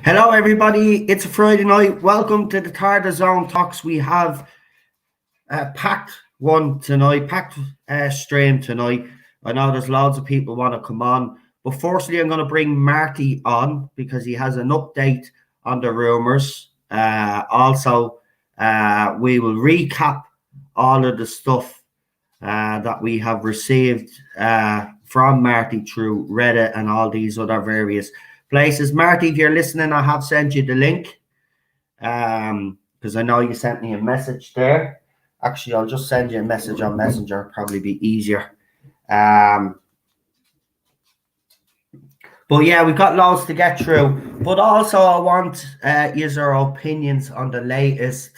Hello, everybody. It's a Friday night. Welcome to the Tardis Zone Talks. We have a packed one tonight, packed stream tonight. I know there's loads of people want to come on. But firstly, I'm going to bring Marty on because he has an update on the rumours. Also, we will recap all of the stuff that we have received from Marty through Reddit and all these other various places. Marty, if you're listening, I have sent you the link because I know you sent me a message there. Actually, I'll just send you a message on Messenger. It'll probably be easier. But yeah, we've got loads to get through. But also, I want your opinions on the latest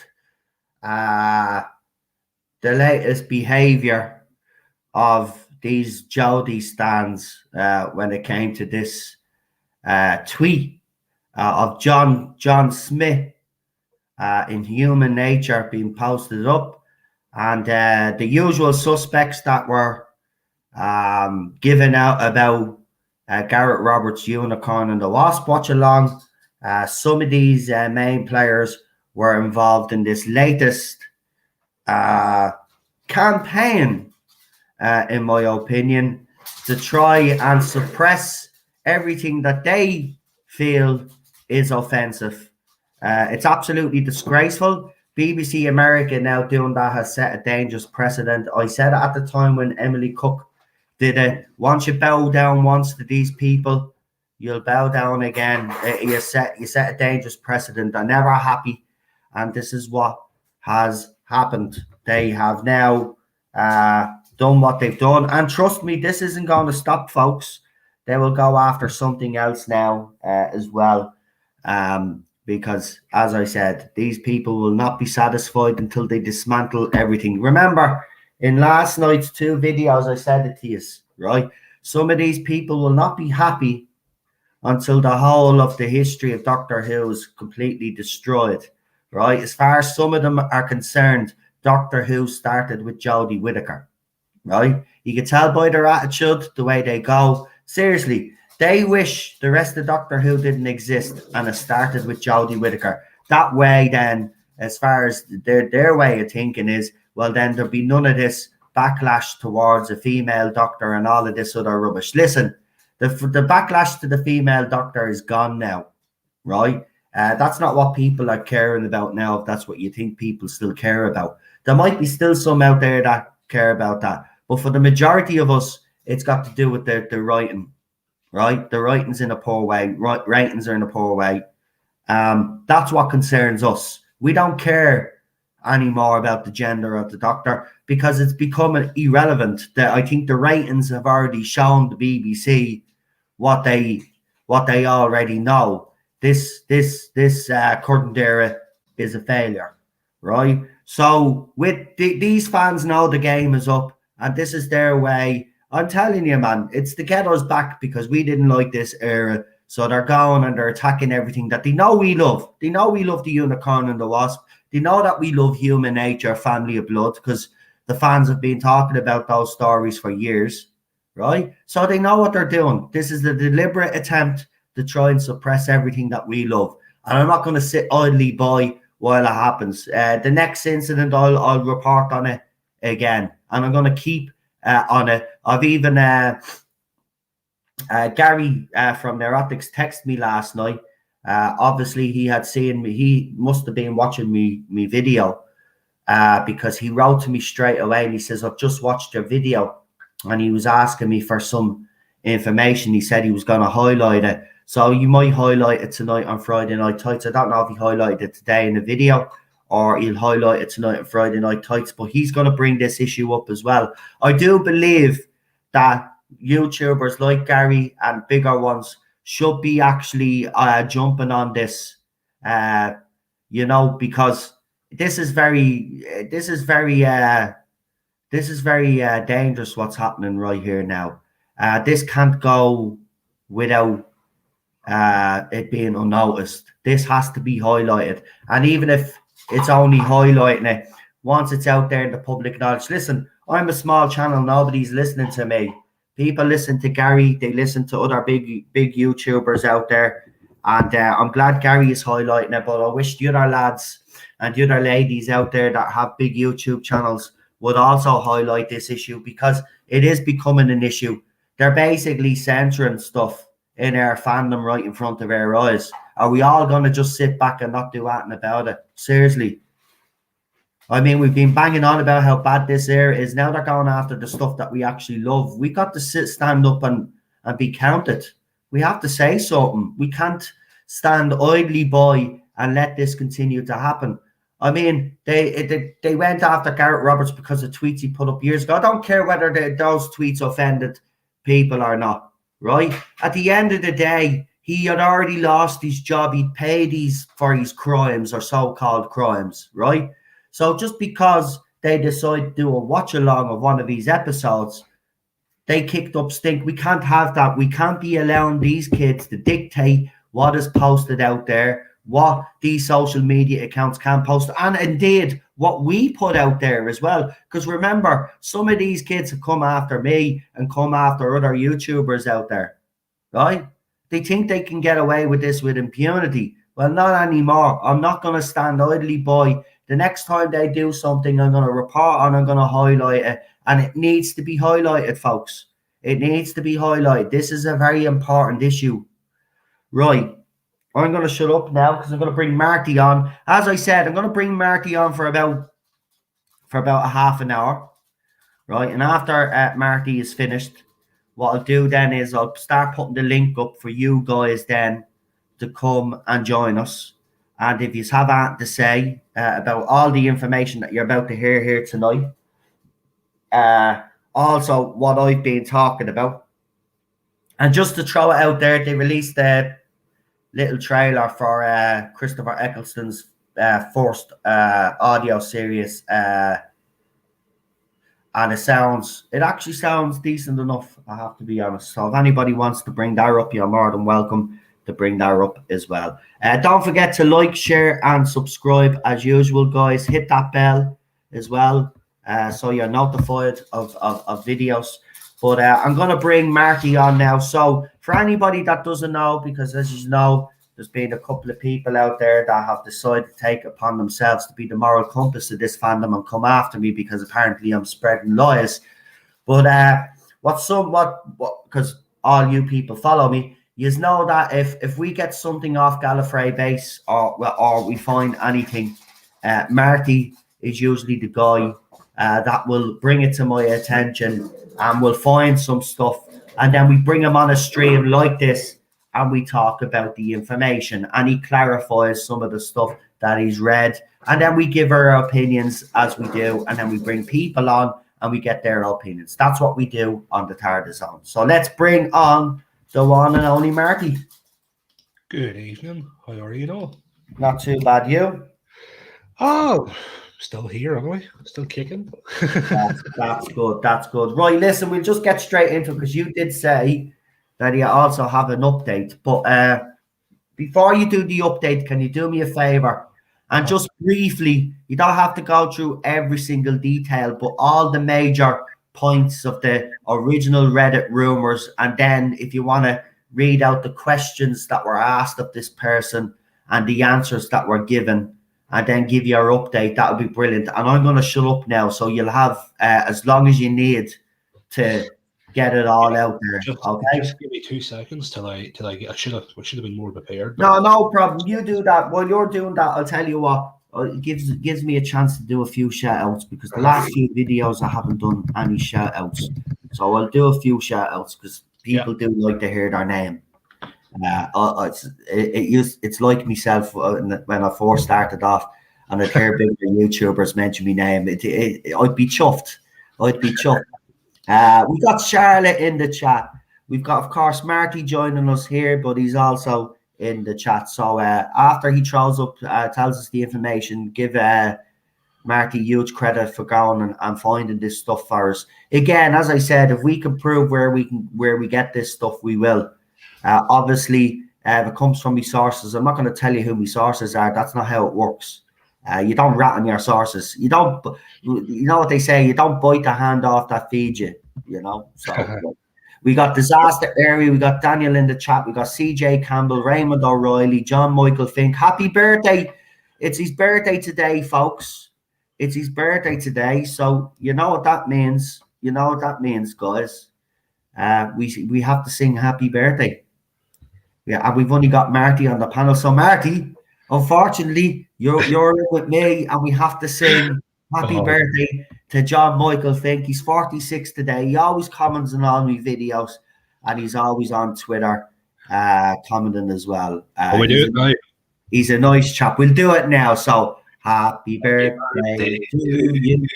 behavior of these Jody stands when it came to this tweet of John Smith in Human Nature being posted up, and the usual suspects that were given out about Garrett Roberts' Unicorn and the Wasp watch along. Some of these main players were involved in this latest campaign, in my opinion, to try and suppress everything that they feel is offensive. It's absolutely disgraceful. BBC America now doing that has set a dangerous precedent. I said at the time when Emily Cook did it, once you bow down once to these people, you'll bow down again. You set a dangerous precedent. They're never happy, and this is what has happened. They have now done what they've done, and trust me, this isn't going to stop, folks. They will go after something else now as well, because, as I said, these people will not be satisfied until they dismantle everything. Remember, in last night's 2 videos, I said it to you, right? Some of these people will not be happy until the whole of the history of Doctor Who is completely destroyed, right? As far as some of them are concerned, Doctor Who started with Jodie Whittaker, right? You can tell by their attitude, the way they go. Seriously, they wish the rest of Doctor Who didn't exist and it started with Jodie Whittaker. That way, then, as far as their way of thinking is, well, then there'll be none of this backlash towards a female doctor and all of this other rubbish. Listen, the backlash to the female doctor is gone now, right? That's not what people are caring about now, if that's what you think people still care about. There might be still some out there that care about that. But for the majority of us, it's got to do with the writing, right? The writing's in a poor way. Ratings are in a poor way. That's what concerns us. We don't care anymore about the gender of the doctor because it's become irrelevant. I think the ratings have already shown the BBC what they already know. This current era is a failure, right? So with these fans know the game is up, and this is their way. I'm telling you, man, it's to get us back because we didn't like this era. So they're going and they're attacking everything that they know we love. They know we love the Unicorn and the Wasp. They know that we love Human Nature, Family of Blood, because the fans have been talking about those stories for years, right? So they know what they're doing. This is the deliberate attempt to try and suppress everything that we love. And I'm not going to sit idly by while it happens. The next incident, I'll report on it again. And I'm going to keep on it. I've even Gary from Neurotics texted me last night. Obviously, he had seen me. He must have been watching me video because he wrote to me straight away and he says, I've just watched your video. And he was asking me for some information. He said he was going to highlight it. So you might highlight it tonight on Friday Night Tights. I don't know if he highlighted it today in the video or he'll highlight it tonight on Friday Night Tights, but he's going to bring this issue up as well. I do believe that YouTubers like Gary and bigger ones should be actually jumping on this, because this is very dangerous what's happening right here now. This can't go without it being unnoticed. This has to be highlighted. And even if it's only highlighting it, once it's out there in the public knowledge, listen, I'm a small channel. Nobody's listening to me. People listen to Gary. They listen to other big YouTubers out there. And I'm glad Gary is highlighting it, but I wish the other lads and the other ladies out there that have big YouTube channels would also highlight this issue, because it is becoming an issue. They're basically censoring stuff in our fandom right in front of our eyes. Are we all going to just sit back and not do anything about it? Seriously. I mean, we've been banging on about how bad this era is. Now they're going after the stuff that we actually love. We got to stand up and be counted. We have to say something. We can't stand idly by and let this continue to happen. I mean, they went after Garrett Roberts because of tweets he put up years ago. I don't care whether those tweets offended people or not, right? At the end of the day, he had already lost his job. He'd paid for his crimes or so-called crimes, right? So just because they decide to do a watch-along of one of these episodes, they kicked up stink. We can't have that. We can't be allowing these kids to dictate what is posted out there, what these social media accounts can post, and indeed what we put out there as well. Because remember, some of these kids have come after me and come after other YouTubers out there, right? They think they can get away with this with impunity. Well, not anymore. I'm not going to stand idly by. The next time they do something, I'm going to report on, I'm going to highlight it. And it needs to be highlighted, folks. It needs to be highlighted. This is a very important issue. Right. I'm going to shut up now because I'm going to bring Marty on. As I said, I'm going to bring Marty on for about a half an hour. Right. And after Marty is finished, what I'll do then is I'll start putting the link up for you guys then to come and join us. And if you have anything to say about all the information that you're about to hear here tonight, also what I've been talking about, and just to throw it out there, they released a little trailer for Christopher Eccleston's first audio series, and it actually sounds decent enough, I have to be honest. So if anybody wants to bring that up, you're more than welcome to bring that up as well. Don't forget to like, share, and subscribe as usual, guys. Hit that bell as well, so you're notified of videos. But I'm going to bring Marty on now. So for anybody that doesn't know, because as you know, there's been a couple of people out there that have decided to take upon themselves to be the moral compass of this fandom and come after me because apparently I'm spreading lies. But because all you people follow me, you know that if we get something off Gallifrey base or we find anything, Marty is usually the guy that will bring it to my attention, and we'll find some stuff, and then we bring him on a stream like this and we talk about the information, and he clarifies some of the stuff that he's read, and then we give our opinions as we do, and then we bring people on and we get their opinions. That's what we do on the Tardis Zone. So let's bring on the one and only Marty. Good evening. How are you all? Not too bad, you? Oh, still here, aren't we? Still kicking. That's good. That's good. Right, listen, we'll just get straight into it because you did say that you also have an update. But before you do the update, can you do me a favor? And just briefly, you don't have to go through every single detail, but all the major points of the original Reddit rumors. And then if you want to read out the questions that were asked of this person and the answers that were given, and then give your update, that would be brilliant. And I'm going to shut up now, so you'll have as long as you need to get it all out there. Just give me 2 seconds till I get. I should have been more prepared. No problem. You do that. While you're doing that, I'll tell you what. It gives me a chance to do a few shout outs, because the last few videos I haven't done any shout outs. So I'll do a few shout outs because people do like to hear their name. It's like myself when I first started off and I'd hear bigger YouTubers mention my name. I'd be chuffed. We got Charlotte in the chat. We've got, of course, Marty joining us here, but he's also in the chat. So after he throws up, tells us the information, give Marty huge credit for going and finding this stuff for us. Again, as I said, if we can prove where we get this stuff, we will. Obviously, if it comes from my sources, I'm not going to tell you who my sources are. That's not how it works. You don't rat on your sources. You don't. You know what they say. You don't bite the hand off that feeds you. You know. So we got Disaster Area. We got Daniel in the chat. We got CJ Campbell, Raymond O'Reilly, John Michael Fink. Happy birthday! It's his birthday today, folks. It's his birthday today. So you know what that means. You know what that means, guys. We have to sing happy birthday. Yeah, and we've only got Marty on the panel. So Marty, unfortunately, you're with me, and we have to sing happy birthday to John Michael Fink. He's 46 today. He always comments on all my videos, and he's always on Twitter commenting as well. We do it now. He's a nice chap. We'll do it now. So happy birthday to you.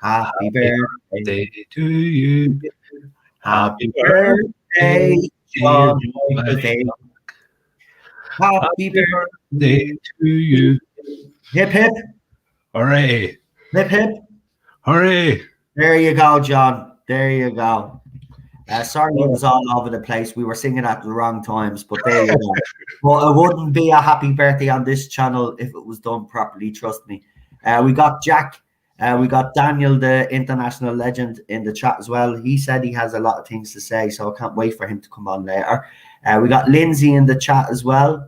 Happy birthday to you. Happy birthday, John Michael Fink. Happy birthday to you. Hip hip. Hooray. Hip hip. Hooray. There you go, John. There you go. Sorry it was all over the place. We were singing at the wrong times, but there you go. Well, it wouldn't be a happy birthday on this channel if it was done properly, trust me. We got Jack. We got Daniel, the international legend, in the chat as well. He said he has a lot of things to say, so I can't wait for him to come on later. We got Lindsay in the chat as well.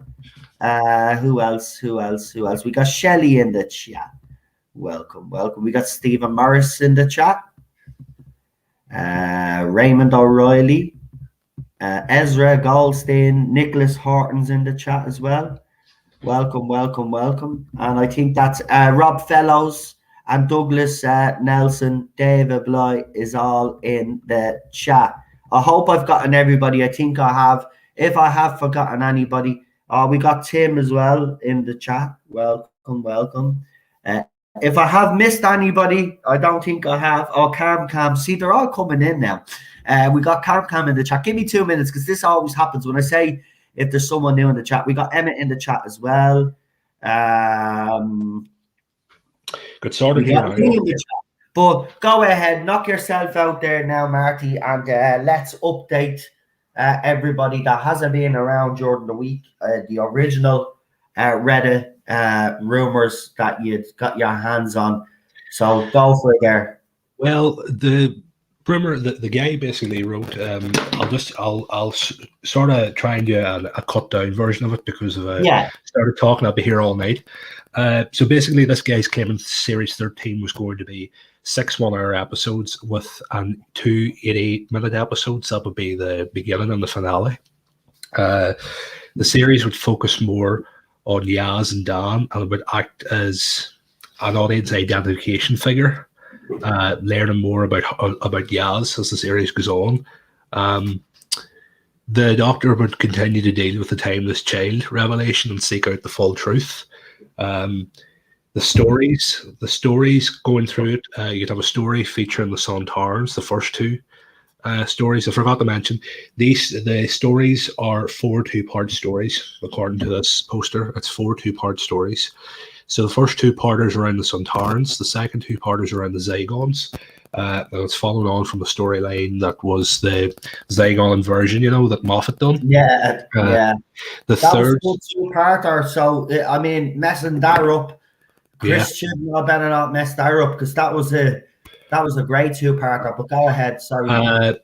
Who else? We got Shelly in the chat. Welcome. We got Stephen Morris in the chat. Raymond O'Reilly. Ezra Goldstein. Nicholas Horton's in the chat as well. Welcome. And I think that's Rob Fellows and Douglas Nelson. David Bly is all in the chat. I hope I've gotten everybody. I think I have. If I have forgotten anybody, we got Tim as well in the chat. Welcome. If I have missed anybody, I don't think I have. Oh, Cam. See, they're all coming in now. We got Cam in the chat. Give me 2 minutes, because this always happens when I say if there's someone new in the chat. We got Emmett in the chat as well. Good sorted here. But go ahead, knock yourself out there now, Marty, and let's update everybody that hasn't been around during the week. The original Reddit rumors that you'd got your hands on. So go for it there. Well, the rumor that the guy basically wrote, I'll sort of try and do a cut down version of it, because if I started talking, I'll be here all night. So basically, this guy's claiming Series 13 was going to be 6 1-hour episodes with 2 88-minute episodes. That would be the beginning and the finale. The series would focus more on Yaz and Dan, and it would act as an audience identification figure, learning more about Yaz as the series goes on. The Doctor would continue to deal with the timeless child revelation and seek out the full truth. The stories going through it, you'd have a story featuring the Sontarans, the first 2 stories. I forgot to mention, the stories are 4 2-part stories, according to this poster. It's 4 2-part stories. So the first 2-parters around the Sontarans, the second 2-parters around the Zygons. And it's following on from the storyline that was the Zygon inversion, that Moffat done. Yeah. The third was a 2-parter, so I mean, messing that up, Christian, I better not mess that up, because that was a great 2-parter. But go ahead, sorry.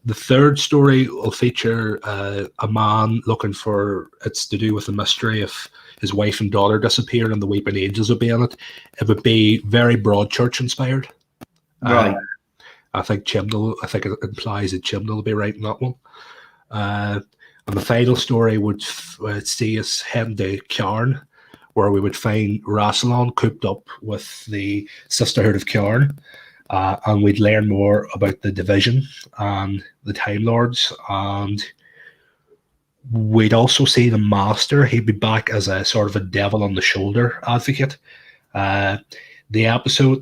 The third story will feature a man looking for. It's to do with the mystery of his wife and daughter disappeared, and the Weeping Angels would be in it. It would be very Broadchurch inspired. Right. I think Chibnall. I think it implies that Chibnall will be writing that one. And the final story would see us heading to Cairn, where we would find Rassilon cooped up with the Sisterhood of Cairn, and we'd learn more about the Division and the Time Lords, and we'd also see the Master. He'd be back as a sort of a devil on the shoulder advocate. The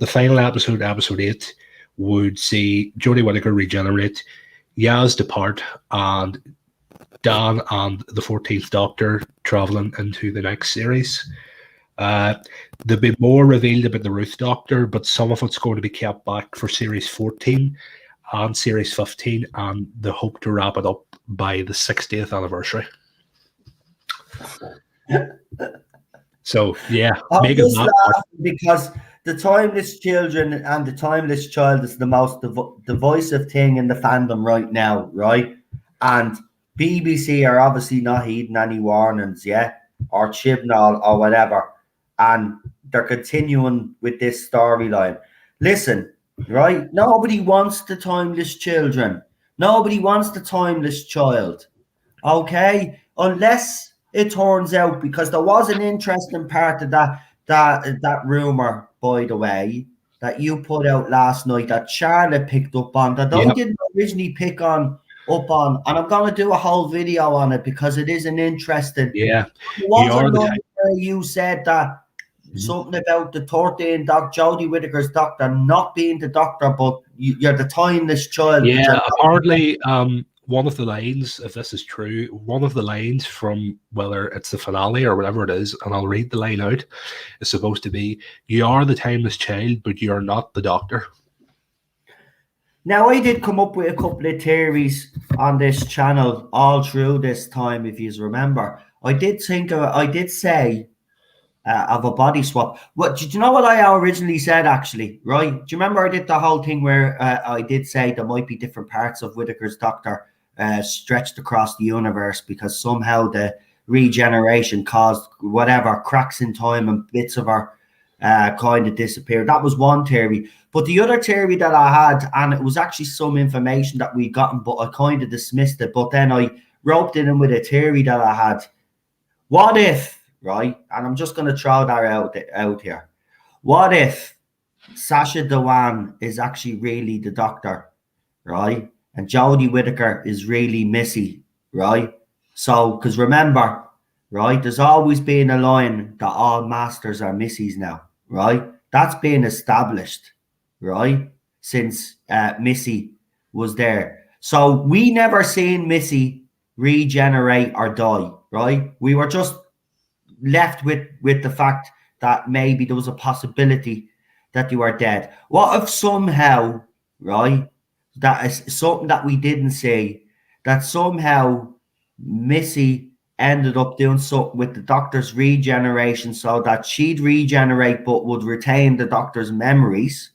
final episode, episode 8, would see Jodie Whittaker regenerate, Yaz depart, and Dan and the 14th Doctor traveling into the next series. There'll be more revealed about the Ruth Doctor, but some of it's going to be kept back for Series 14 and Series 15, and they hope to wrap it up by the 60th anniversary. So, yeah. I'm just laughing because the Timeless Children and the Timeless Child is the most divisive thing in the fandom right now, right? And BBC are obviously not heeding any warnings, or Chibnall or whatever. And they're continuing with this storyline. Listen, right? Nobody wants the Timeless Children. Nobody wants the Timeless Child. Okay? Unless it turns out, because there was an interesting part of that rumor, by the way, that you put out last night that Charlotte picked up on, that I didn't originally pick up on, and I'm going to do a whole video on it because it is an interesting. Yeah. There was a line where you said that something about the 13th Jodie Whittaker's Doctor not being the Doctor, but you're the Timeless Child. Yeah, apparently, one of the lines, if this is true, one of the lines from whether it's the finale or whatever it is, and I'll read the line out, is supposed to be, "You are the Timeless Child, but you're not the Doctor." Now, I did come up with a couple of theories on this channel all through this time, if you remember. I did say of a body swap. Did you know what I originally said, actually, right? Do you remember I did the whole thing where I did say there might be different parts of Whittaker's Doctor stretched across the universe because somehow the regeneration caused whatever cracks in time and bits of her kind of disappeared. That was one theory. But the other theory that I had, and it was actually some information that we'd gotten, but I kind of dismissed it. But then I roped it in with a theory that I had. What if, right? And I'm just going to throw that out here. What if Sacha Dhawan is actually really the Doctor, right? And Jodie Whittaker is really Missy, right? So, because remember, right, there's always been a line that all Masters are Missies now, right? That's been established, right, since Missy was there. So we never seen Missy regenerate or die, right? We were just left with the fact that maybe there was a possibility that you were dead. What if somehow, right, that is something that we didn't see, that somehow Missy ended up doing something with the Doctor's regeneration so that she'd regenerate but would retain the Doctor's memories?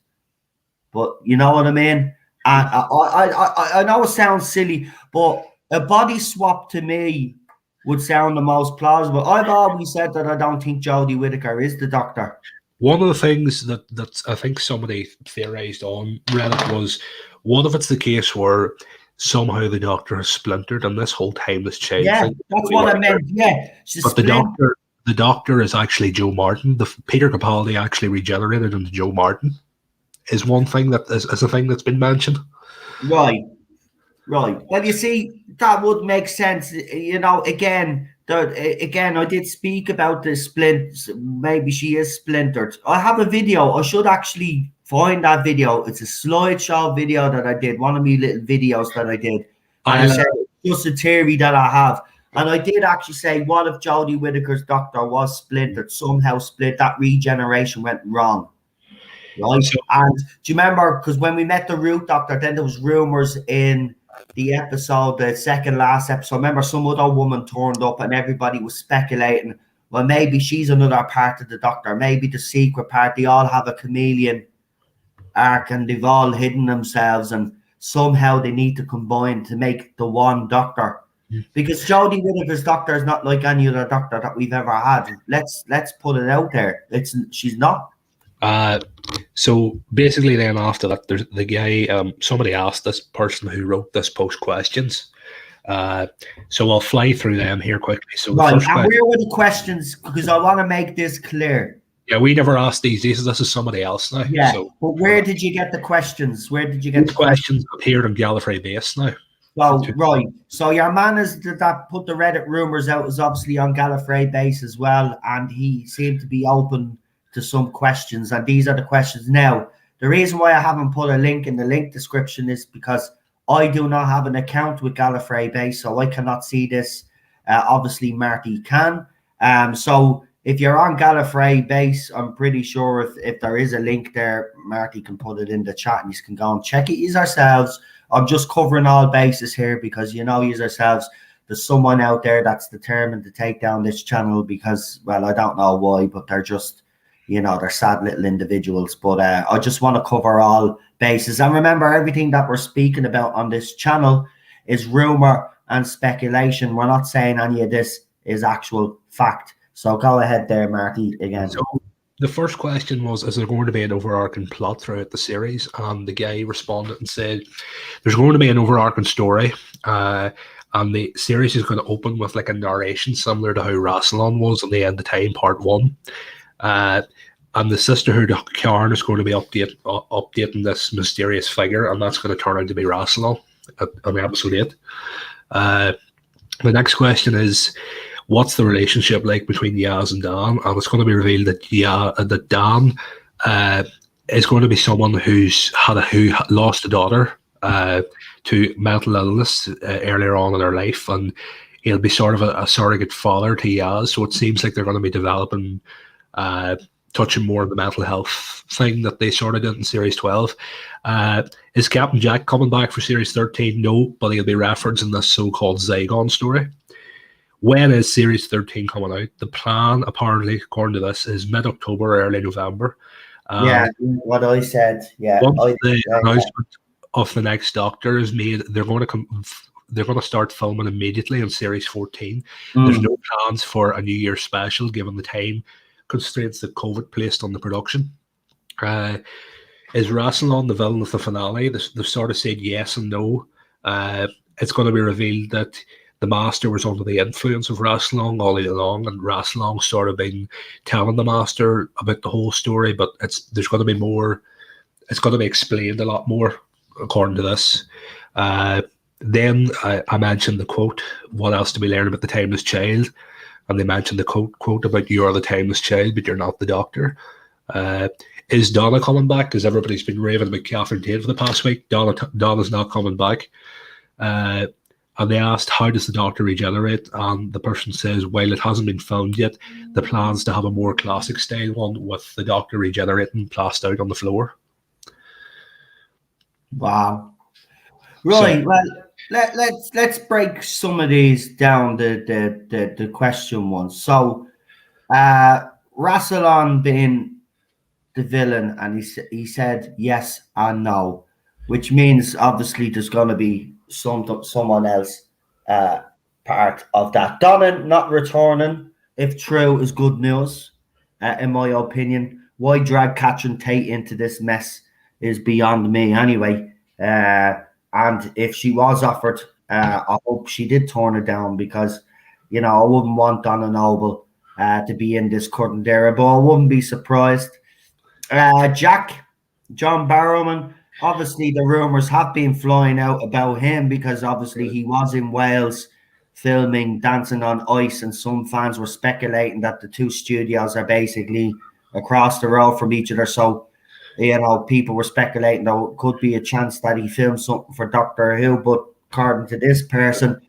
But you know what I mean? I know it sounds silly, but a body swap to me would sound the most plausible. I've always said that I don't think Jodie Whittaker is the Doctor. One of the things that I think somebody theorized on Reddit was, what if it's the case where somehow the Doctor has splintered and this whole timeless child thing? That's what I meant. Yeah, but the Doctor is actually Joe Martin. Peter Capaldi actually regenerated into Joe Martin. Is one thing that is a thing that's been mentioned. Right. Well, you see, that would make sense. You know, again, I did speak about the splints. Maybe she is splintered. I have a video. I should actually find that video. It's a slideshow video that I did. One of my little videos that I did. And I said it's just a theory that I have. And I did actually say, what if Jodie Whittaker's Doctor was splintered, somehow split, that regeneration went wrong? Right. And do you remember, because when we met the Root Doctor, then there was rumors in the episode, the second last episode, remember some other woman turned up and everybody was speculating, well, maybe she's another part of the Doctor, maybe the secret part, they all have a chameleon arc and they've all hidden themselves and somehow they need to combine to make the one Doctor. Because Jodie Whittaker's Doctor is not like any other Doctor that we've ever had. Let's put it out there. She's not. So basically then after that, there's the guy, somebody asked this person who wrote this post questions. So I'll fly through them here quickly. So right, and where were the questions? Because I want to make this clear. Yeah, we never asked these. This is somebody else now. Yeah, so, but where did you get the questions? Where did you get the questions? Appeared on Gallifrey Base now. Oh, right. So your man is that put the Reddit rumors out is obviously on Gallifrey Base as well, and he seemed to be open to some questions, and these are the questions. Now, The reason why I haven't put a link in the link description is because I do not have an account with Gallifrey Base, so I cannot see this. Obviously, Marty can. So if you're on Gallifrey Base, I'm pretty sure if there is a link there, Marty can put it in the chat and you can go and check it yourselves. I'm just covering all bases here because yourselves, there's someone out there that's determined to take down this channel because, well, I don't know why, but they're just, they're sad little individuals. But I just want to cover all bases. And remember, everything that we're speaking about on this channel is rumor and speculation. We're not saying any of this is actual fact. So go ahead there, Marty, again. So the first question was, is there going to be an overarching plot throughout the series? And the guy responded and said, there's going to be an overarching story. And the series is going to open with like a narration similar to how Rassilon was in the End of Time Part 1. And the Sisterhood of Kharn is going to be updating this mysterious figure, and that's going to turn out to be Rassilon on episode 8. The next question is, what's the relationship like between Yaz and Dan? And it's going to be revealed that Dan is going to be someone who lost a daughter to mental illness earlier on in her life, and he'll be sort of a surrogate father to Yaz. So it seems like they're going to be developing, touching more on the mental health thing that they sort of did in Series 12. Is Captain Jack coming back for Series 13? No, but he'll be referencing this so-called Zygon story. When is Series 13 coming out? The plan, apparently, according to this, is mid-October, early November. What I said. Yeah. Once the announcement of the next Doctor is made, they're going to start filming immediately on Series 14. There's no plans for a New Year special, given the time constraints that COVID placed on the production. Is Rassilon the villain of the finale? They've sort of said yes and no. It's going to be revealed that the Master was under the influence of Rassilon all along, and Rassilon sort of been telling the Master about the whole story, but there's going to be more. It's going to be explained a lot more, according to this. Then I mentioned the quote, what else do we learn about the Timeless Child? And they mentioned the quote about, you are the Timeless Child, but you're not the Doctor. Is Donna coming back? Because everybody's been raving about Catherine Tate for the past week. Donna's not coming back. And they asked, how does the Doctor regenerate? And the person says, while it hasn't been found yet, the plan's to have a more classic style one with the Doctor regenerating plastered out on the floor. Wow. Right. So, well, let's break some of these down, the question ones. So Rassilon being the villain, and he said yes and no, which means obviously there's going to be someone else part of that. Donna not returning, if true, is good news, in my opinion. Why drag Catherine Tate into this mess is beyond me anyway. And if she was offered, I hope she did turn it down, because I wouldn't want Donna Noble to be in this current era, but I wouldn't be surprised. John Barrowman, obviously the rumors have been flying out about him, because obviously he was in Wales filming Dancing on Ice, and some fans were speculating that the two studios are basically across the road from each other. So, people were speculating there could be a chance that he filmed something for Doctor Who, but according to this person,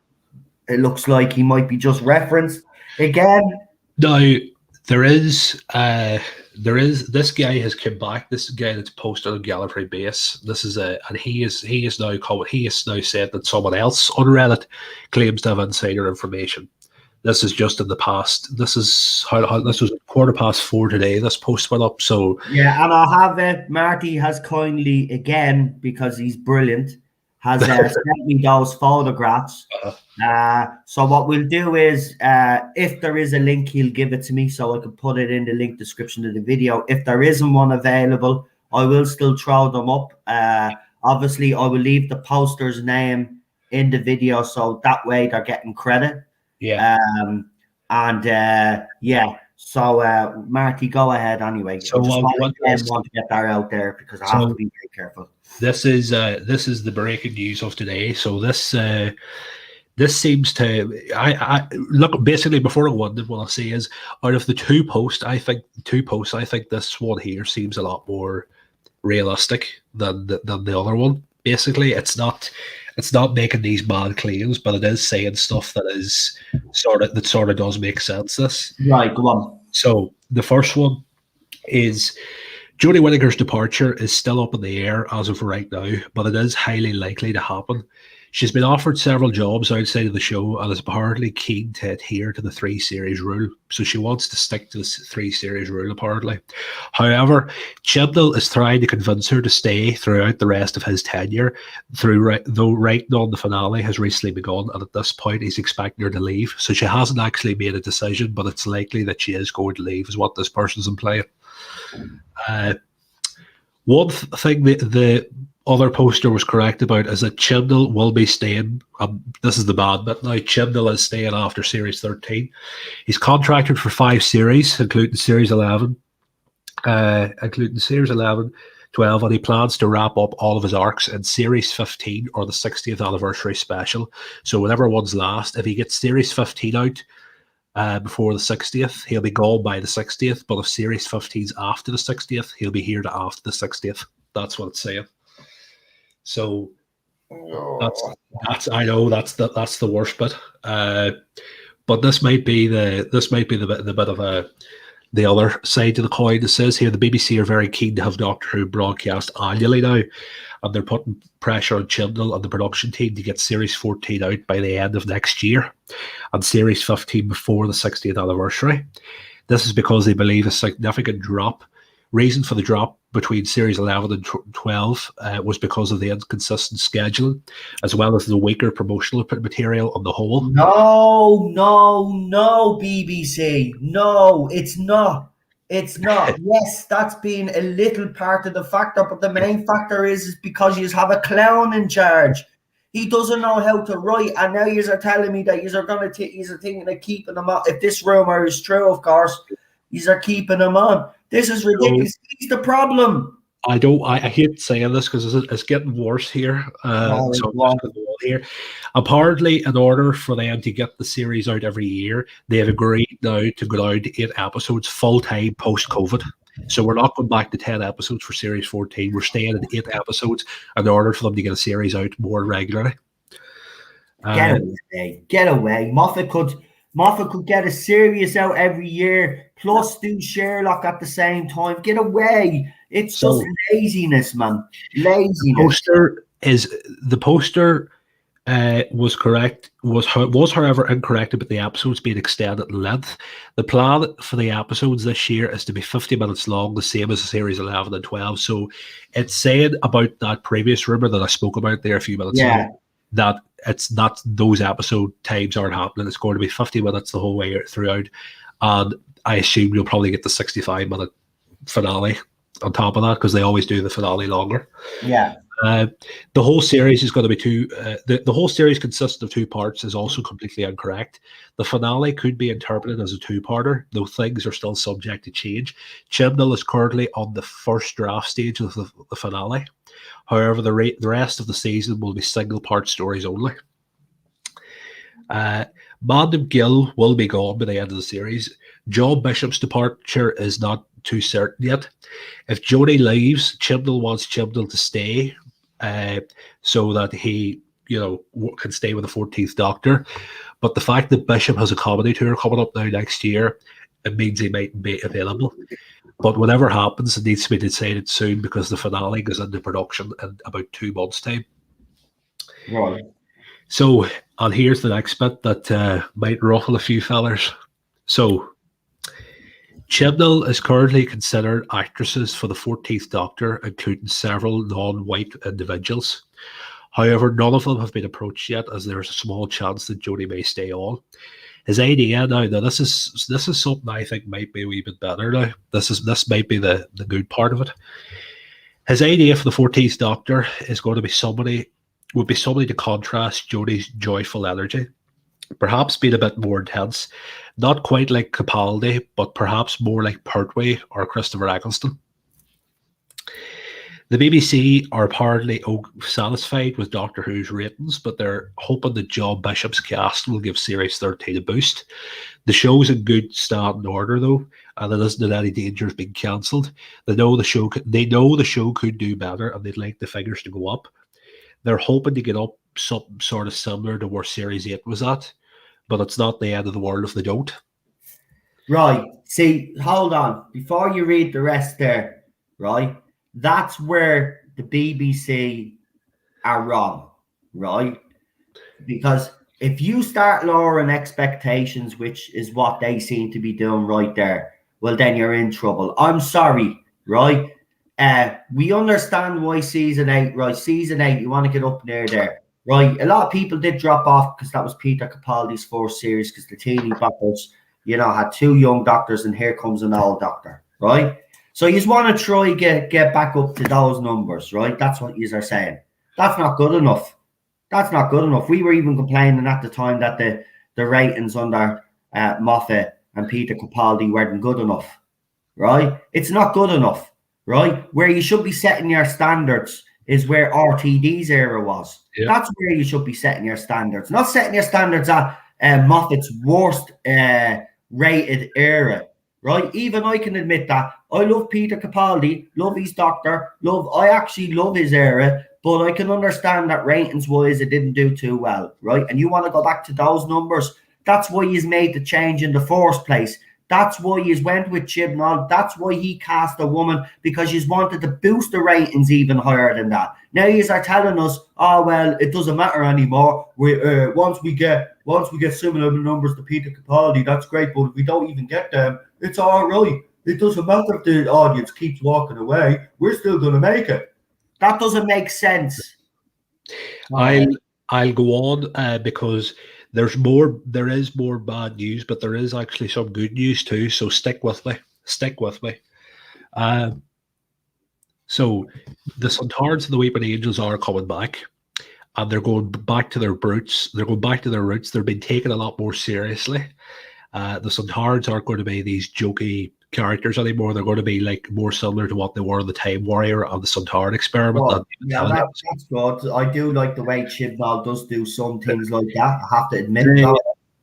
it looks like he might be just referenced again. Now, there is this guy has come back. This guy that's posted on Gallifrey Base. And he is now said that someone else on Reddit claims to have insider information. This is just in the past. This is this was 4:15 today. This post went up. So yeah, and I have it. Marty has kindly, again, because he's brilliant, has sent me those photographs. So what we'll do is, if there is a link, he'll give it to me so I can put it in the link description of the video. If there isn't one available, I will still throw them up. Obviously, I will leave the poster's name in the video, so that way they're getting credit. Yeah. So Marty, go ahead anyway. So I just want to get that out there, because I have to be very careful. This is the breaking news of today. So this seems to I look, basically, before I go on, what I'll say is, out of the two posts, I think this one here seems a lot more realistic than the other one. Basically, it's not making these mad claims, but it is saying stuff that is sort of does make sense. This right, go on. So the first one is Jodie Whittaker's departure is still up in the air as of right now, but it is highly likely to happen. She's been offered several jobs outside of the show and is apparently keen to adhere to the 3-series rule. So she wants to stick to the 3-series rule, apparently. However, Chibnall is trying to convince her to stay throughout the rest of his tenure, though writing on the finale has recently begun, and at this point he's expecting her to leave. So she hasn't actually made a decision, but it's likely that she is going to leave, is what this person's implying. One thing the other poster was correct about is that Chibnall will be staying. This is the bad bit now. Chibnall is staying after Series 13. He's contracted for 5 series, including Series 11, 12, and he plans to wrap up all of his arcs in Series 15 or the 60th anniversary special. So whatever one's last, if he gets Series 15 out before the 60th, he'll be gone by the 60th. But if Series 15's after the 60th, he'll be here to after the 60th. That's what it's saying. So that's I know that's the worst bit. But this might be the bit of the other side to the coin. It says here the BBC are very keen to have Doctor Who broadcast annually now, and they're putting pressure on Chibnall and the production team to get Series 14 out by the end of next year and Series 15 before the 60th anniversary. This is because they believe a significant reason for the drop between Series 11 and 12 was because of the inconsistent scheduling, as well as the weaker promotional material on the whole. No, BBC. No, it's not. It's not. Yes, that's been a little part of the factor, but the main factor is because you have a clown in charge. He doesn't know how to write, and now you are telling me that you are going to you're thinking of keeping him on. If this rumor is true, of course, you are keeping him on. This is ridiculous. He's the problem. I hate saying this because it's getting worse here. Here. Apparently, in order for them to get the series out every year, they've agreed now to go down to 8 episodes full-time post-COVID. So we're not going back to 10 episodes for Series 14. We're staying at 8 episodes in order for them to get a series out more regularly. Get away. Moffat could get a series out every year, plus do Sherlock at the same time. Get away. It's just laziness, man. Laziness. The poster was correct. Was however incorrect about the episodes being extended in length. The plan for the episodes this year is to be 50 minutes long, the same as the Series 11 and 12. So it's saying about that previous rumor that I spoke about there a few minutes ago, that it's not those episode times aren't happening. It's going to be 50 minutes the whole way throughout, and I assume you'll probably get the 65-minute finale on top of that because they always do the finale longer. Yeah. The whole series is going to be the whole series consists of 2 parts is also completely incorrect. The finale could be interpreted as a 2-parter, though things are still subject to change. Chibnall is currently on the first draft stage of the finale. However, the rest of the season will be single-part stories only. Mandem Gill will be gone by the end of the series. John Bishop's departure is not too certain yet. If Jodie leaves, Chibnall wants Chibnall to stay so that he, can stay with the 14th Doctor. But the fact that Bishop has a comedy tour coming up now next year, it means he might be available. But whatever happens, it needs to be decided soon because the finale goes into production in about 2 months' time. Right. So, and here's the next bit that might ruffle a few fellers. So, Chibnall is currently considered actresses for the 14th Doctor, including several non-white individuals. However, none of them have been approached yet, as there is a small chance that Jodie may stay on. His idea now this is something I think might be a wee bit better now. This might be the good part of it. His idea for the 14th Doctor is going to be somebody to contrast Jodie's joyful energy, perhaps being a bit more intense, not quite like Capaldi, but perhaps more like Pertwee or Christopher Eccleston. The BBC are apparently satisfied with Doctor Who's ratings, but they're hoping that John Bishop's cast will give Series 13 a boost. The show's in good standing order, though, and it isn't in any danger of being cancelled. They know the show could do better, and they'd like the figures to go up. They're hoping to get up something sort of similar to where Series 8 was at, but it's not the end of the world if they don't. Right. See, hold on. Before you read the rest there, right? That's where the BBC are wrong, right? Because if you start lowering expectations, which is what they seem to be doing right there, well, then you're in trouble. I'm sorry, right? We understand why season 8, right? Season 8, you want to get up near there, right? A lot of people did drop off because that was Peter Capaldi's first series because the teeny boppers, had 2 young doctors and here comes an old doctor, right? So you just want to try get back up to those numbers, right? That's what you are saying. That's not good enough. That's not good enough. We were even complaining at the time that the ratings under Moffat and Peter Capaldi weren't good enough, right? It's not good enough, right? Where you should be setting your standards is where RTD's era was. Yep. That's where you should be setting your standards. Not setting your standards at Moffat's worst rated era, right? Even I can admit that. I love Peter Capaldi, love his Doctor, I actually love his era, but I can understand that ratings-wise it didn't do too well, right? And you want to go back to those numbers. That's why he's made the change in the first place. That's why he's went with Chibnall. That's why he cast a woman, because he's wanted to boost the ratings even higher than that. Now he's are telling us, oh well, it doesn't matter anymore. Once we get similar numbers to Peter Capaldi, that's great. But if we don't even get them, it's all right. It doesn't matter if the audience keeps walking away. We're still going to make it. That doesn't make sense. I'll go on because there is more bad news, but there is actually some good news too. So stick with me. So the Suntards and the Weeping Angels are coming back, and they're going back to their roots. They're being taken a lot more seriously. The Suntards aren't going to be these jokey characters anymore. They're going to be like more similar to what they were in the Time Warrior and the Suntard Experiment. That's good. I do like the way Chibnall does do some things like that. I have to admit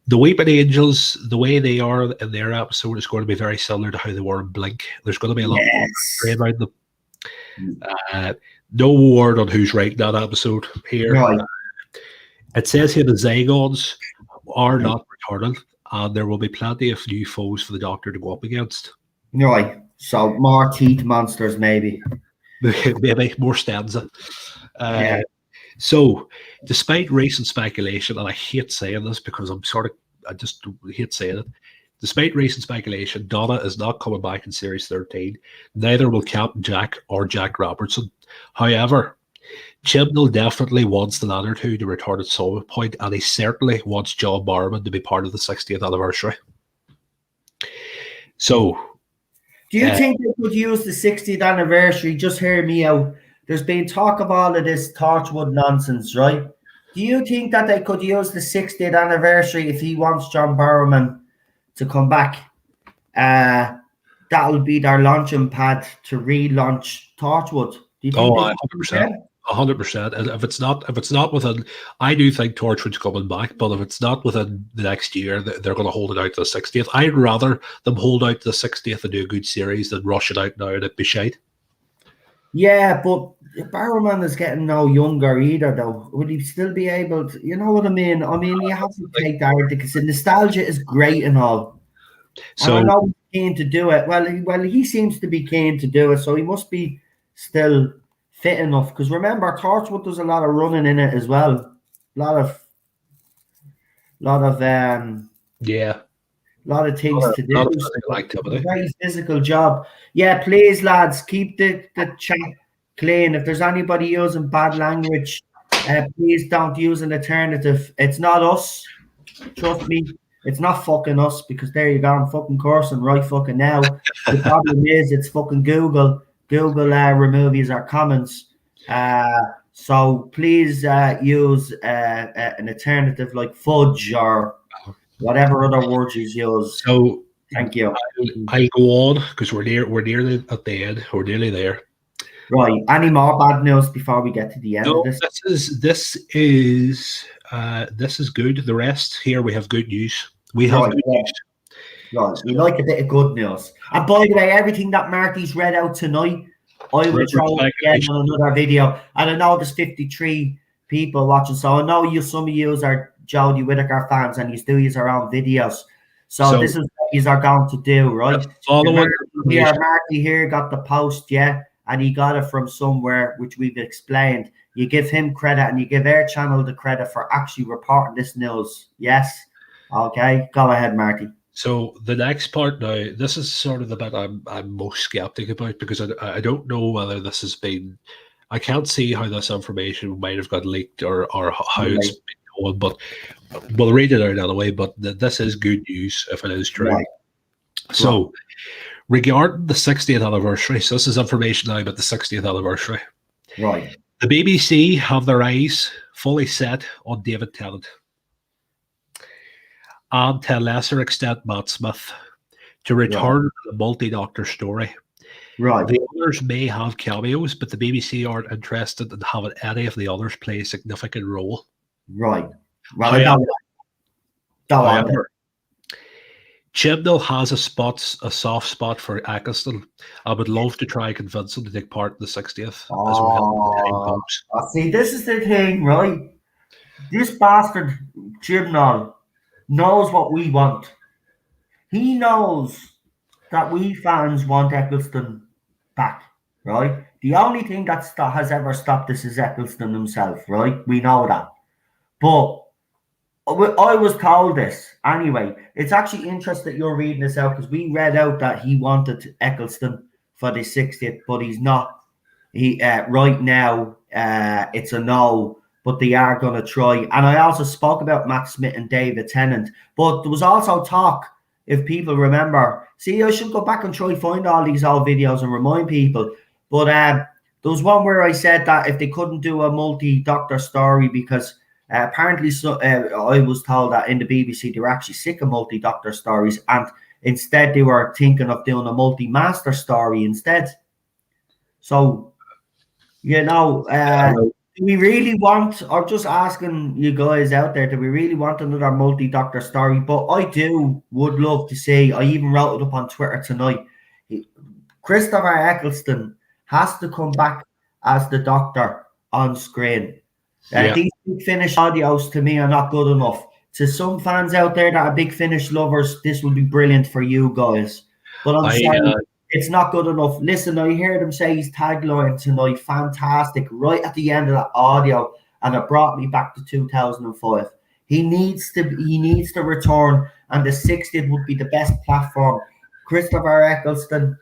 the Weeping Angels, the way they are in their episode is going to be very similar to how they were in Blink. There's going to be a lot more about them. No word on who's writing that episode here. Right. It says here the Zygons are not returning, and there will be plenty of new foes for the Doctor to go up against. Right. So more teeth monsters, maybe. Maybe more stanza. So, despite recent speculation, and I hate saying this because I just hate saying it. Despite recent speculation, Donna is not coming back in Series 13. Neither will Captain Jack or Jack Robertson. However, Chibnall definitely wants the latter two to return at some point, and he certainly wants John Barrowman to be part of the 60th anniversary. So, do you think they could use the 60th anniversary? Just hear me out. There's been talk of all of this Torchwood nonsense, right? Do you think that they could use the 60th anniversary if he wants John Barrowman to come back? That'll be their launching pad to relaunch Torchwood. Do you think 100%. 100%. And if it's not within, I do think Torchwood's coming back, but if it's not within the next year, they're going to hold it out to the 60th. I'd rather them hold out to the 60th and do a good series than rush it out now and it'd be shite. Yeah, but Barrowman is getting no younger either, though. Would he still be able to, you know what I mean? I mean, you have to take that because the nostalgia is great and all. So and I know he's keen to do it. Well, he seems to be keen to do it, so he must be still fit enough. Because remember, Torchwood does a lot of running in it as well. A lot of things to do. A very physical job. Yeah, please, lads, keep the chat clean. If there's anybody using bad language, please don't use an alternative. It's not us. Trust me, it's not fucking us, because there you go, I'm fucking cursing right fucking now. The problem is it's fucking Google. Google removes our comments. So please use an alternative like fudge or whatever other words you use. So thank you. I'll go on because we're nearly at the end. We're nearly there. Right. Any more bad news before we get to the end of No, this? this is good. The rest here we have good news. We have Right. good news. Right. We like a bit of good news. And by the way, everything that Marty's read out tonight, I will throw it again on another video. And I know there's 53 people watching, so I know some of you are Jodie Whittaker fans and you do use our own videos. So this is what you are going to do, right? Marty here got the post, and he got it from somewhere, which we've explained. You give him credit and you give Air Channel the credit for actually reporting this news. Yes? Okay, go ahead, Marty. So the next part now, this is sort of the bit I'm most skeptic about, because I don't know whether this has been, I can't see how this information might have got leaked or how it's been told, but we'll read it out anyway. But this is good news if it is true. Right. So regarding the 60th anniversary, so this is information now about the 60th anniversary. Right. The BBC have their eyes fully set on David Tennant, and to a lesser extent Matt Smith, to return to the multi-doctor story. Right. The others may have cameos, but the BBC aren't interested in having any of the others play a significant role. Right. Well, however, Chibnall has a soft spot for Eccleston. I would love to try and convince him to take part in the 60th as well. See, this is the thing, right? This bastard Chibnall knows what we want. He knows that we fans want Eccleston back, right? The only thing that has ever stopped this is Eccleston himself, right? We know that. But I was told this. Anyway, it's actually interesting that you're reading this out, because we read out that he wanted Eccleston for the 60th, but he's not. He right now, it's a no, but they are going to try. And I also spoke about Matt Smith and David Tennant, but there was also talk, if people remember. See, I should go back and try find all these old videos and remind people. But there was one where I said that if they couldn't do a multi-doctor story, because apparently I was told that in the BBC they were actually sick of multi-doctor stories, and instead they were thinking of doing a multi-master story instead. So, do we really want, or just asking you guys out there, do we really want another multi-doctor story? But I would love to see, I even wrote it up on Twitter tonight, Christopher Eccleston has to come back as the Doctor on screen. These Big Finish audios to me are not good enough. To some fans out there that are Big Finish lovers, this will be brilliant for you guys. But I'm sorry, it's not good enough. Listen, I heard him say his tagline tonight, fantastic, right at the end of that audio, and it brought me back to 2005. He needs to return, and the 60th would be the best platform. Christopher Eccleston,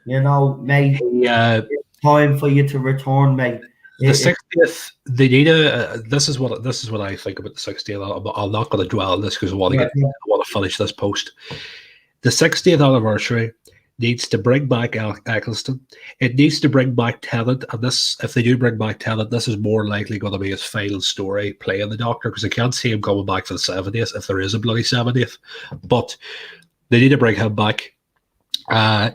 mate, it's time for you to return, mate. The 60th, they need this is what I think about the 60th. I'm not going to dwell on this because I want to finish this post. The 60th anniversary needs to bring back Eccleston. It needs to bring back Tennant, and this, if they do bring back Tennant, this is more likely going to be his final story playing the Doctor, because I can't see him coming back for the 70th if there is a bloody 70th. But they need to bring him back, and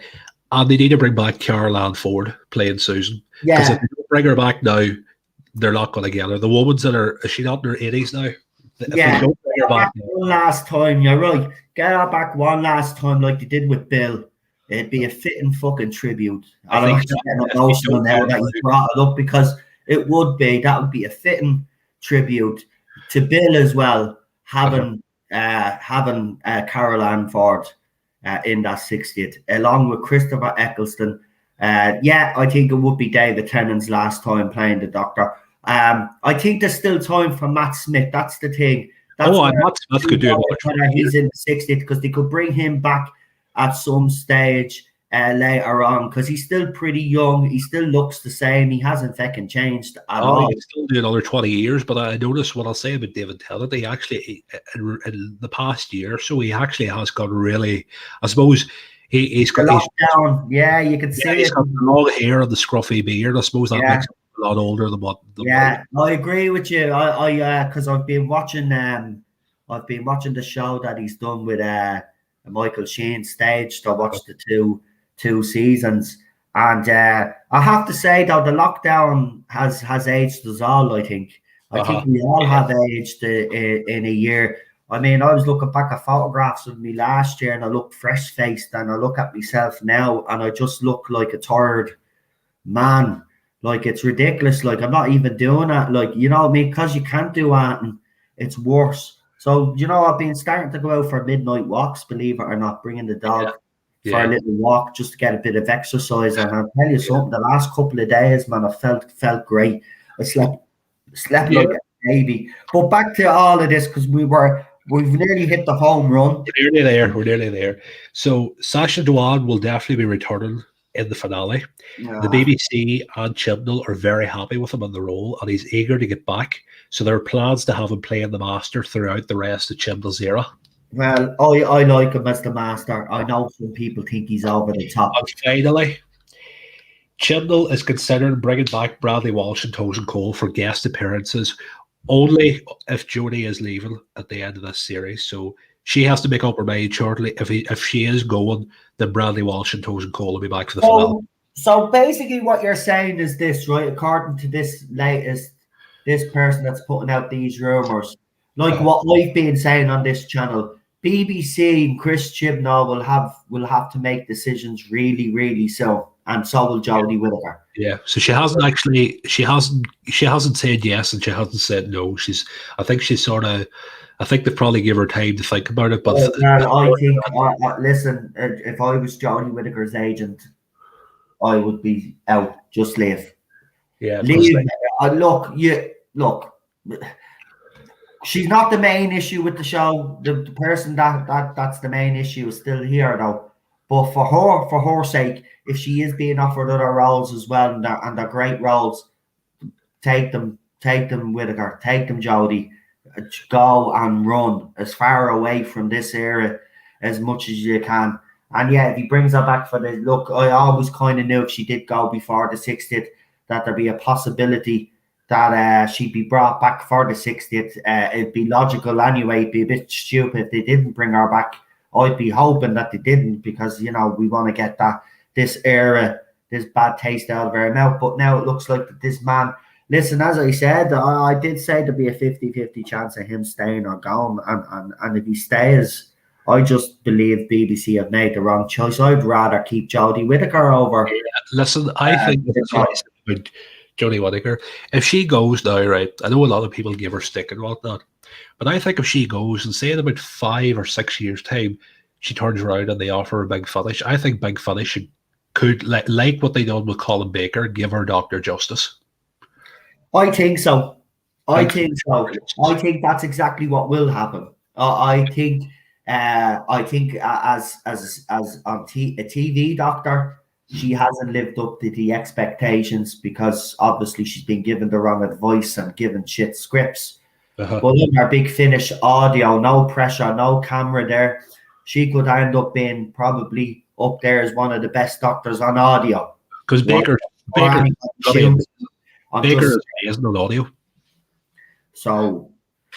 they need to bring back Carol Ann Ford playing Susan. Because if they don't bring her back now, they're not going to get her. The woman's is she not in her 80s now? If they don't bring her back one last time, you're right. Get her back one last time, like they did with Bill. It'd be a fitting fucking tribute. I don't know emotional now that you brought it up, because it would be. That would be a fitting tribute to Bill as well, having Carol Ann Ford in that 60th, along with Christopher Eccleston. I think it would be David Tennant's last time playing the Doctor. I think there's still time for Matt Smith. That's the thing. Matt Smith could do it. He's in the 60th, because they could bring him back at some stage later on, because he's still pretty young. He still looks the same. He hasn't fucking changed at all. He'll still do another 20 years, but I noticed what I'll say about David Tennant. He actually, in the past year or so, he actually has got really, I suppose, he's got down. Yeah, you can see he's got the long hair and the scruffy beard. I suppose that makes him a lot older than what. I agree with you. I because I've been watching the show that he's done with Michael Sheen staged. I watched the two seasons, And I have to say, though, the lockdown has aged us all, I think. I think we all have aged in a year. I mean, I was looking back at photographs of me last year and I look fresh-faced, and I look at myself now and I just look like a tired man. Like, it's ridiculous. Like, I'm not even doing that. Like, you know what I mean? Because you can't do that, and it's worse. So, you know, I've been starting to go out for midnight walks, believe it or not, bringing the dog for a little walk just to get a bit of exercise. And I'll tell you something, the last couple of days, man, I felt great. I slept like a baby. But back to all of this, because we've nearly hit the home run. We're nearly there. So Sacha Dhawan will definitely be returning in the finale. The BBC and Chibnall are very happy with him in the role, and he's eager to get back. So there are plans to have him play in the Master throughout the rest of Chibnall's era. Well, I like him as the Master. I know some people think he's over the top. And finally, Chibnall is considering bringing back Bradley Walsh and Tosin Cole for guest appearances only if Jodie is leaving at the end of this series. So she has to make up her mind shortly. If she is going, then Bradley Walsh and Tosin Cole will be back for the finale. So basically what you're saying is this, right? According to this person that's putting out these rumours, like what I've been saying on this channel, BBC and Chris Chibnall will have to make decisions really, really soon, and so will Jodie Whittaker. Yeah, so she hasn't said yes and she hasn't said no. I think they probably give her time to think about it. But I think, listen, if I was Jodie Whittaker's agent, I would be out. Just leave. Yeah, leave. Look. She's not the main issue with the show. The person that's the main issue is still here, though. But for her sake, if she is being offered other roles as well, and they're great roles, take them, Whittaker, take them, Jodie. Go and run as far away from this era as much as you can. And yeah, if he brings her back for the look, I always kind of knew if she did go before the 60th, that there'd be a possibility that she'd be brought back for the 60th. It'd be logical anyway. It'd be a bit stupid if they didn't bring her back. I'd be hoping that they didn't, because, you know, we want to get this era, this bad taste out of our mouth. But now it looks like that this man, listen, as I said, I did say there'd be a 50-50 chance of him staying or going. And if he stays, I just believe BBC have made the wrong choice. I'd rather keep Jodie Whittaker over. Yeah, listen, I think that's what I said about Jodie Whittaker. If she goes now, right, I know a lot of people give her stick and whatnot, but I think if she goes, and say in about 5 or 6 years' time, she turns around and they offer her Big Finish, I think Big Finish could like what they done with Colin Baker, give her Dr. Justice. I think so. I think that's exactly what will happen. I think as a TV doctor, she hasn't lived up to the expectations, because obviously she's been given the wrong advice and given shit scripts. But in her Big Finish audio, no pressure, no camera there, she could end up being probably up there as one of the best doctors on audio. Because Baker isn't on audio. So,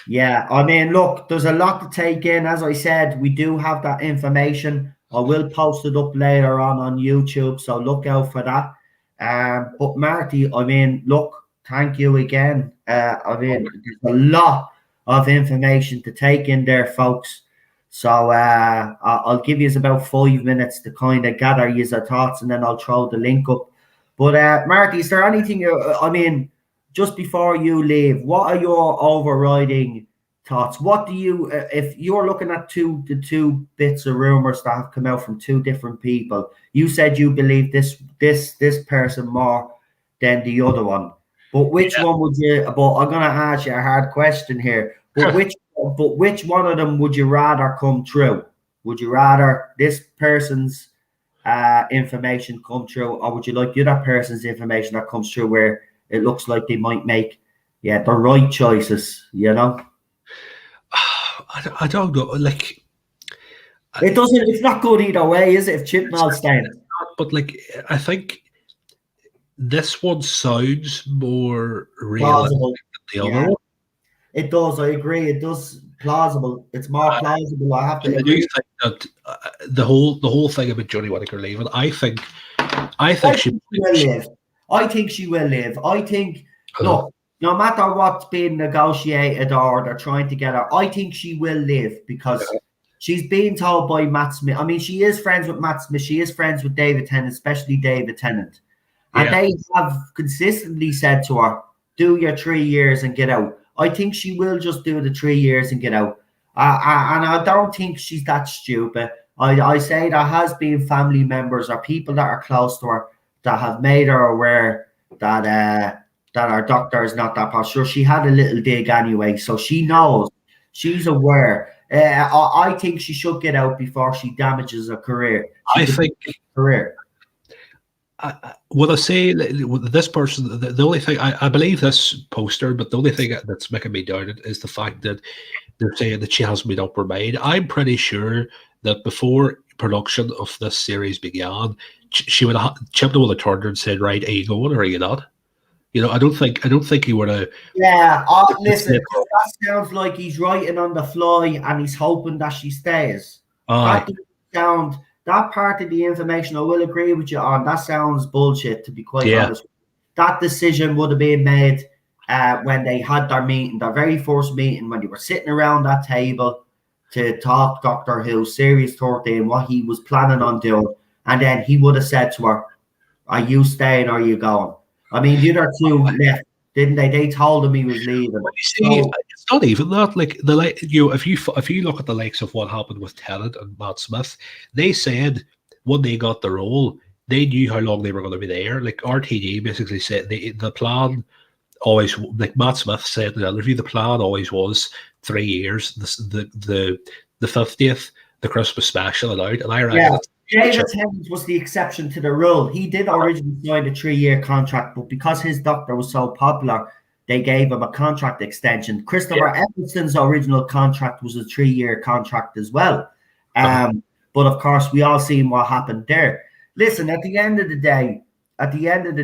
yeah, I mean, look, there's a lot to take in. As I said, we do have that information. I will post it up later on YouTube, so look out for that. But Marty, I mean, look, thank you again. I mean, there's a lot of information to take in there, folks. So I'll give you about 5 minutes to kind of gather your thoughts, and then I'll throw the link up. But Marty, is there anything, I mean, just before you leave, what are your overriding thoughts? What do you, if you're looking at the two bits of rumors that have come out from two different people, you said you believe this person more than the other one. But which one would you? But I'm gonna ask you a hard question here. But which one of them would you rather come true? Would you rather this person's information come true, or would you like the other person's information that comes true, where it looks like they might make the right choices? You know. I don't know. Like, it doesn't. It's not good either way, is it? If Chibnall's staying, but like, I think this one sounds more realistic than the other one. It does. I agree. It does plausible. It's more plausible. I have to agree. I do think that the whole thing about Jodie Whittaker leaving, I think I think she will live. I think she will live. I think, look, no matter what's being negotiated or they're trying to get her, I think she will live because she's being told by Matt Smith. I mean, she is friends with Matt Smith. She is friends with David Tennant, especially David Tennant. And they have consistently said to her, do your 3 years and get out. I think she will just do the 3 years and get out. And I don't think she's that stupid. I say there has been family members or people that are close to her that have made her aware that our doctor is not that part. Sure, she had a little dig anyway, so she knows. She's aware. I think she should get out before she damages her career. I think career. What I say, this person, the only thing I believe this poster, but the only thing that's making me doubt it is the fact that they're saying that she hasn't made up her mind. I'm pretty sure that before production of this series began, she would have Chibnall would have turned her and said, "Right, are you going or are you not?" You know, I don't think he would have. Yeah, listen, that sounds like he's writing on the fly and he's hoping that she stays. That doesn't sound. That part of the information, I will agree with you on. That sounds bullshit, to be quite honest. That decision would have been made when they had their meeting, their very first meeting, when they were sitting around that table to talk Doctor Who, Series 13, what he was planning on doing. And then he would have said to her, are you staying or are you going? I mean, the other two left, didn't they? They told him he was leaving. Well, you see, it's not even that. Like if you look at the likes of what happened with Tennant and Matt Smith, they said when they got the role, they knew how long they were going to be there. Like RTD basically said, the plan always, like Matt Smith said in the interview, the plan always was 3 years. The 50th, the Christmas special, and out. And I reckon. David Tennant was the exception to the rule. He did originally sign a 3-year contract, but because his doctor was so popular, they gave him a contract extension. Christopher Eccleston's original contract was a 3-year contract as well. But of course, we all seen what happened there. Listen, at the end of the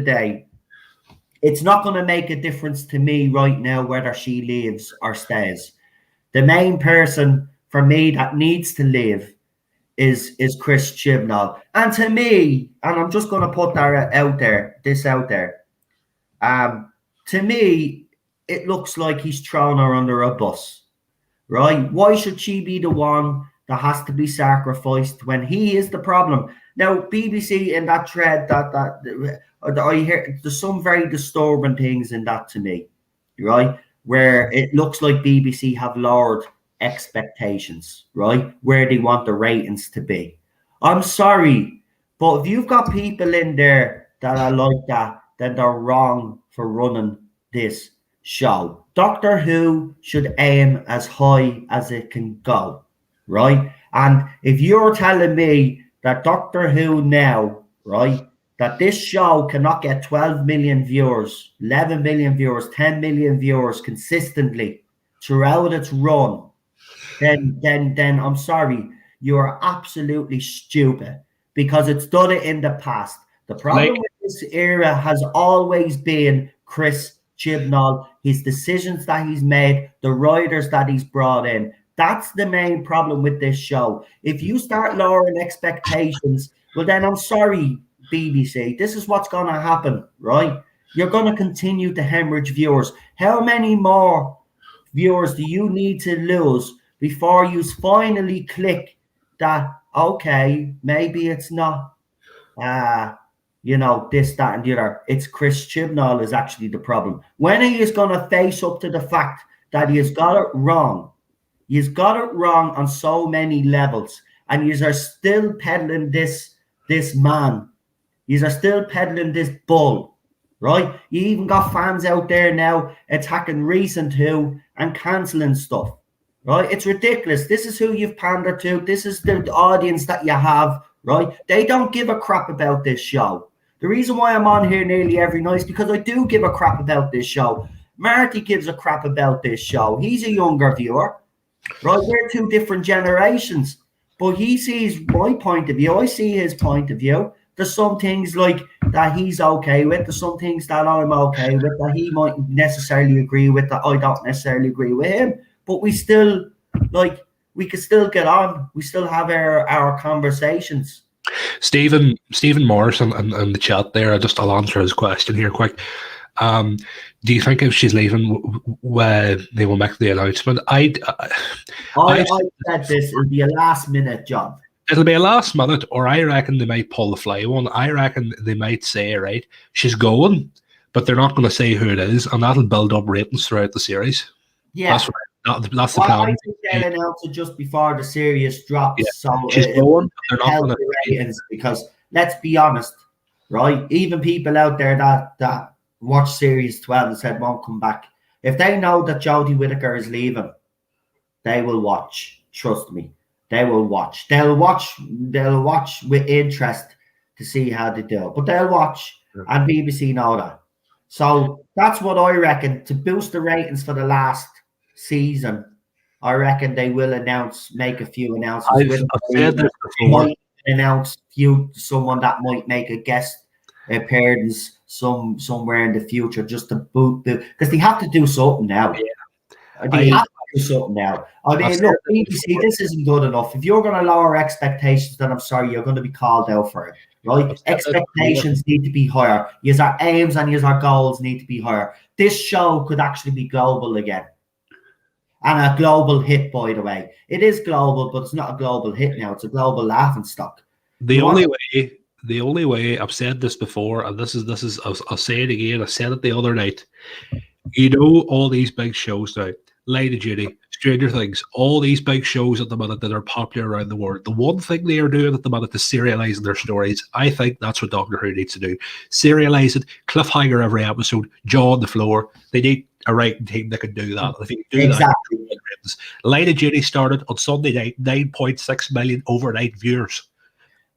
day, it's not going to make a difference to me right now whether she leaves or stays. The main person for me that needs to leave is Chris Chibnall. And to me, and I'm just going to put that out there, to me, it looks like he's thrown her under a bus, right? Why should she be the one that has to be sacrificed when he is the problem? Now, BBC in that thread, that I hear, there's some very disturbing things in that to me, right? Where it looks like BBC have lowered expectations, right? Where they want the ratings to be. I'm sorry, but if you've got people in there that are like that, then they're wrong for running this show. Doctor Who should aim as high as it can go, right? And if you're telling me that Doctor Who now, right, that this show cannot get 12 million viewers, 11 million viewers, 10 million viewers consistently throughout its run, then I'm sorry, you are absolutely stupid because it's done it in the past. The problem with this era has always been Chris Chibnall, his decisions that he's made, the writers that he's brought in. That's the main problem with this show. If you start lowering expectations, well, then I'm sorry, BBC, this is what's going to happen, right? You're going to continue to hemorrhage viewers. How many more viewers do you need to lose before you finally click that, okay, maybe it's not, this, that, and the other. It's Chris Chibnall is actually the problem. When he is going to face up to the fact that he has got it wrong, he's got it wrong on so many levels, and you are still peddling this man. You are still peddling this bull, right? You even got fans out there now attacking Recent Who and cancelling stuff. Right? It's ridiculous. This is who you've pandered to. This is the audience that you have, right? They don't give a crap about this show. The reason why I'm on here nearly every night is because I do give a crap about this show. Marty gives a crap about this show. He's a younger viewer, right? We're two different generations. But he sees my point of view. I see his point of view. There's some things like that he's okay with. There's some things that I'm okay with that he might necessarily agree with that I don't necessarily agree with him. But we still, we could still get on. We still have our conversations. Stephen Morris in the chat there. I'll answer his question here quick. Do you think if she's leaving, they will make the announcement? I said this will be a last minute job. It'll be a last minute, or I reckon they might pull the fly one. I reckon they might say, right, she's going, but they're not going to say who it is, and that'll build up ratings throughout the series. Yeah. That's the plan. I think they'll announce it just before the series drops. Yeah. So she's going, they're not going to ratings, because let's be honest, right? Even people out there that watch series 12 and said won't come back, if they know that Jodie Whittaker is leaving, they will watch. Trust me, they will watch. They'll watch with interest to see how they do. But they'll watch, and BBC know that. So that's what I reckon, to boost the ratings for the last season. I reckon they will make a few announcements. I've said this before. Might announce someone that might make a guest appearance somewhere in the future, just to boot because they have to do something now. Yeah. They have to do something now. I mean, look, BBC, this isn't good enough. If you're going to lower expectations, then I'm sorry, you're going to be called out for it. Right? Expectations need to be higher. Our aims and our goals need to be higher. This show could actually be global again. And a global hit, by the way. It is global, but it's not a global hit now. It's a global laughing stock. The only way, I've said this before, and this is I'll say it again, I said it the other night. You know, all these big shows now, Line of Duty, Stranger Things, all these big shows at the minute that are popular around the world. The one thing they are doing at the minute is serializing their stories. I think that's what Doctor Who needs to do. Serialize it, cliffhanger every episode, jaw on the floor. They need a writing team that can do that. If you can do exactly. that, Line of Duty started on Sunday night, 9.6 million overnight viewers.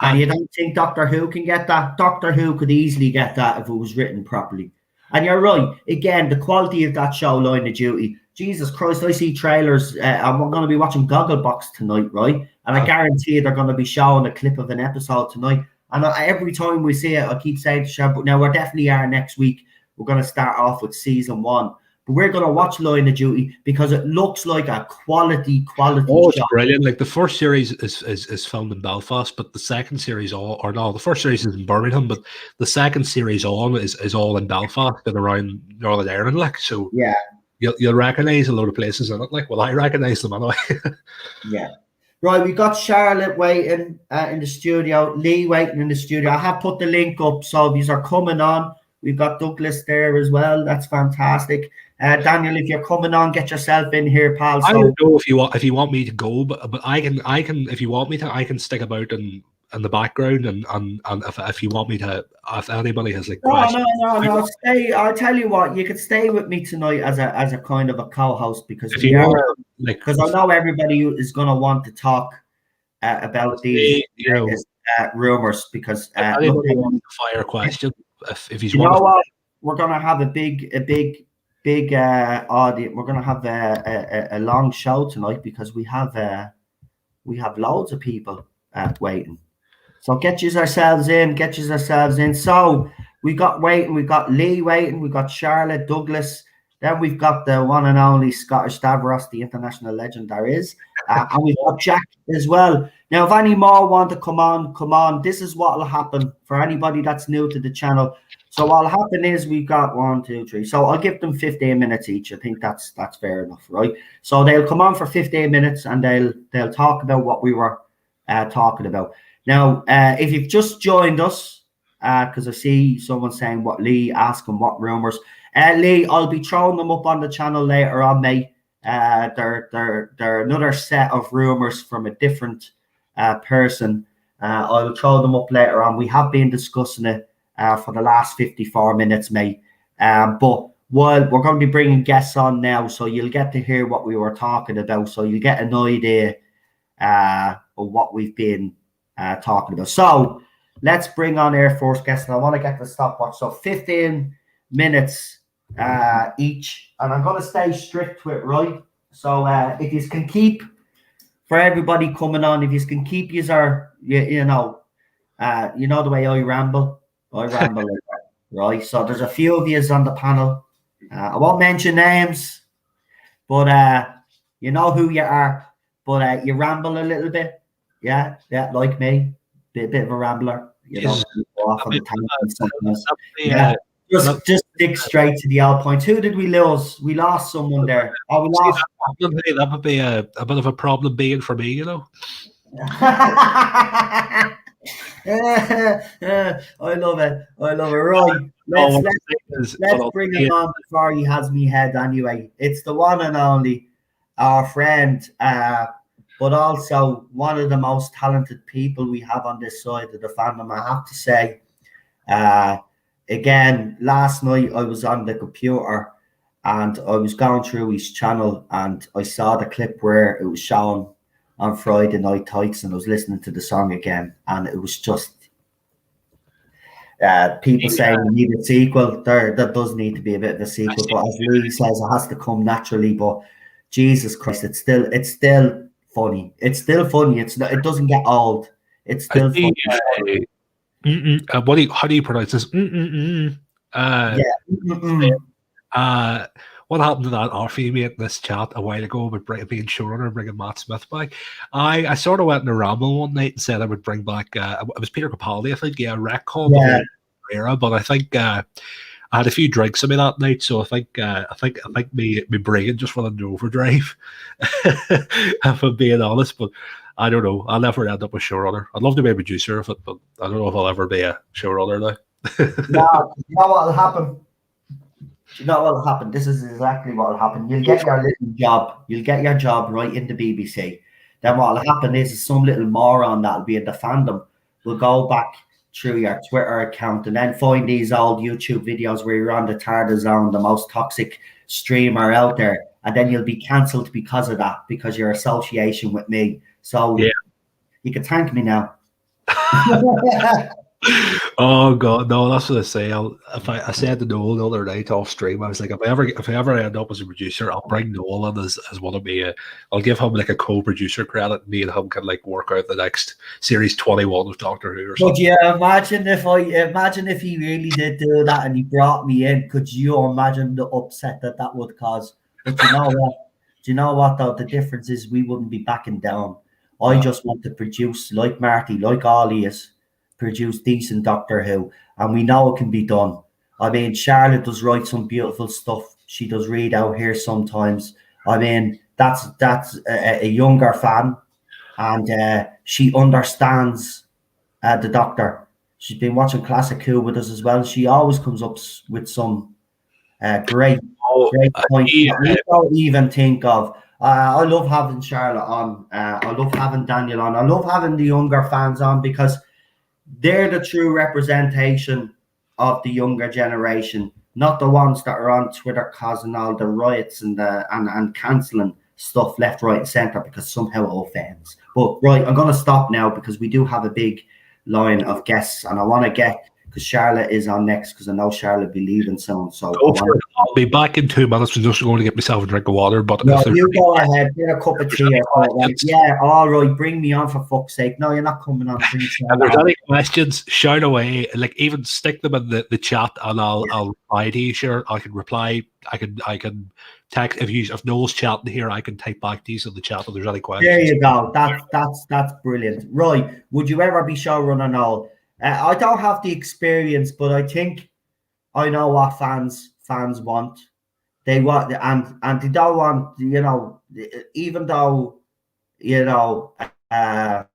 And you don't think Doctor Who can get that? Doctor Who could easily get that if it was written properly. And you're right. Again, the quality of that show, Line of Duty, Jesus Christ, I see trailers. I'm going to be watching Gogglebox tonight, right? And I guarantee they're going to be showing a clip of an episode tonight. And every time we see it, I keep saying to Shab, but now we definitely are next week. We're going to start off with season 1. But we're going to watch Line of Duty because it looks like a quality Oh, it's show. brilliant. Like the first series is filmed in Belfast, but the second series the first series is in Birmingham, but the second series is all in Belfast and around Northern Ireland. Like, so yeah. You'll recognise a lot of places in it. Like, well, I recognise them anyway. Yeah. Right, we got Charlotte waiting in the studio, Lee waiting in the studio. I have put the link up, so these are coming on. We've got Douglas there as well. That's fantastic. Daniel, if you're coming on, get yourself in here, pal. So, I don't know if you want me to go, but I can if you want me to, I can stick about in the background and if you want me to, if anybody has like questions. No. Stay. I'll tell you what, you could stay with me tonight as a kind of a co-host because I know everybody is going to want to talk about these rumors because anybody wants to fire question if you know what, we're going to have a big audience. We're going to have a long show tonight because we have loads of people waiting. So get yourselves in. So we got Lee waiting, we got Charlotte, Douglas, then we've got the one and only Scottish Stavros, the international legend there is, and we've got Jack as well. Now, if any more want to come on. This is what will happen for anybody that's new to the channel. So what'll happen is we've got 1, 2, 3. So I'll give them 15 minutes each. I think that's fair enough, right? So they'll come on for 15 minutes and they'll talk about what we were talking about. Now, if you've just joined us, because I see someone saying what Lee, asking what rumors. Lee, I'll be throwing them up on the channel later on, mate. They're another set of rumors from a different person. I'll throw them up later on. We have been discussing it for the last 54 minutes, mate. But we're going to be bringing guests on now, so you'll get to hear what we were talking about. So you get an idea of what we've been talking about. So let's bring on Air Force guests, and I want to get the stopwatch. So 15 minutes each, and I'm going to stay strict to it, right? So if you can keep, for everybody coming on, if you can keep you know the way I ramble like that, right? So there's a few of you on the panel. I won't mention names, but you know who you are. But you ramble a little bit, yeah, like me. bit of a rambler, you know. Off on the tangent sometimes. Just stick straight to the old point. Who did we lose? We lost someone there. Oh, we lost. That would be a bit of a problem being for me, you know. I love it. Right. Let's bring him on before he has me head anyway. It's the one and only, our friend, but also one of the most talented people we have on this side of the fandom, I have to say. Again, last night I was on the computer and I was going through his channel and I saw the clip where it was shown on Friday Night Tights, and I was listening to the song again, and it was just people saying we need a sequel. There does need to be a bit of a sequel, but as Lee says, it has to come naturally. But Jesus Christ, it's still funny. It's still funny. It doesn't get old. It's still funny. How do you pronounce this? What happened to that Orphe mate in this chat a while ago about being showrunner and bringing Matt Smith back? I sort of went in a ramble one night and said I would bring back, it was Peter Capaldi, I think, Rec called the era, but I think I had a few drinks in me that night, so I think me brain just went into overdrive, if I'm being honest, but I don't know. I'll never end up a showrunner. I'd love to be a producer of it, but I don't know if I'll ever be a showrunner now. No, you know what will happen? You know what will happen? This is exactly what will happen. You'll get your little job. You'll get your job right in the BBC. Then what will happen is some little moron that'll be in the fandom will go back through your Twitter account and then find these old YouTube videos where you're on the Tardis zone, the most toxic streamer out there, and then you'll be cancelled because of that, because your association with me. So you can thank me now. Oh God, no! That's what I say. I said to Noel the other night off stream, I was like, if I ever end up as a producer, I'll bring Noel in as one of me. I'll give him like a co-producer credit. Me and him can like work out the next series 21 of Doctor Who or something. Could you imagine if he really did do that and he brought me in? Could you imagine the upset that would cause? But you know what? Do you know what though? The difference is we wouldn't be backing down. I just want to produce like Marty, like Ollie is. Produce decent Doctor Who, and we know it can be done. I mean, Charlotte does write some beautiful stuff. She does read out here sometimes. I mean, that's a younger fan, and she understands the Doctor. She's been watching Classic Who with us as well. She always comes up with some great points that we don't even think of. I love having Charlotte on. I love having Daniel on. I love having the younger fans on because they're the true representation of the younger generation, not the ones that are on Twitter causing all the riots and cancelling stuff left, right, and centre because somehow it offends. But right, I'm going to stop now because we do have a big line of guests, and I want to get, because Charlotte is on next, because I know Charlotte will be leaving soon. So I'll be back in 2 minutes. I'm just going to get myself a drink of water. But no, you go ahead, get a cup of tea. Yeah, all right, bring me on for fuck's sake. No, you're not coming on. If there's any questions, shout away. Like even stick them in the chat, and I'll reply to you. Sure, I can reply. I can text if Noel's chatting here. I can type back to you in the chat if there's any questions. There you go. That's brilliant. Right, would you ever be showrunner, Noel? I don't have the experience, but I think I know what fans want. They want, and they don't want, even though, I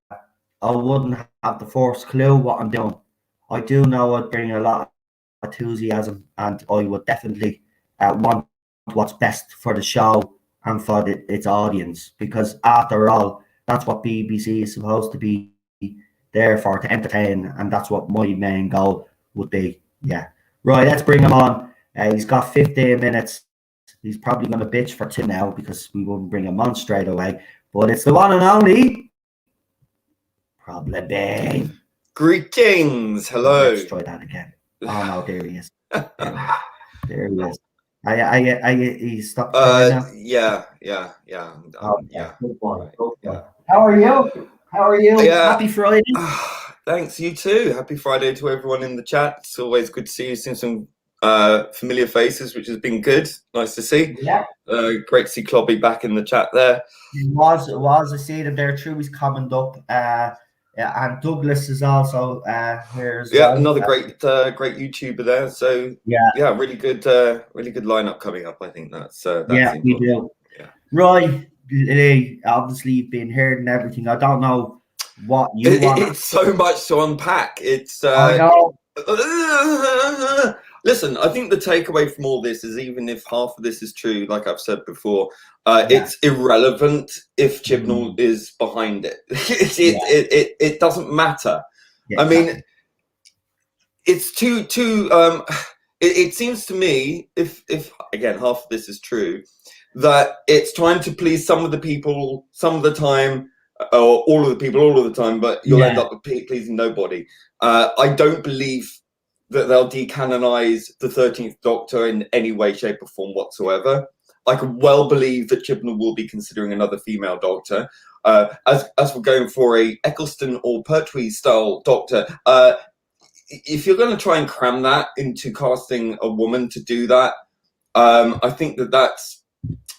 wouldn't have the first clue what I'm doing. I do know I'd bring a lot of enthusiasm, and I would definitely want what's best for the show and for its audience, because after all, that's what BBC is supposed to be there for, to entertain, and that's what my main goal would be. Yeah, right, let's bring him on. He's got 15 minutes. He's probably going to bitch for 2 now because we wouldn't bring him on straight away, but it's the one and only Problem Bane. Greetings, hello. Let's try that again. Oh no, there he is. There he is. He stopped. Yeah. Good boy. How are you? Yeah. Happy Friday. Thanks, you too. Happy Friday to everyone in the chat. It's always good to see you. Seen some familiar faces, which has been good. Nice to see. Yeah. Great to see Clobby back in the chat there. It was. I see them there through his comment up. and Douglas is also here as Yeah, well. another great YouTuber there. So yeah, really good lineup coming up. I think that's we do. Yeah. Roy, obviously you've been heard and everything. I don't know what you want. It's so much to unpack. It's I know. Listen, I think the takeaway from all this is, even if half of this is true, like I've said before, it's irrelevant if Chibnall is behind it. It doesn't matter. Yeah, I mean, it's too. It seems to me, if again half of this is true, that it's trying to please some of the people some of the time, or all of the people all of the time, but you'll end up pleasing nobody. I don't believe that they'll decanonize the 13th Doctor in any way, shape, or form whatsoever. I could well believe that Chibnall will be considering another female Doctor. As we're going for a Eccleston or Pertwee style Doctor, if you're going to try and cram that into casting a woman to do that, I think that that's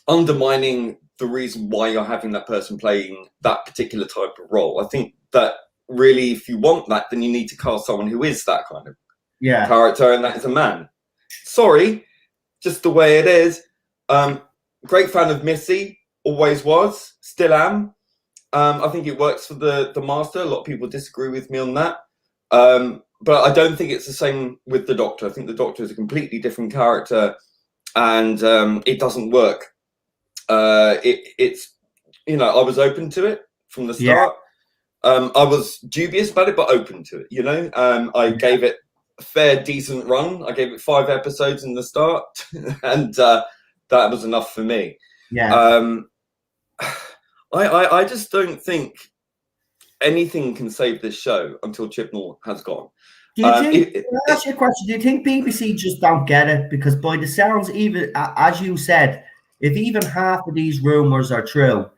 undermining the reason why you're having that person playing that particular type of role. I think that really, if you want that, then you need to cast someone who is that kind of character, and that is a man. Sorry, just the way it is. Great fan of Missy, always was, still am. I think it works for the Master. A lot of people disagree with me on that. But I don't think it's the same with the Doctor. I think the Doctor is a completely different character, and it doesn't work. It's I was open to it from the start. I was dubious about it, but open to it. I gave it a fair, decent run. I gave it 5 episodes in the start, and that was enough for me. I just don't think anything can save this show until Chibnall has gone. Do you think? Can I ask you a question? Do you think BBC just don't get it? Because by the sounds, even as you said, if even half of these rumors are true,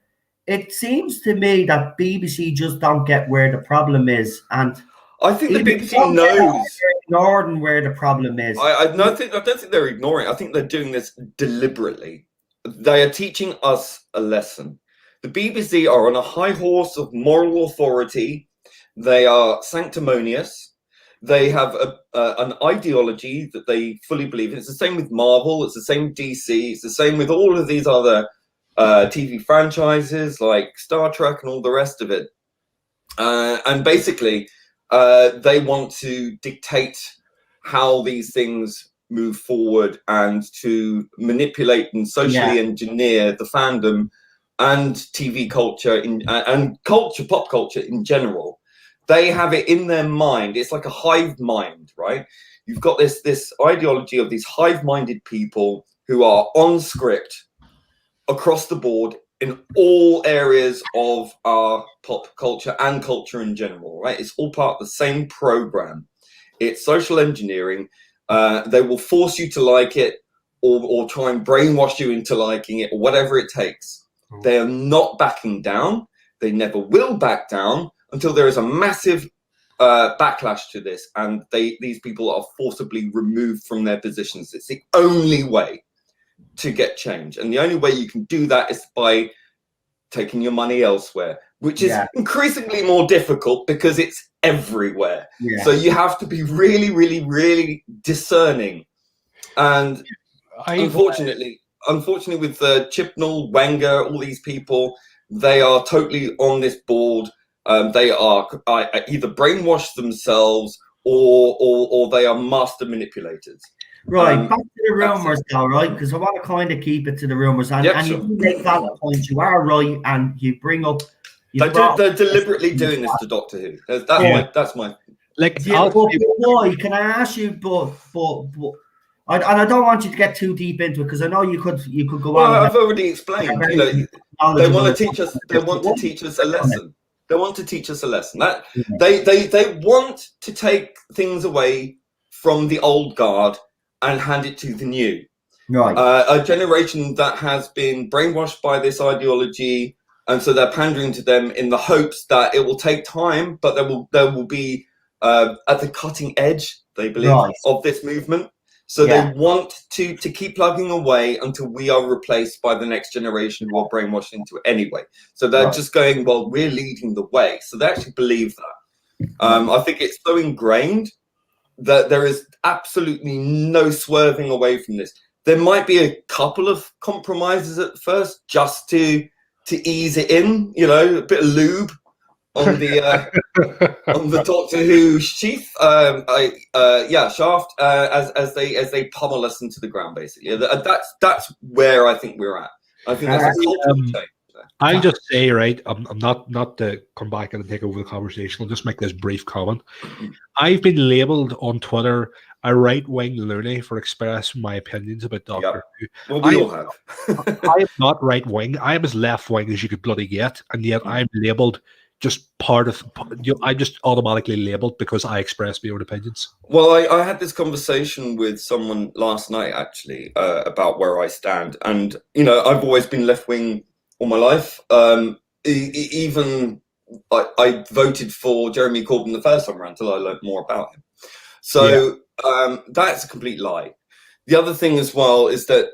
it seems to me that BBC just don't get where the problem is, and I think the BBC knows ignoring where the problem is. I don't think they're ignoring it. I think they're doing this deliberately. They are teaching us a lesson. The BBC are on a high horse of moral authority. They are sanctimonious. They have an ideology that they fully believe in. It's the same with Marvel. It's the same with DC. It's the same with all of these other TV franchises like Star Trek and all the rest of it. And basically, they want to dictate how these things move forward and to manipulate and socially engineer the fandom and TV culture and pop culture in general. They have it in their mind. It's like a hive mind, right? You've got this ideology of these hive-minded people who are on script across the board in all areas of our pop culture and culture in general, right? It's all part of the same program. It's social engineering. They will force you to like it or try and brainwash you into liking it or whatever it takes. They are not backing down. They never will back down until there is a massive backlash to this, and these people are forcibly removed from their positions. It's the only way to get change, and the only way you can do that is by taking your money elsewhere, which is increasingly more difficult because it's everywhere. So you have to be really, really, really discerning. And unfortunately with Chibnall, Wenger, all these people, they are totally on this board. They are either brainwashed themselves or they are master manipulators. Right, back to the rumours though, right? Because I want to kind of keep it to the rumours, and you do make valid points. You are right, and you bring up. They're deliberately doing this to Doctor Who. That's my. Like, boy, can I ask you? But I don't want you to get too deep into it because I know you could go on. I've already explained. They want to teach us. They want to teach us a lesson. They want to teach us a lesson. That they want to take things away from the old guard and hand it to the new. Right. A generation that has been brainwashed by this ideology, and so they're pandering to them in the hopes that it will take time, but there will be at the cutting edge, they believe, of this movement. So they want to keep plugging away until we are replaced by the next generation who are brainwashed into it anyway. So they're just going, well, we're leading the way. So they actually believe that. I think it's so ingrained that there is absolutely no swerving away from this. There might be a couple of compromises at first just to ease it in, you know, a bit of lube on the on the Doctor Who sheath, shaft, as they pummel us into the ground, basically. That's where I think we're at. I think that's a cultural change. I'll just say, right, I'm not to come back and take over the conversation. I'll just make this brief comment. I've been labelled on Twitter a right-wing loony for expressing my opinions about Doctor Who. Well, we all have. I am not right-wing. I am as left-wing as you could bloody get, and yet I'm labelled just part of. I'm just automatically labelled because I express my own opinions. Well, I had this conversation with someone last night, actually, about where I stand. And, you know, I've always been left-wing all my life. Even I voted for Jeremy Corbyn the first time around until I learned more about him. So that's a complete lie. The other thing as well is that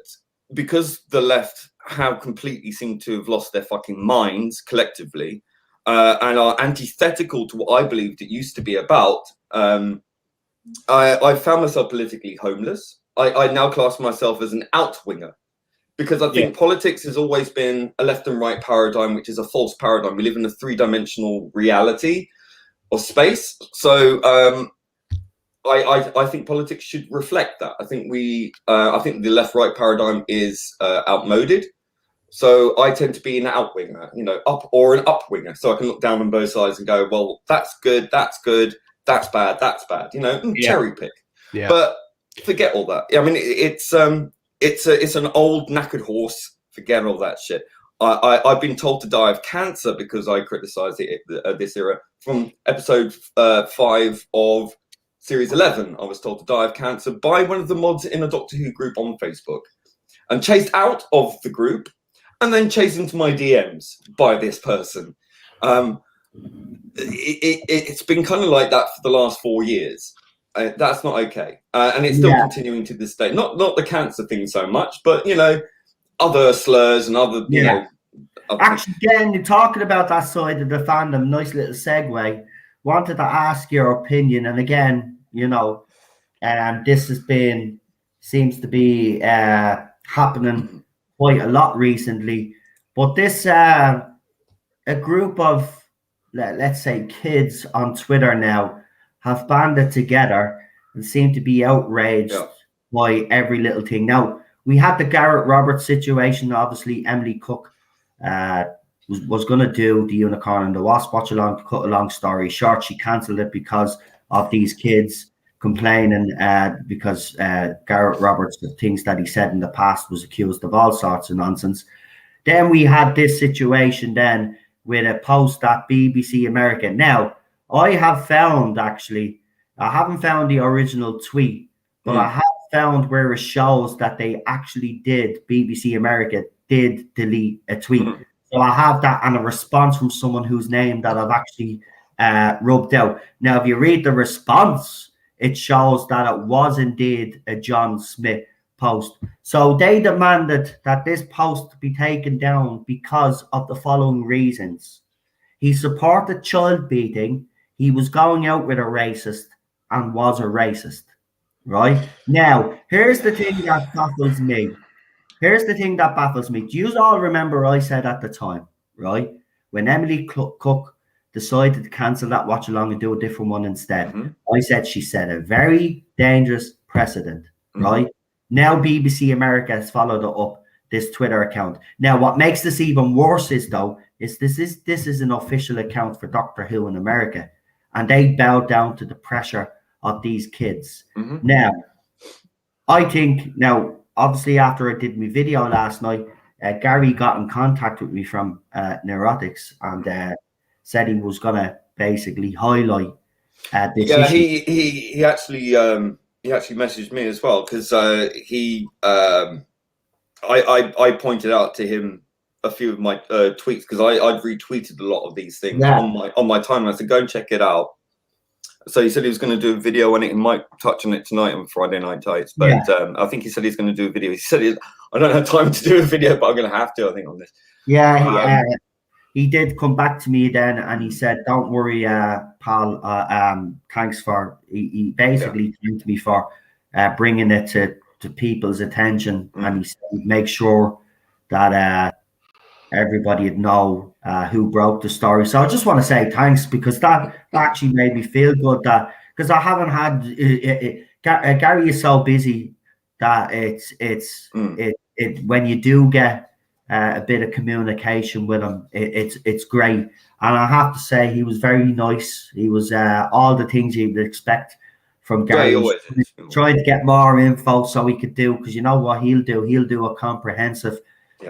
because the left have completely seemed to have lost their fucking minds collectively and are antithetical to what I believed it used to be about, I found myself politically homeless. I now class myself as an out-winger. Because I think politics has always been a left and right paradigm, which is a false paradigm. We live in a three-dimensional reality or space. So I think politics should reflect that. I think I think the left-right paradigm is outmoded. So I tend to be an out-winger, you know, up or an up-winger. So I can look down on both sides and go, well, that's good, that's bad, you know, cherry pick. Yeah. But forget all that. I mean, it's an old knackered horse. Forget all that shit. I've been told to die of cancer because I criticised this era. From episode 5 of series 11, I was told to die of cancer by one of the mods in a Doctor Who group on Facebook, and chased out of the group, and then chased into my DMs by this person. It's been kind of like that for the last 4 years. That's not okay, and it's still continuing to this day. Not the cancer thing so much, but you know, other slurs and other you know. Actually, again, you're talking about that side of the fandom. Nice little segue. Wanted to ask your opinion, and again, you know, this seems to be happening quite a lot recently. But this a group of let's say kids on Twitter now have banded together and seem to be outraged by every little thing. Now, we had the Garrett Roberts situation. Obviously, Emily Cook was going to do the Unicorn and the Wasp watch along. To cut a long story short, she cancelled it because of these kids complaining because Garrett Roberts, the things that he said in the past, was accused of all sorts of nonsense. Then we had this situation then with a post at BBC America. Now, I have found, actually, I haven't found the original tweet, but I have found where it shows that they actually BBC America did delete a tweet. So I have that and a response from someone whose name that I've actually rubbed out. Now, if you read the response, it shows that it was indeed a John Smith post. So they demanded that this post be taken down because of the following reasons. He supported child beating. He was going out with a racist and was a racist, right? Now, here's the thing that baffles me. Do you all remember I said at the time, right? When Emily Cook decided to cancel that watch along and do a different one instead, I said she set a very dangerous precedent, right? Now BBC America has followed up this Twitter account. Now, what makes this even worse is this is an official account for Doctor Who in America, and they bowed down to the pressure of these kids. Now, I think obviously after I did my video last night, Gary got in contact with me from Neurotics and said he was gonna basically highlight this issue. He actually messaged me as well because I pointed out to him a few of my tweets because I'd retweeted a lot of these things on my timeline. I said, go and check it out. So he said he was going to do a video on it. He might touch on it tonight on Friday Night Tights, but I think he said he's going to do a video. He said I don't have time to do a video, but I'm going to have to, I think, on this. Yeah, he did come back to me then, and he said, "Don't worry, pal. Thanks for." He basically thanked me for bringing it to people's attention, and he said, "Make sure that everybody would know who broke the story." So I just want to say thanks, because that actually made me feel good, that because I haven't had Gary is so busy that it's when you do get a bit of communication with him, it's great. And I have to say, he was very nice. He was all the things you would expect from Gary. Trying to get more info so he could do, because you know what he'll do a comprehensive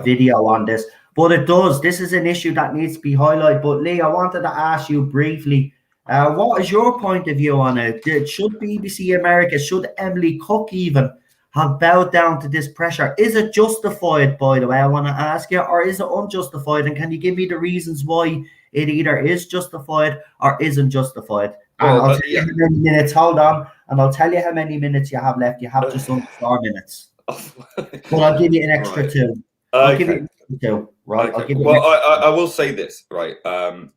video on this. But this is an issue that needs to be highlighted. But Lee, I wanted to ask you briefly, what is your point of view on it? Should BBC America, should Emily Cook even have bowed down to this pressure? Is it justified, by the way, I want to ask you, or is it unjustified? And can you give me the reasons why it either is justified or isn't justified? And I'll tell you how many minutes, hold on, and I'll tell you how many minutes you have left. You have just under 4 minutes. But I'll give you an extra 2. I'll give you an extra 2, right? Okay. I will say this, right? The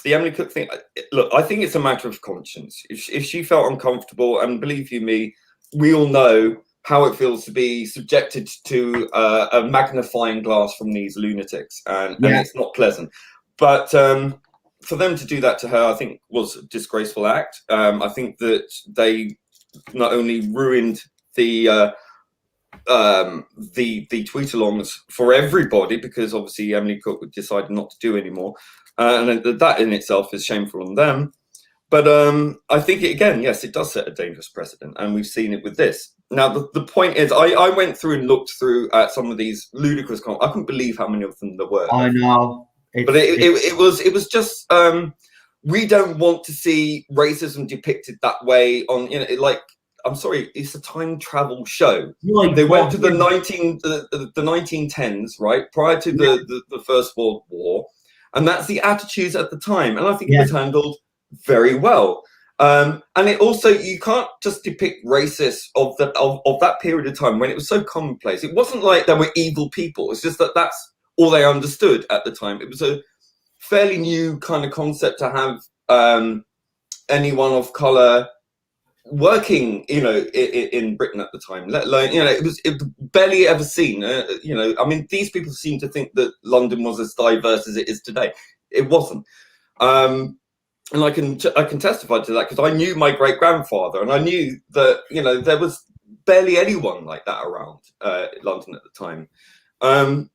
Emily Cook thing, look, I think it's a matter of conscience. If she felt uncomfortable, and believe you me, we all know how it feels to be subjected to a magnifying glass from these lunatics, and it's not pleasant. But for them to do that to her, I think was a disgraceful act. I think that they not only ruined the tweet-alongs for everybody, because obviously Emily Cook decided not to do anymore, and that in itself is shameful on them. But I think, again, yes, it does set a dangerous precedent, and we've seen it with this. Now, the point is, I went through and looked through at some of these ludicrous comments. I couldn't believe how many of them there were. I know. But it was just, we don't want to see racism depicted that way on, like, I'm sorry, it's a time travel show. They went to the 1910s, right, prior to the First World War, and that's the attitudes at the time. And I think it was handled very well. And it also, you can't just depict racists of that period of time when it was so commonplace. It wasn't like there were evil people. It's just that that's all they understood at the time. It was a fairly new kind of concept to have anyone of color working, in Britain at the time, let alone, it was barely ever seen. I mean, these people seem to think that London was as diverse as it is today. It wasn't. And I can testify to that, because I knew my great-grandfather, and I knew that, there was barely anyone like that around London at the time. And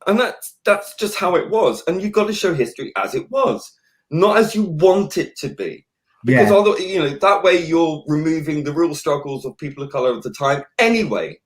that's just how it was. And you've got to show history as it was, not as you want it to be. Because that way you're removing the real struggles of people of color at the time anyway.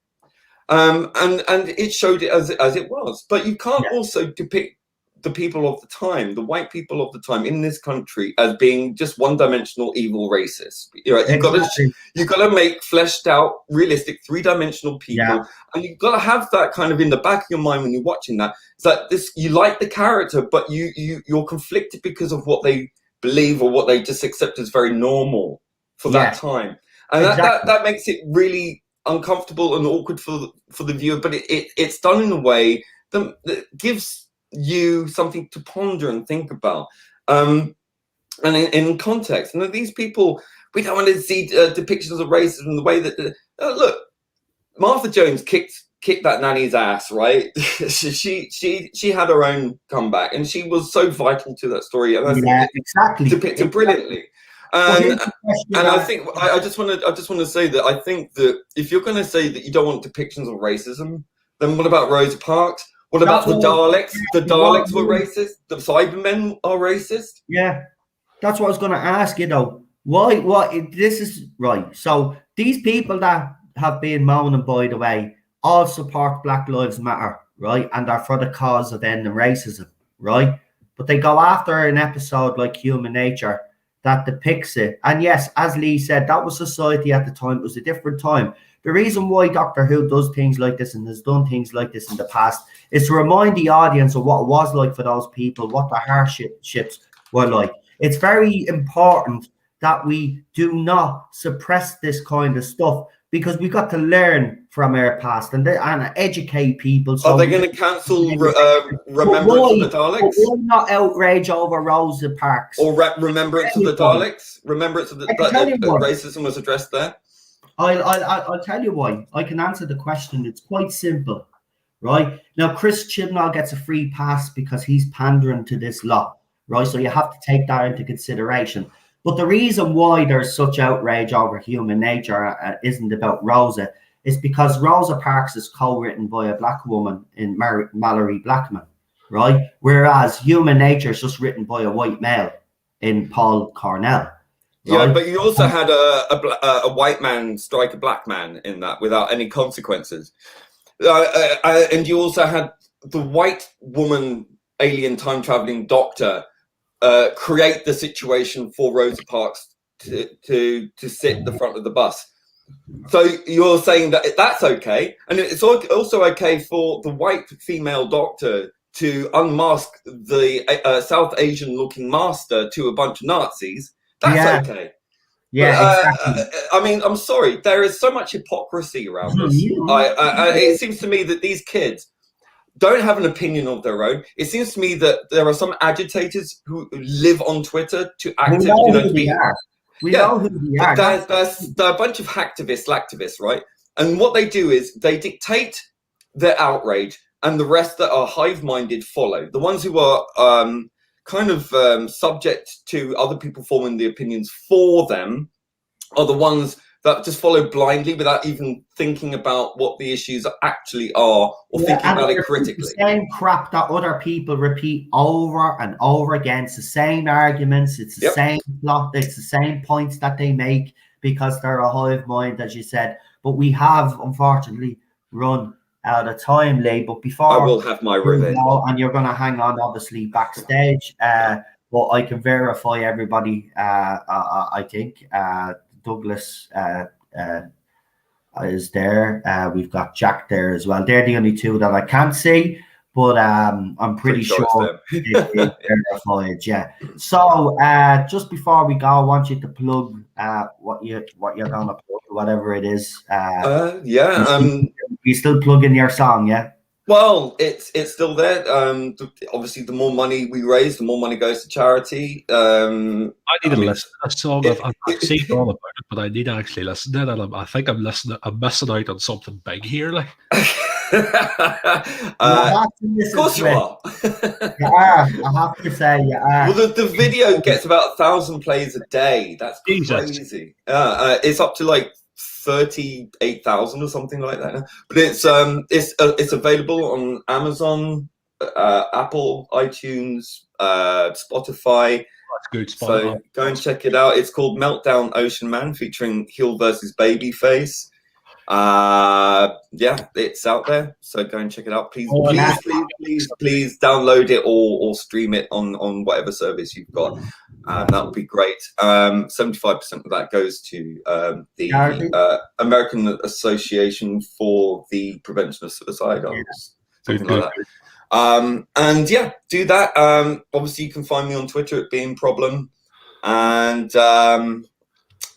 And it showed it as it was. But you can't also depict the people of the time, the white people of the time in this country, as being just one-dimensional evil racists. You've got to make fleshed out, realistic, three-dimensional people, and you've got to have that kind of in the back of your mind when you're watching that. It's like this: you like the character, but you're conflicted because of what they believe or what they just accept as very normal for that time, and that makes it really uncomfortable and awkward for the viewer. But it's done in a way that gives you something to ponder and think about, and in context. And these people, we don't want to see depictions of racism in the way that look, Martha Jones kicked that nanny's ass, right? she had her own comeback, and she was so vital to that story, and I think depicted brilliantly. And I think I just want to say that I think that if you're going to say that you don't want depictions of racism, then what about Rosa Parks? What about the Daleks? The Daleks were racist. The Cybermen are racist. Yeah, that's what I was going to ask you, though. Why? What? This is right. So these people that have been moaning, by the way, all support Black Lives Matter, right? And are for the cause of ending racism, right? But they go after an episode like Human Nature that depicts it. And yes, as Lee said, that was society at the time. It was a different time. The reason why Doctor Who does things like this and has done things like this in the past is to remind the audience of what it was like for those people, what the hardships were like. It's very important that we do not suppress this kind of stuff, because we got to learn from our past and educate people. So are they going to cancel Remembrance of the Daleks? Why not outrage over Rosa Parks? Or Remembrance of the Daleks? Remembrance of the racism was addressed there? I'll tell you why. I can answer the question. It's quite simple, right? Now, Chris Chibnall gets a free pass because he's pandering to this lot, right? So you have to take that into consideration. But the reason why there's such outrage over human nature isn't about Rosa. It's because Rosa Parks is co-written by a black woman in Mallory Blackman, right? Whereas Human Nature is just written by a white male in Paul Cornell. Right? Yeah, but you also had a white man strike a black man in that without any consequences. And you also had the white woman alien time-traveling doctor create the situation for Rosa Parks to sit the front of the bus. So you're saying that that's okay, and it's also okay for the white female doctor to unmask the South Asian-looking master to a bunch of Nazis. That's okay. Yeah, exactly. I mean, I'm sorry. There is so much hypocrisy around this. It seems to me that these kids don't have an opinion of their own. It seems to me that there are some agitators who live on Twitter to act. We know who they are. They're a bunch of hacktivists, right? And what they do is they dictate their outrage, and the rest that are hive-minded follow. The ones who are subject to other people forming the opinions for them are the ones that just follow blindly without even thinking about what the issues actually are or thinking about it critically. The same crap that other people repeat over and over again. It's the same arguments. It's the same plot. It's the same points that they make because they're a hive mind, as you said. But we have, unfortunately, run out of time, Lee. But before I will have my revenge, and you're going to hang on, obviously, backstage. But I can verify everybody. I think Douglas is there. We've got Jack there as well. They're the only two that I can't see, but I'm pretty sure it's verified. Yeah. So just before we go, I want you to plug what you're gonna plug, whatever it is. You still plugging your song, yeah? Well, it's still there. Obviously, the more money we raise, the more money goes to charity. I need to listen to that song. I've seen all about it, but I need to actually listen to it. And I think I'm missing out on something big here. Like, of course you are. I have to say, Well, the video gets about 1,000 plays a day. That's crazy. It's up to like 38,000 or something like that. But it's available on Amazon, Apple, iTunes, Spotify. That's good. So go and check it out. It's called Meltdown Ocean Man, featuring Heel versus Babyface. It's out there. So go and check it out. Please download it or stream it on whatever service you've got. That would be great. 75% of that goes to the American Association for the Prevention of Suicide. Something like that. Do that. Obviously, you can find me on Twitter at Being Problem. And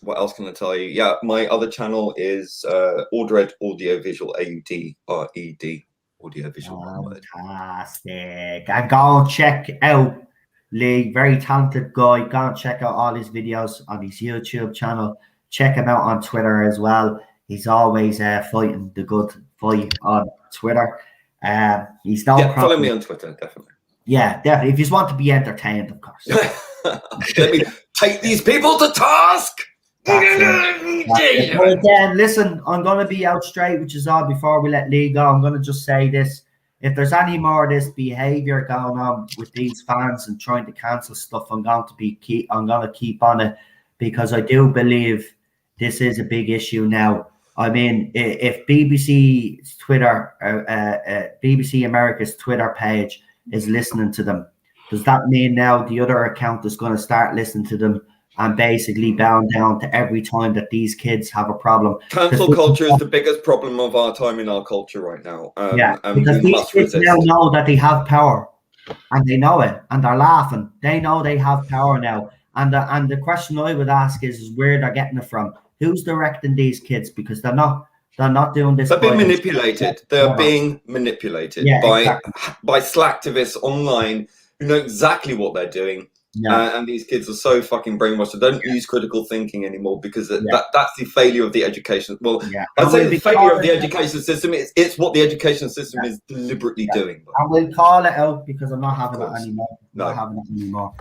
what else can I tell you? Yeah, my other channel is Audred Audiovisual, AUDRED Audiovisual. Fantastic. And go and check out Lee, very talented guy. Go and check out all his videos on his YouTube channel. Check him out on Twitter as well. He's always fighting the good fight on Twitter. He's follow me on Twitter, definitely. Yeah, definitely. If you just want to be entertained, of course. Let me take these people to task. But again, listen, I'm going to be out straight, which is all. Before we let Lee go, I'm going to just say this. If there's any more of this behavior going on with these fans and trying to cancel stuff, I'm going to keep on it, because I do believe this is a big issue now. I mean, if BBC's Twitter, BBC America's Twitter page is listening to them, does that mean now the other account is going to start listening to them and basically bound down to every time that these kids have a problem? Cancel culture is the biggest problem of our time in our culture right now. Because these kids now know that they have power, and they know it, and they're laughing. They know they have power now, And the question I would ask is where they're getting it from. Who's directing these kids? Because they're not doing this. They're being manipulated. They're being manipulated by slacktivists online who know exactly what they're doing. Yeah. And these kids are so fucking brainwashed. They don't use critical thinking anymore because that's the failure of the education. Well, I'd say the failure of the education system. It's what the education system is deliberately doing. I will call it out because I'm not having it anymore. Not having it anymore.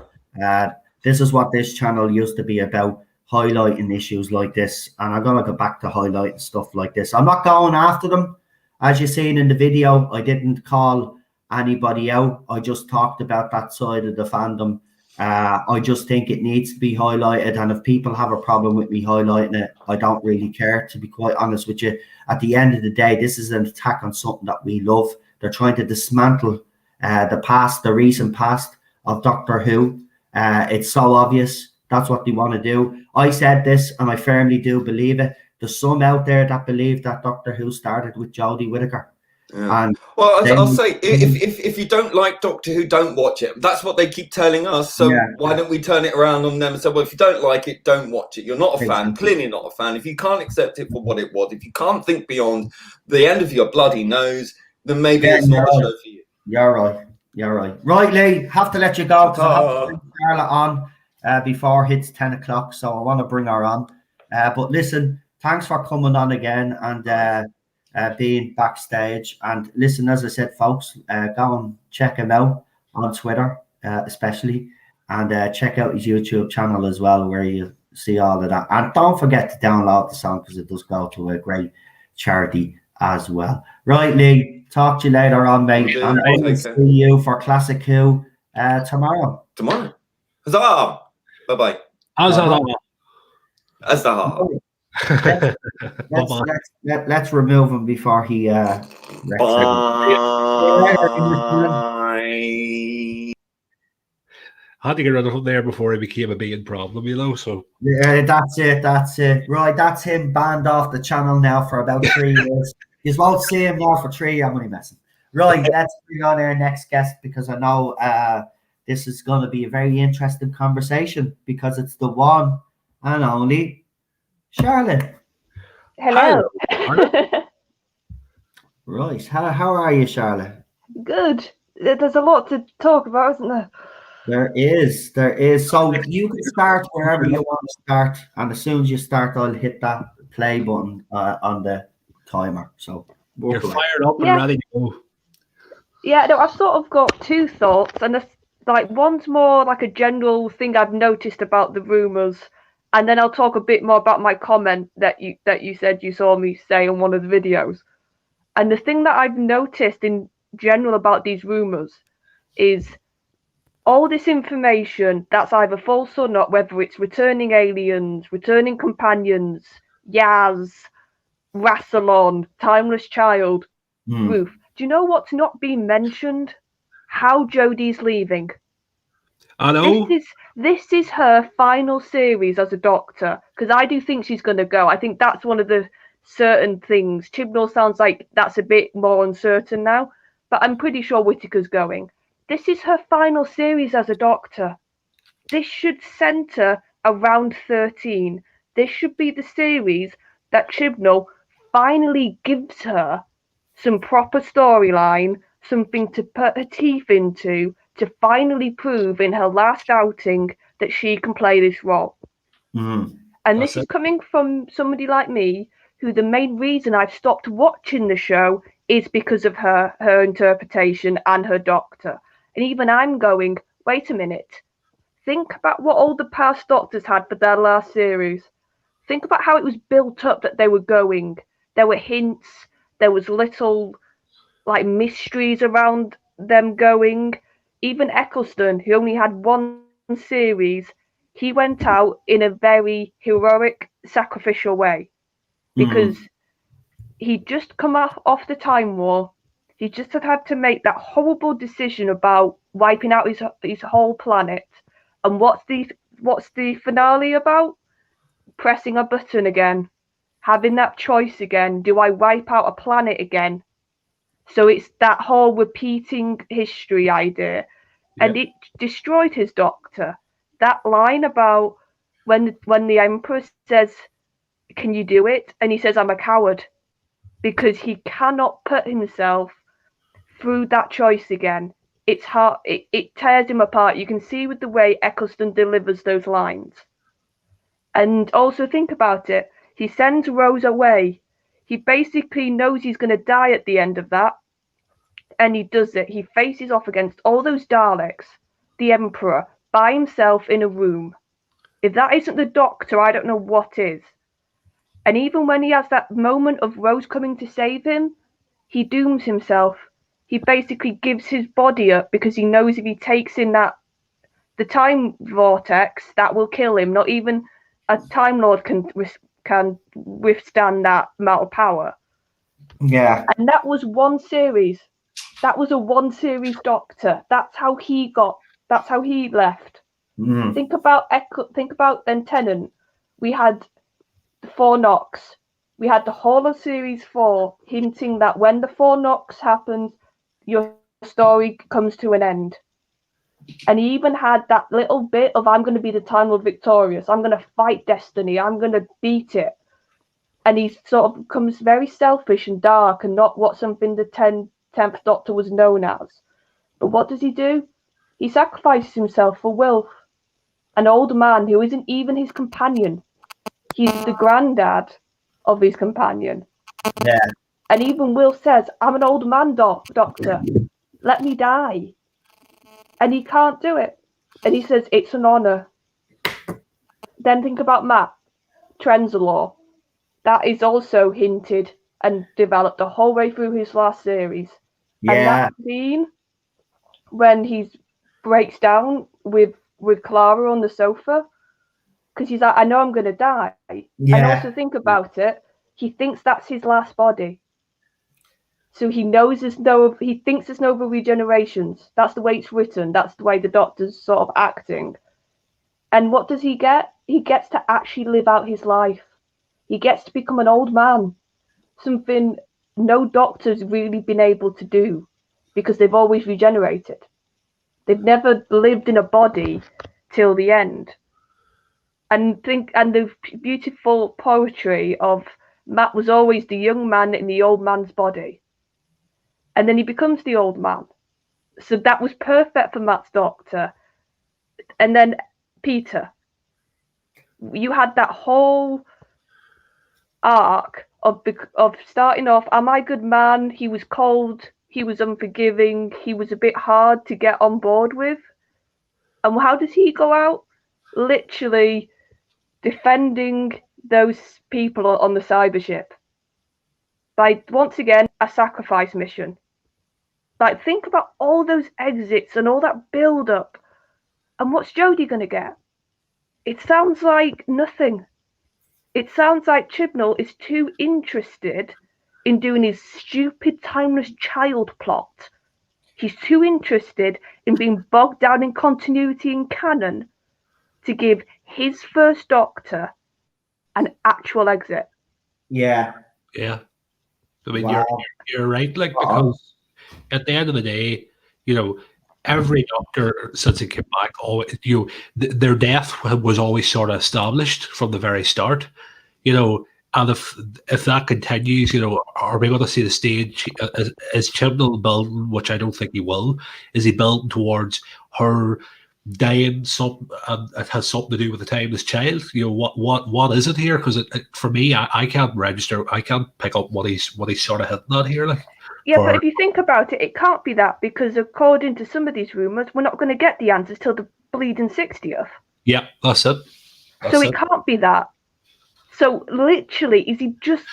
This is what this channel used to be about, highlighting issues like this. And I'm going to go back to highlighting stuff like this. I'm not going after them. As you've seen in the video, I didn't call anybody out. I just talked about that side of the fandom. I just think it needs to be highlighted. And if people have a problem with me highlighting it, I don't really care, to be quite honest with you. At the end of the day, this is an attack on something that we love. They're trying to dismantle the recent past of Doctor Who. It's so obvious. That's what they want to do. I said this, and I firmly do believe it. There's some out there that believe that Doctor Who started with Jodie Whittaker. Yeah. And well, I'll say, if you don't like Doctor Who, don't watch it. That's what they keep telling us. So why don't we turn it around on them and say, well, if you don't like it, don't watch it. You're not a fan, clearly not a fan. If you can't accept it for what it was, if you can't think beyond the end of your bloody nose, then maybe it's not the show for you. You're right. You're right. Right, Lee, have to let you go because I have to bring Carla on before it hits 10 o'clock. So I want to bring her on. But listen, thanks for coming on again and being backstage. And listen, as I said, folks, go and check him out on Twitter, especially. And check out his YouTube channel as well, where you see all of that. And don't forget to download the song because it does go to a great charity as well. Right, Lee. Talk to you later on, mate. And I will see you for Classic Who tomorrow. Tomorrow. Huzzah! Bye-bye. Huzzah! Huzzah! Let's remove him before he Bye. I had to get rid of him there before he became a big problem, you know. So yeah, that's it. Right, that's him banned off the channel now for about 3 years. You won't see him now for 3 years. I'm only messing. Right, let's bring on our next guest because I know this is going to be a very interesting conversation because it's the one and only Charlotte. Hello. Right. How are you, Charlotte? Good. There's a lot to talk about, isn't there? There is. So you can start wherever you want to start, and as soon as you start, I'll hit that play button on the timer. So you're fired up and ready to go. Yeah, no, I've sort of got two thoughts, and one's more like a general thing I've noticed about the rumors, and then I'll talk a bit more about my comment that you said you saw me say on one of the videos. And the thing that I've noticed in general about these rumors is all this information that's either false or not, whether it's returning aliens, returning companions, Yaz, Rassilon, Timeless Child, Ruth. Do you know what's not being mentioned? How Jodie's leaving. I know. This is her final series as a Doctor, because I do think she's going to go. I think that's one of the certain things. Chibnall sounds like that's a bit more uncertain now, but I'm pretty sure Whittaker's going. This is her final series as a Doctor. This should centre around 13. This should be the series that Chibnall finally gives her some proper storyline, something to put her teeth into, to finally prove in her last outing that she can play this role. And this is coming from somebody like me, who the main reason I've stopped watching the show is because of her interpretation and her Doctor. And even I'm going, wait a minute. Think about what all the past Doctors had for their last series. Think about how it was built up that they were going. There were hints. There was little mysteries around them going. Even Eccleston, who only had one series, he went out in a very heroic, sacrificial way. Because he'd just come off the Time War. He just had to make that horrible decision about wiping out his whole planet. And what's the finale about? Pressing a button again. Having that choice again. Do I wipe out a planet again? So it's that whole repeating history idea. Yeah. And it destroyed his Doctor. that line about when the Emperor says, "Can you do it?" and he says, "I'm a coward," because he cannot put himself through that choice again. It's hard. It tears him apart. You can see with the way Eccleston delivers those lines. And also think about it. He sends Rose away. He basically knows he's going to die at the end of that. And he does it. He faces off against all those Daleks, the Emperor, by himself in a room. If that isn't the Doctor, I don't know what is. And even when he has that moment of Rose coming to save him, he dooms himself. He basically gives his body up because he knows if he takes in the time vortex, that will kill him. Not even a Time Lord can withstand that amount of power. Yeah. And that was one series. That was a one series Doctor. That's how he left. Mm. Think about then Tennant. We had the 4 knocks. We had the whole of series 4 hinting that when the 4 knocks happens, your story comes to an end. And he even had that little bit of, I'm going to be the Time Lord victorious. I'm going to fight destiny. I'm going to beat it. And he sort of becomes very selfish and dark and not what something the 10th Doctor was known as. But what does he do? He sacrifices himself for Wilf, an old man who isn't even his companion. He's the granddad of his companion. Yeah. And even Wilf says, I'm an old man, Doctor. Let me die. And he can't do it. And he says, it's an honour. Then think about Matt Trenzalore. That is also hinted and developed the whole way through his last series. Yeah. And that scene when he breaks down with Clara on the sofa, because he's like, I know I'm going to die. Yeah. And also think about it, he thinks that's his last body. So he knows he thinks there's no regenerations. That's the way it's written. That's the way the Doctor's sort of acting. And what does he get? He gets to actually live out his life. He gets to become an old man. Something no Doctor's really been able to do because they've always regenerated. They've never lived in a body till the end. And the beautiful poetry of Matt was always the young man in the old man's body. And then he becomes the old man. So that was perfect for Matt's Doctor. And then Peter, you had that whole arc of starting off, am I a good man? He was cold, he was unforgiving, he was a bit hard to get on board with. And how does he go out? Literally defending those people on the cyber ship by, once again, a sacrifice mission. Like, think about all those exits and all that build up. And what's Jodie going to get? It sounds like nothing. It sounds like Chibnall is too interested in doing his stupid, timeless child plot. He's too interested in being bogged down in continuity and canon to give his first Doctor an actual exit. Yeah. Yeah. I mean, Wow. you're right, like, because at the end of the day, every Doctor since it came back, their death was always sort of established from the very start, and if that continues, are we going to see the stage as Chibnall building, which I don't think he will, is he building towards her dying something, and it has something to do with the timeless child? What is it here? Because for me, I can't register, I can't pick up what he's sort of hitting at here, like. Yeah, but if you think about it, it can't be that, because according to some of these rumours, we're not going to get the answers till the bleeding 60th. Yeah, that's it. So it can't be that. So literally, is he just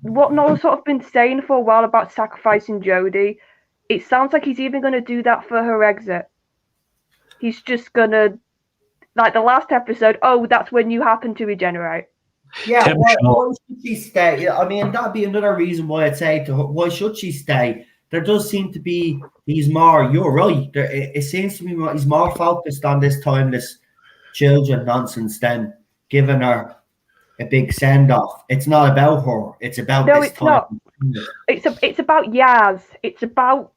what Noel's sort of been saying for a while about sacrificing Jodie? It sounds like he's even going to do that for her exit. He's just going to, like the last episode, that's when you happen to regenerate. Yeah, why should she stay? I mean, that'd be another reason why I'd say to her, why should she stay? There does seem to be, you're right. It seems to me he's more focused on this timeless children nonsense than giving her a big send-off. It's not about her. It's about this time. No, it's not. It's about Yaz. It's about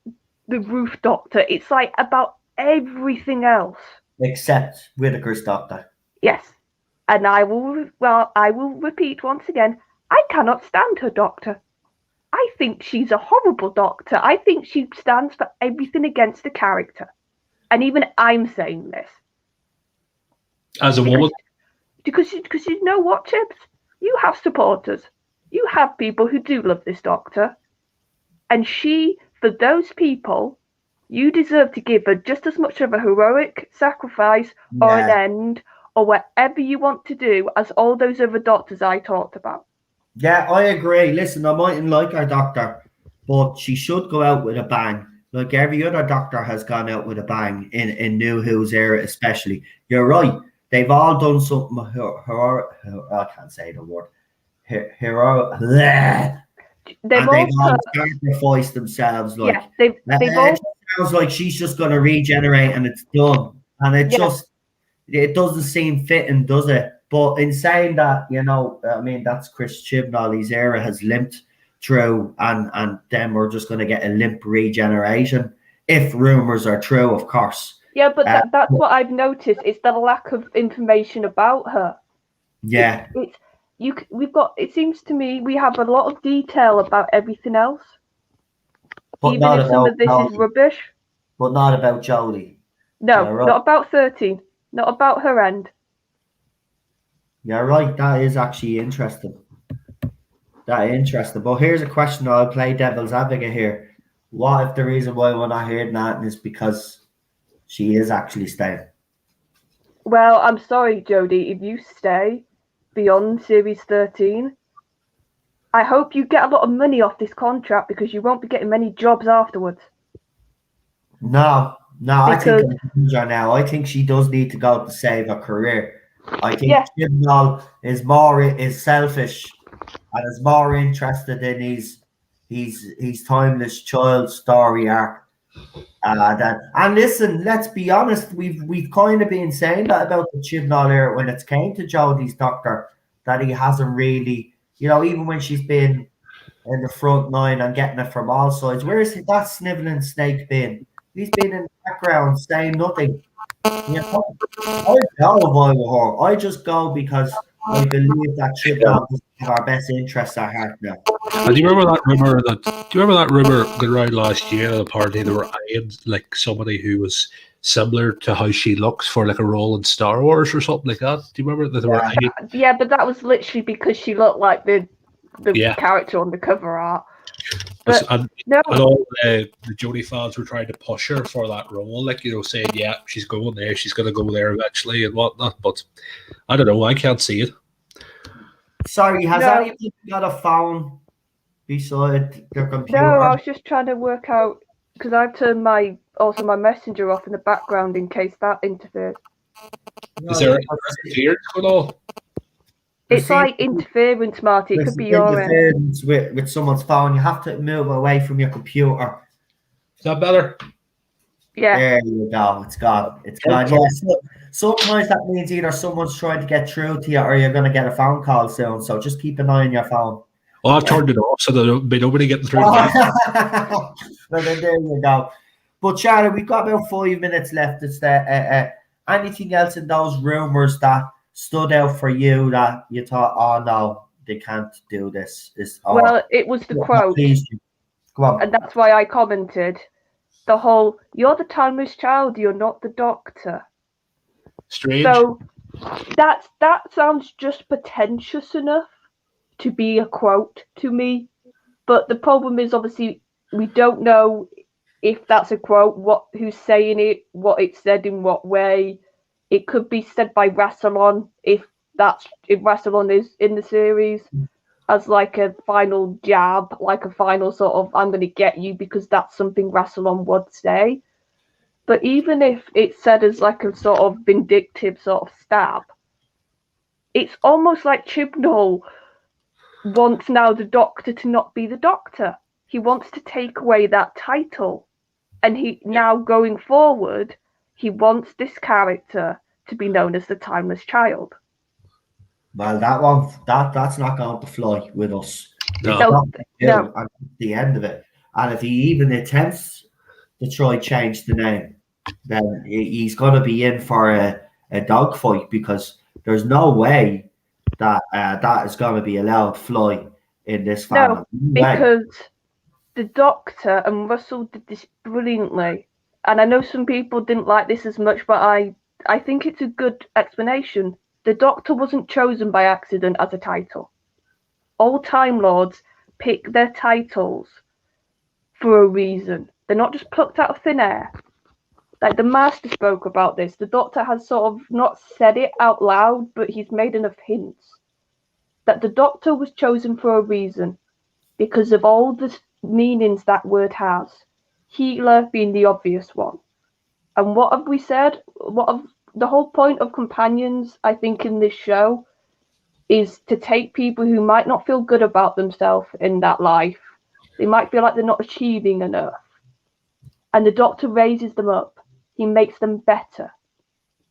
the Roof Doctor. It's like about everything else. Except Whittaker's doctor. Yes. And I will repeat once again, I cannot stand her doctor. I think she's a horrible doctor. I think she stands for everything against the character. And even I'm saying this. As a woman? Because you know what, Chips? You have supporters. You have people who do love this doctor. And for those people, you deserve to give her just as much of a heroic sacrifice or an end or whatever you want to do as all those other doctors I talked about. Yeah, I agree. Listen, I mightn't like our doctor, but she should go out with a bang. Like every other doctor has gone out with a bang in New Who's era, especially. You're right. They've all done something. I can't say the word. They've all sacrificed themselves. Like, they've all. It sounds like she's just going to regenerate and it's done. And it doesn't seem fitting, does it? But in saying that, that's Chris Chibnall. His era has limped through, and then we're just going to get a limp regeneration. If rumors are true, of course. Yeah, but that's what I've noticed. It's the lack of information about her. Yeah. It seems to me we have a lot of detail about everything else. But even if some of this is rubbish. But not about Jodie. No, not about 13. Not about her end. Yeah, right. That is actually interesting. But here's a question. I'll play devil's advocate here. What if the reason why we're not hearing that is because she is actually staying? Well, I'm sorry, Jodie. If you stay beyond Series 13, I hope you get a lot of money off this contract because you won't be getting many jobs afterwards. No, I think she does need to go to save her career. I think Chibnall is selfish and is more interested in his timeless child story arc. And listen, let's be honest, we've kind of been saying that about the Chibnall era when it came to Jodie's doctor, that he hasn't really, even when she's been in the front line and getting it from all sides. Where is that sniveling snake been? He's been in the background saying nothing. I go with her. I just go because I believe that Chibnall doesn't have our best interests at heart now. Do you remember that rumor? Do you remember that rumor going around last year at a party? They were eyeing like somebody who was similar to how she looks for like a role in Star Wars or something like that. Do you remember that they were eyeing? Yeah, but that was literally because she looked like the character on the cover art. But and all the Jodie fans were trying to push her for that role, saying, yeah, she's going there, she's going to go there eventually and whatnot. But I don't know, I can't see it. Sorry, has anybody got a phone beside their computer? No, I was just trying to work out, because I've turned my messenger off in the background in case that interferes. Is there interference going on? It's like interference, Marty. It could be your end. With someone's phone. You have to move away from your computer. Is that better? Yeah. There you go. It's gone. It's gone. Yeah. Sometimes that means either someone's trying to get through to you or you're going to get a phone call soon. So just keep an eye on your phone. Well, I've turned it off so there'll be nobody getting through. Well, then there you go. But Sharon, we've got about 5 minutes left. Is there anything else in those rumors that stood out for you that you thought, oh no, they can't do this? Well, it was the quote. Go on. And that's why I commented the whole, you're the timeless child, you're not the doctor. Strange. So that sounds just pretentious enough to be a quote to me. But the problem is, obviously, we don't know if that's a quote, who's saying it, what it's said in what way. It could be said by Rassilon if Rassilon is in the series as like a final jab, like a final sort of, I'm going to get you, because that's something Rassilon would say. But even if it's said as like a sort of vindictive sort of stab, it's almost like Chibnall wants now the Doctor to not be the Doctor. He wants to take away that title. And he now going forward, he wants this character to be known as the timeless child. Well, that's not going to fly with us. No. At the end of it. And if he even attempts to try change the name, then he's going to be in for a dogfight, because there's no way that that is going to be allowed to fly in this fandom. No, because the Doctor and Russell did this brilliantly. And I know some people didn't like this as much, but I think it's a good explanation. The Doctor wasn't chosen by accident as a title. All Time Lords pick their titles for a reason. They're not just plucked out of thin air. Like the Master spoke about this. The Doctor has sort of not said it out loud, but he's made enough hints that the Doctor was chosen for a reason because of all the meanings that word has. Healer being the obvious one. And what have we said? The whole point of companions, I think, in this show is to take people who might not feel good about themselves in that life. They might feel like they're not achieving enough. And the Doctor raises them up. He makes them better.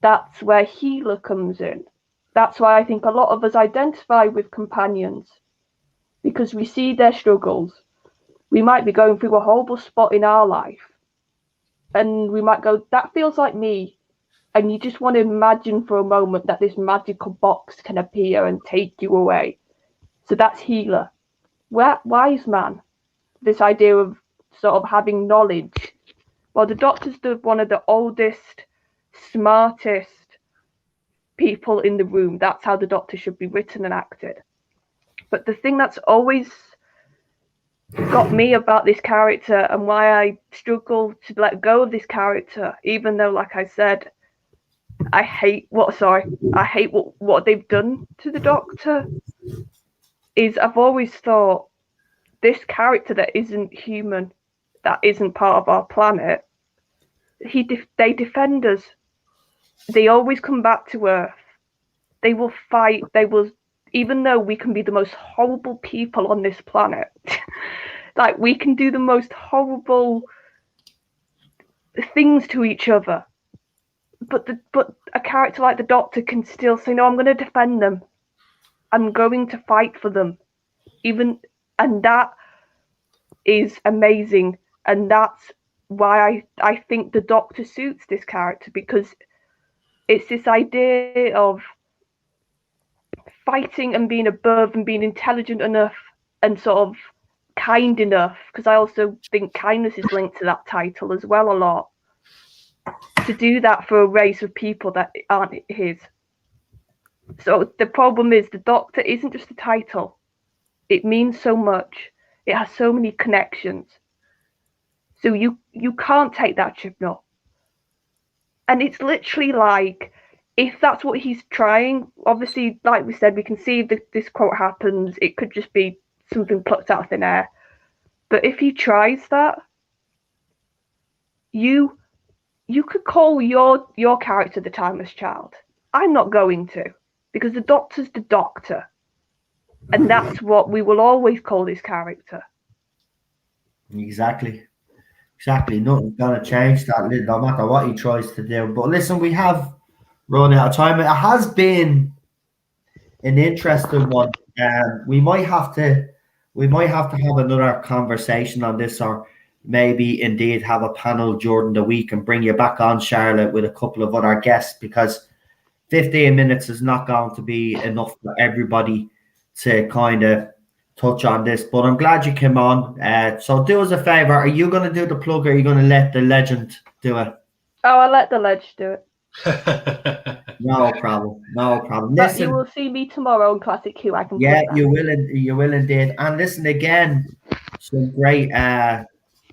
That's where healer comes in. That's why I think a lot of us identify with companions, because we see their struggles. We might be going through a horrible spot in our life, and we might go, that feels like me. And you just want to imagine for a moment that this magical box can appear and take you away. So that's healer. Wise man. This idea of sort of having knowledge. Well, the Doctor's one of the oldest, smartest people in the room. That's how the Doctor should be written and acted. But the thing that's always got me about this character, and why I struggle to let go of this character, even though, like I said, I hate what they've done to the Doctor, is I've always thought this character that isn't human, that isn't part of our planet, they defend us. They always come back to Earth. They will fight. They will, even though we can be the most horrible people on this planet, like we can do the most horrible things to each other. But a character like the Doctor can still say, no, I'm going to defend them. I'm going to fight for them. And that is amazing. And that's why I think the Doctor suits this character, because it's this idea of fighting and being above and being intelligent enough and sort of kind enough, because I also think kindness is linked to that title as well a lot, to do that for a race of people that aren't his. So the problem is the Doctor isn't just a title. It means so much. It has so many connections. So you can't take that Chibnall. And it's literally like, if that's what he's trying, obviously, like we said, we can see if this quote happens. It could just be something plucked out of thin air. But if he tries that, you could call your character the Timeless Child. I'm not going to, because the Doctor's the Doctor. And that's what we will always call this character. Exactly. Nothing's going to change that, no matter what he tries to do. But listen, we have run out of time. It has been an interesting one. We might have to have another conversation on this, or maybe indeed have a panel during the week and bring you back on, Charlotte, with a couple of other guests, because 15 minutes is not going to be enough for everybody to kind of touch on this. But I'm glad you came on. So do us a favor. Are you going to do the plug, or are you going to let the legend do it? Oh, I'll let the legend do it. No problem. But Listen, you will see me tomorrow in Classic Q. I can. Yeah, you will indeed. And listen, again, some great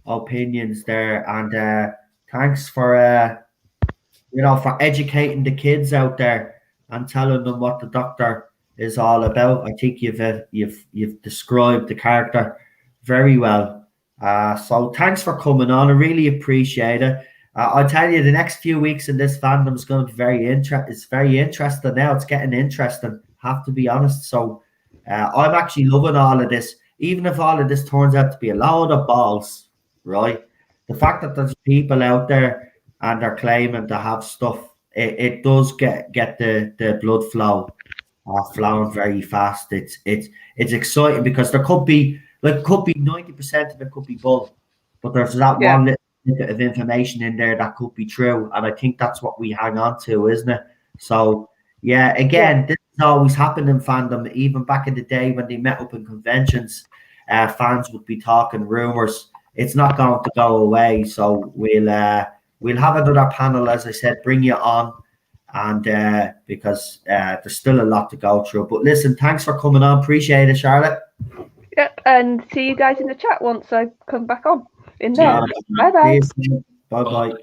opinions there, and thanks for for educating the kids out there and telling them what the Doctor is all about. I think you've described the character very well. So thanks for coming on. I really appreciate it. I'll tell you, the next few weeks in this fandom is going to be very interesting. It's very interesting now. It's getting interesting, have to be honest. So I'm actually loving all of this, even if all of this turns out to be a load of balls, right? The fact that there's people out there and they're claiming to have stuff, it does get the blood flow flowing very fast. It's exciting, because there could be 90% of it could be bull, but there's that one snippet of information in there that could be true, and I think that's what we hang on to, isn't it? So yeah, again, this has always happened in fandom. Even back in the day when they met up in conventions, fans would be talking rumors. It's not going to go away. So we'll have another panel, as I said, bring you on, and because there's still a lot to go through. But listen, thanks for coming on. Appreciate it, Charlotte. Yep, and see you guys in the chat once I come back on. In there. Bye-bye. Bye-bye.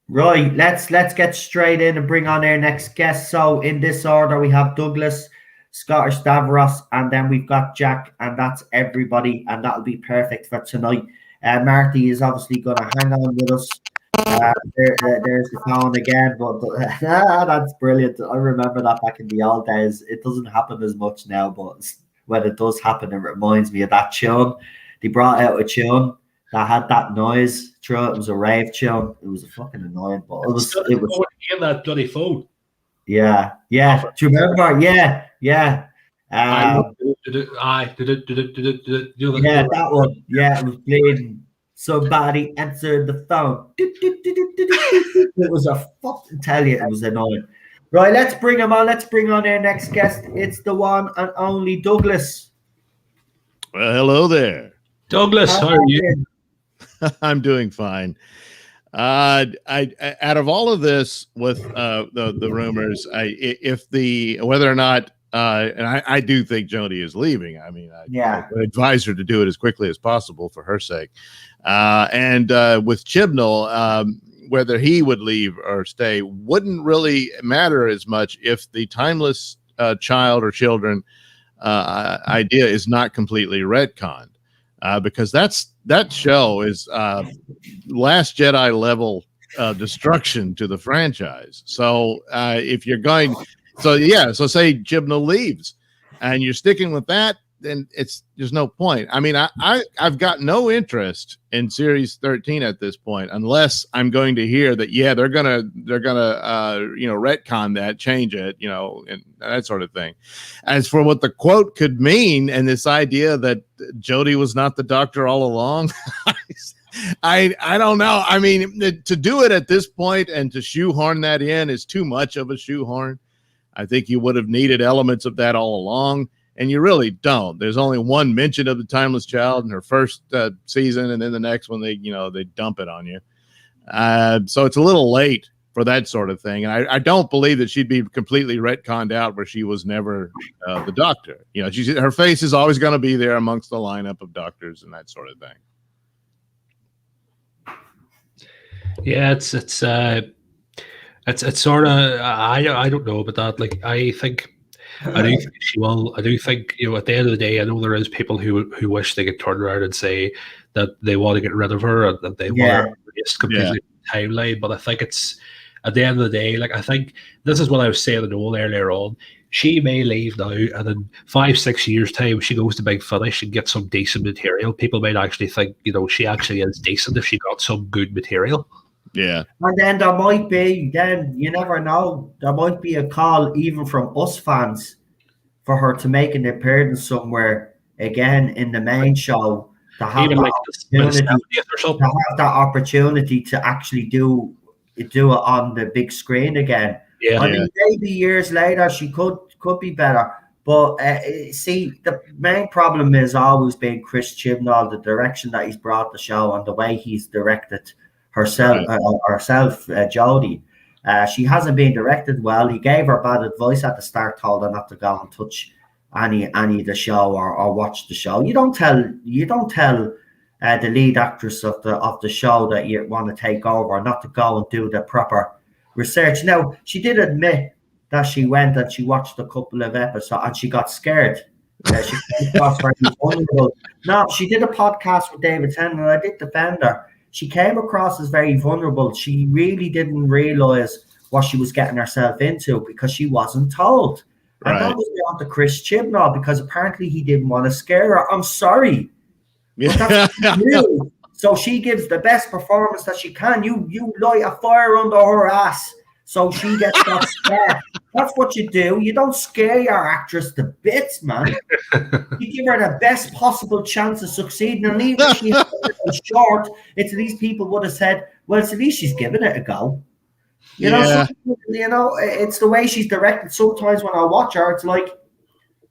Right, let's get straight in and bring on our next guest. So in this order, we have Douglas, Scottish Stavros, and then we've got Jack, and that's everybody, and that'll be perfect for tonight. Marty is obviously going to hang on with us. There's the phone again, but that's brilliant. I remember that back in the old days. It doesn't happen as much now, but when it does happen, it reminds me of that tune. They brought out a tune that had that noise through it. It was a rave tune. It was a fucking annoying, but it was in that bloody phone. Yeah. Do you remember? Yeah. Yeah, that one. Yeah, it was playing. Somebody answered the phone. It was a fucking tell you, it was annoying. Right, let's bring him on. Let's bring on our next guest. It's the one and only Douglas. Well, hello there. Douglas, how are you? I'm doing fine. I out of all of this with the rumors, whether or not and I do think Jodie is leaving. I mean, I would advise her to do it as quickly as possible for her sake. And with Chibnall, whether he would leave or stay wouldn't really matter as much if the timeless child or children idea is not completely retconned. Because that show is Last Jedi level destruction to the franchise. So if you're going, so say Chibnall leaves, and you're sticking with that, then there's no point. I mean, I've got no interest in Series 13 at this point, unless I'm going to hear that they're gonna retcon that, change it, and that sort of thing. As for what the quote could mean, and this idea that Jodie was not the Doctor all along, I don't know. I mean, to do it at this point and to shoehorn that in is too much of a shoehorn. I think you would have needed elements of that all along. And you really don't. There's only one mention of the timeless child in her first season, and then the next one they dump it on you. So it's a little late for that sort of thing. And I don't believe that she'd be completely retconned out where she was never the Doctor. Her face is always going to be there amongst the lineup of Doctors and that sort of thing. Yeah, it's sort of I don't know about that. Like I think. I do think she will. I do think, at the end of the day, I know there is people who wish they could turn around and say that they want to get rid of her and that they want to erase completely the timeline. But I think it's, at the end of the day, like, I think this is what I was saying to Noel earlier on. She may leave now, and in 5-6 years' time, she goes to Big Finish and gets some decent material. People might actually think, she actually is decent if she got some good material. Yeah. And then there might be, you never know, there might be a call even from us fans for her to make an appearance somewhere again in the main show, to have that opportunity to actually do it on the big screen again. Yeah. I mean, maybe years later she could be better. But see, the main problem has always been Chris Chibnall, the direction that he's brought the show and the way he's directed herself, Jodie. She hasn't been directed well. He gave her bad advice at the start, told her not to go and touch any of the show or watch the show. You don't tell the lead actress of the show that you want to take over not to go and do the proper research. Now, she did admit that she went and she watched a couple of episodes and she got scared. She came across very vulnerable. No, she did a podcast with David Tennant and I did defend her. She came across as very vulnerable. She really didn't realize what she was getting herself into because she wasn't told. Right. And that was down to Chris Chibnall because apparently he didn't want to scare her. I'm sorry. But that's real. So she gives the best performance that she can. You light a fire under her ass so she gets that scare. That's what you do. You don't scare your actress to bits, man. You give her the best possible chance of succeeding. And even if she had a short, it's at least people would have said, well, it's at least she's giving it a go. You know, it's the way she's directed. Sometimes when I watch her, it's like,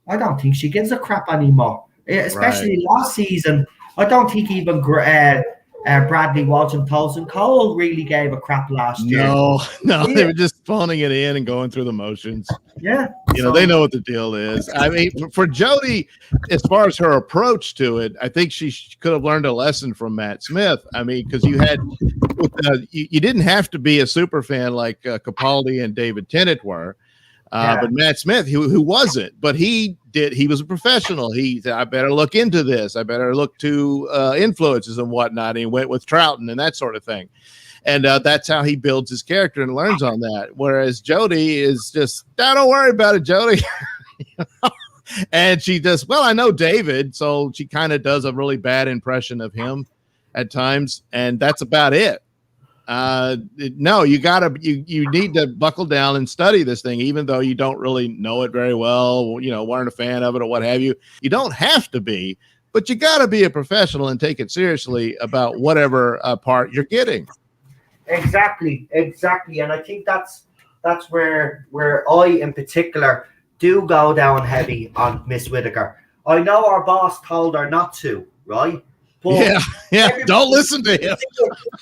I don't think she gives a crap anymore. Especially last season, I don't think even Bradley Walsh and Tolson Cole really gave a crap last year. No, they were just phoning it in and going through the motions. Yeah. They know what the deal is. I mean, for Jodie, as far as her approach to it, I think she could have learned a lesson from Matt Smith. I mean, because you didn't have to be a super fan like Capaldi and David Tennant were. But Matt Smith, who wasn't, but he was a professional. He said, I better look into this. I better look to influences and whatnot. And he went with Troughton and that sort of thing. And that's how he builds his character and learns on that. Whereas Jodie is just, don't worry about it, Jodie. And she just, well, I know David. So she kind of does a really bad impression of him at times. And that's about it. No, you need to buckle down and study this thing, even though you don't really know it very well, weren't a fan of it or what have you. You don't have to be, but you got to be a professional and take it seriously about whatever part you're getting. Exactly. And I think that's where I in particular do go down heavy on Miss Whittaker. I know our boss told her not to, right? But yeah. Don't listen to him.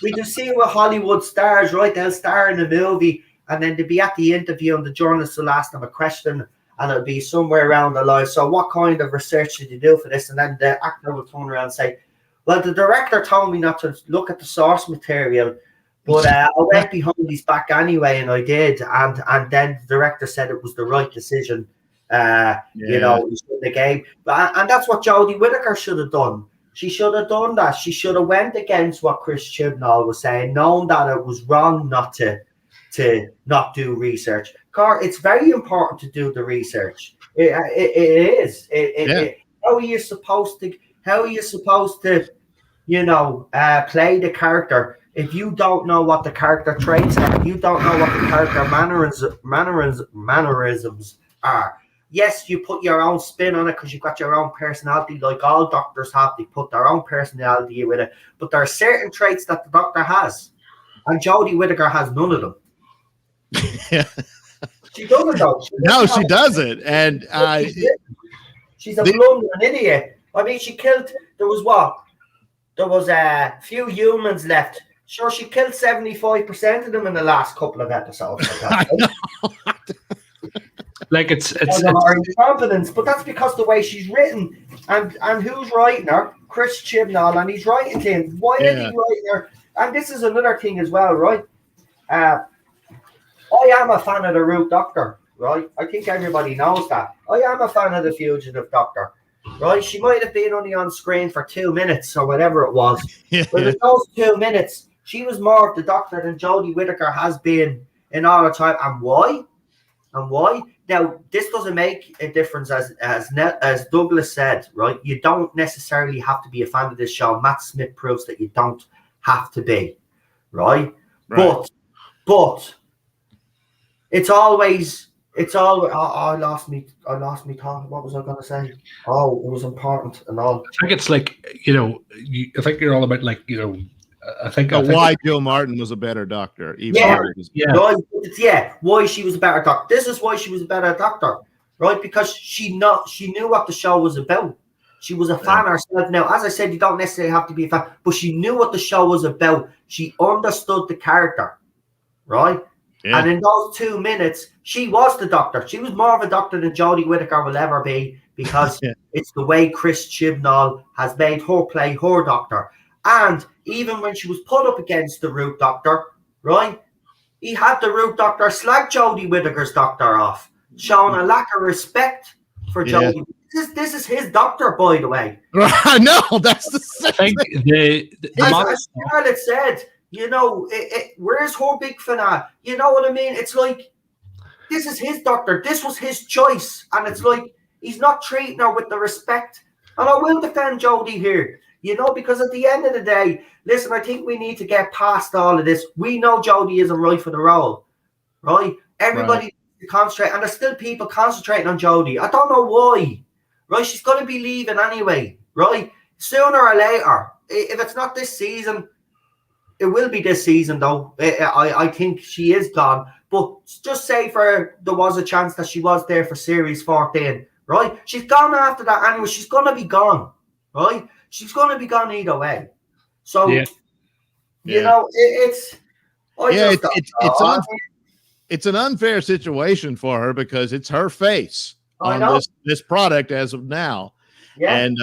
We can see with Hollywood stars, right? They'll star in a movie, and then they'll be at the interview, and the journalist will ask them a question, and it'll be somewhere around the line. So, what kind of research did you do for this? And then the actor will turn around and say, "Well, the director told me not to look at the source material, but I went behind his back anyway, and I did." And then the director said it was the right decision. In the game, and that's what Jodie Whittaker should have done. She should have done that. She should have went against what Chris Chibnall was saying, knowing that it was wrong not to not do research. It's very important to do the research. It is. How are you supposed to play the character if you don't know what the character traits are? If you don't know what the character mannerisms are. Yes, you put your own spin on it because you've got your own personality, like all doctors have. They put their own personality with it. But there are certain traits that the doctor has. And Jodie Whittaker has none of them. Yeah. She doesn't, though. She doesn't. And she's a blundering idiot. I mean, there was a few humans left. Sure, she killed 75% of them in the last couple of episodes. I know. Like it's confidence, but that's because the way she's written and who's writing her? Chris Chibnall, and he's writing things. Why is he writing her? And this is another thing as well, right? I am a fan of the Root Doctor, right? I think everybody knows that. I am a fan of the Fugitive Doctor, right? She might have been only on screen for 2 minutes or whatever it was, but in those 2 minutes, she was more of the Doctor than Jodie Whittaker has been in all the time. And why? Now, this doesn't make a difference, as Douglas said, right? You don't necessarily have to be a fan of this show. Matt Smith proves that you don't have to be, right? But it's always. I lost me thought. What was I going to say? Oh, it was important and all. I think it's like I think you're all about I think why Jill Martin was a better doctor. Why she was a better doctor. This is why she was a better doctor, right? Because she knew what the show was about. She was a fan herself. Now, as I said, you don't necessarily have to be a fan, but she knew what the show was about. She understood the character, right? Yeah. And in those 2 minutes, she was the doctor. She was more of a doctor than Jodie Whittaker will ever be, because it's the way Chris Chibnall has made her play her doctor. And even when she was put up against the Root Doctor, right, he had the Root Doctor slag Jodie Whittaker's doctor off, showing a lack of respect for Jodie. This is his doctor, by the way. No, that's the thing. As Scarlett said, where's her big finale? You know what I mean? It's like, this is his doctor. This was his choice. And it's like, he's not treating her with the respect. And I will defend Jodie here. Because at the end of the day, listen, I think we need to get past all of this. We know Jodie isn't right for the role, right? Everybody to concentrate, and there's still people concentrating on Jodie. I don't know why. Right? She's going to be leaving anyway. Right? Sooner or later. If it's not this season, it will be this season, though. I think she is gone. But just say there was a chance that she was there for Series 14, right? She's gone after that anyway. She's going to be gone, right? She's going to be gone either way. So, you know, it's an unfair situation for her because it's her face on this product as of now. Yeah. And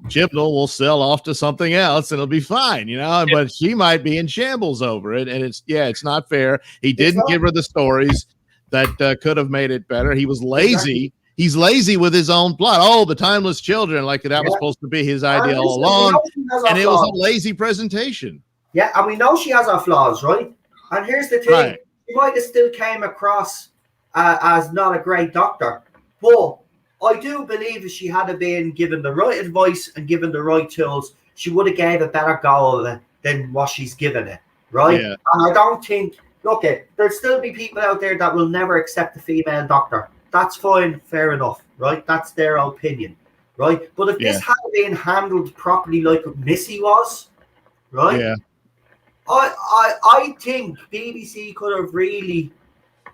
Chibnall will sell off to something else and it'll be fine, you know, but she might be in shambles over it. And it's not fair. He didn't give her the stories that could have made it better. He was lazy. He's lazy with his own plot. Oh, the timeless children, like that was supposed to be his idea all along. And it was a lazy presentation. Yeah. And we know she has her flaws, right? And here's the thing. Right. She might have still came across as not a great doctor, but I do believe if she had been given the right advice and given the right tools, she would have gave a better go of it than what she's given it, right? Yeah. And I don't think, look, there'll still be people out there that will never accept a female doctor. That's fine, fair enough, right? That's their opinion, right? But if this had been handled properly like Missy was, right? Yeah. I think BBC could have really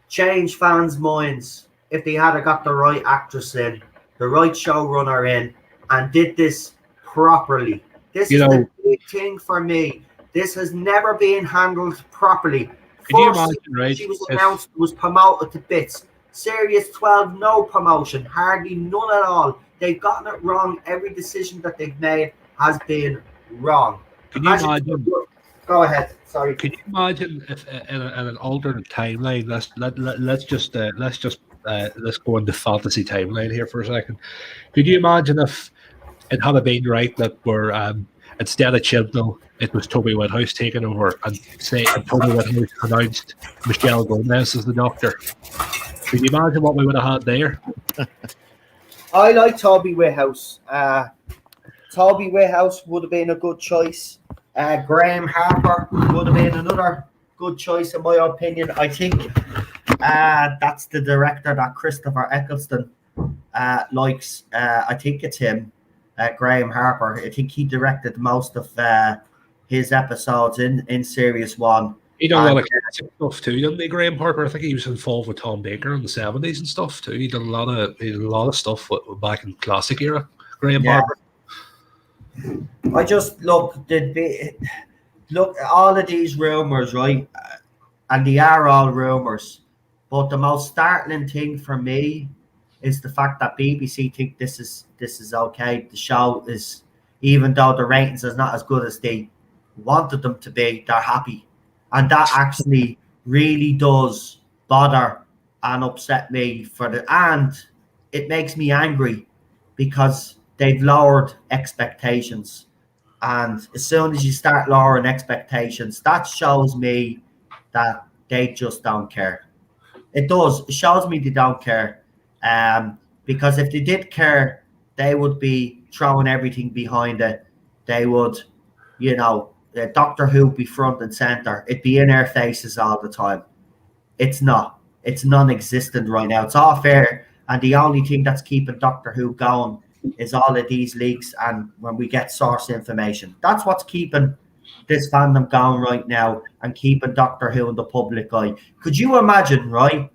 changed fans' minds if they had got the right actress in, the right showrunner in, and did this properly. This is the big thing for me. This has never been handled properly. She was announced, was promoted to bits. Series 12, no promotion, hardly none at all. They've gotten it wrong. Every decision that they've made has been wrong. Can you imagine? Go ahead. Sorry. Can you imagine if in an alternate timeline? Let's go into fantasy timeline here for a second. Could you imagine if it had been right that we're instead of Chibnall, it was Toby Whithouse taking over, and Toby Whithouse announced Michelle Gomez as the doctor? Could you imagine what we would have had there? I like Toby Whithouse. Toby Whithouse would have been a good choice. Graham Harper would have been another good choice, in my opinion. I think that's the director that Christopher Eccleston likes. I think it's him, Graham Harper. I think he directed most of his episodes in Series 1. He done a lot of classic stuff too, didn't he, Graham Harper? I think he was involved with Tom Baker in the 70s and stuff too. He did a lot of stuff back in classic era, Graham Harper. I just look all of these rumors, right? And they are all rumors. But the most startling thing for me is the fact that BBC think this is okay. The show is, even though the ratings is not as good as they wanted them to be, they're happy. And that actually really does bother and upset me and it makes me angry because they've lowered expectations. And as soon as you start lowering expectations, that shows me that they just don't care. It does. It shows me they don't care. Because if they did care, they would be throwing everything behind it. They would, Doctor Who be front and center. It'd be in our faces all the time. It's not. It's non-existent right now. It's all fair. And the only thing that's keeping Doctor Who going is all of these leaks and when we get source information. That's what's keeping this fandom going right now and keeping Doctor Who in the public eye. Could you imagine, right?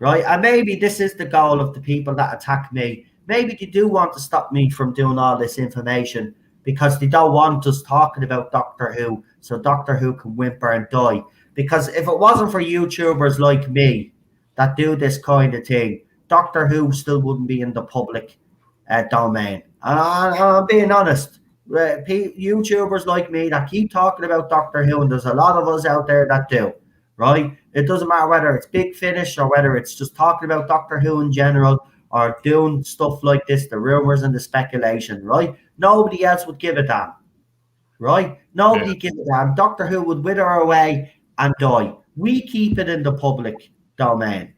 And maybe this is the goal of the people that attack me. Maybe they do want to stop me from doing all this information because they don't want us talking about Doctor Who so Doctor Who can whimper and die. Because if it wasn't for YouTubers like me that do this kind of thing, Doctor Who still wouldn't be in the public domain. And I'm being honest. YouTubers like me that keep talking about Doctor Who, and there's a lot of us out there that do, right? It doesn't matter whether it's Big Finish or whether it's just talking about Doctor Who in general or doing stuff like this, the rumors and the speculation, right? Nobody else would give a damn, right? Nobody give a damn. Doctor Who would wither away and die. We keep it in the public domain.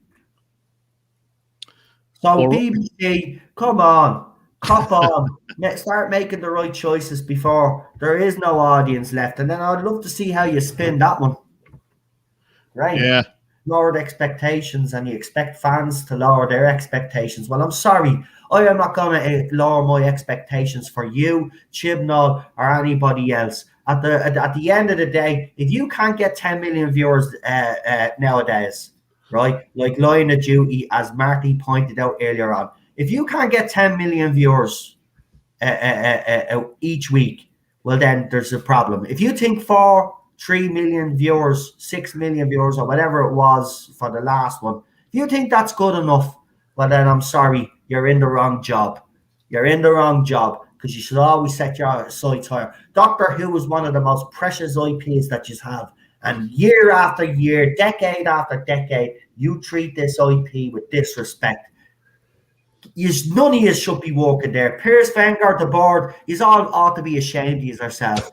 So BBC, come on, cop on. Let's start making the right choices before there is no audience left. And then I'd love to see how you spin that one. Right? Yeah. lowered expectations and you expect fans to lower their expectations. Well, I'm sorry. I am not going to lower my expectations for you, Chibnall, or anybody else. At the end of the day, if you can't get 10 million viewers nowadays, right, like Line of Duty, as Marty pointed out earlier on, if you can't get 10 million viewers each week, well, then there's a problem. If you think 3 million viewers, 6 million viewers, or whatever it was for the last one, if you think that's good enough, well, then I'm sorry, you're in the wrong job. You're in the wrong job, because you should always set your sights higher. Doctor Who is one of the most precious IPs that you have. And year after year, decade after decade, you treat this IP with disrespect. None of you should be walking there. Piers Wenger, the board, he's all ought to be ashamed of yourselves.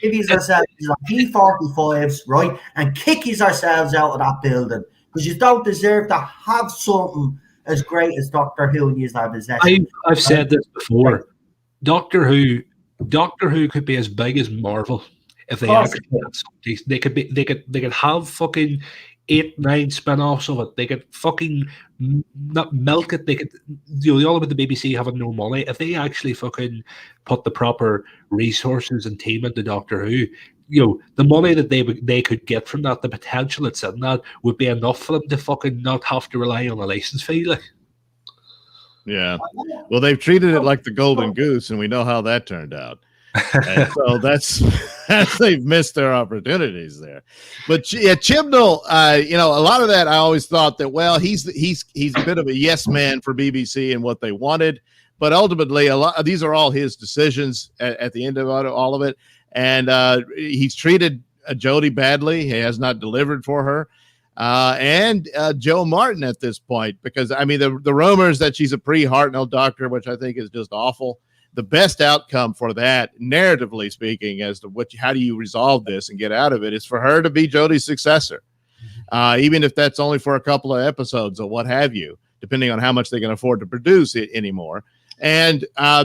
Give yourselves on P45s, right, and kick yourselves out of that building, because you don't deserve to have something as great as Doctor Who in your possession. I've said this before. Doctor Who could be as big as Marvel if they actually had something. They could have fucking 8-9 spin-offs of it. They could fucking not milk it. They could, all about the BBC having no money. If they actually fucking put the proper resources and team into Doctor Who, the money that they could get from that, the potential that's in that, would be enough for them to fucking not have to rely on a license fee. Like. Yeah. Well, they've treated it like the golden goose, and we know how that turned out. And so that's they've missed their opportunities there. But yeah, Chibnall, a lot of that I always thought that, well, he's a bit of a yes man for BBC and what they wanted, but ultimately these are all his decisions at the end of all of it. And he's treated Jodie badly. He has not delivered for her. And Joe Martin at this point, because I mean the rumors that she's a pre-Hartnell doctor, which I think is just awful. The best outcome for that, narratively speaking, as to how do you resolve this and get out of it, is for her to be Jodie's successor, even if that's only for a couple of episodes or what have you, depending on how much they can afford to produce it anymore. And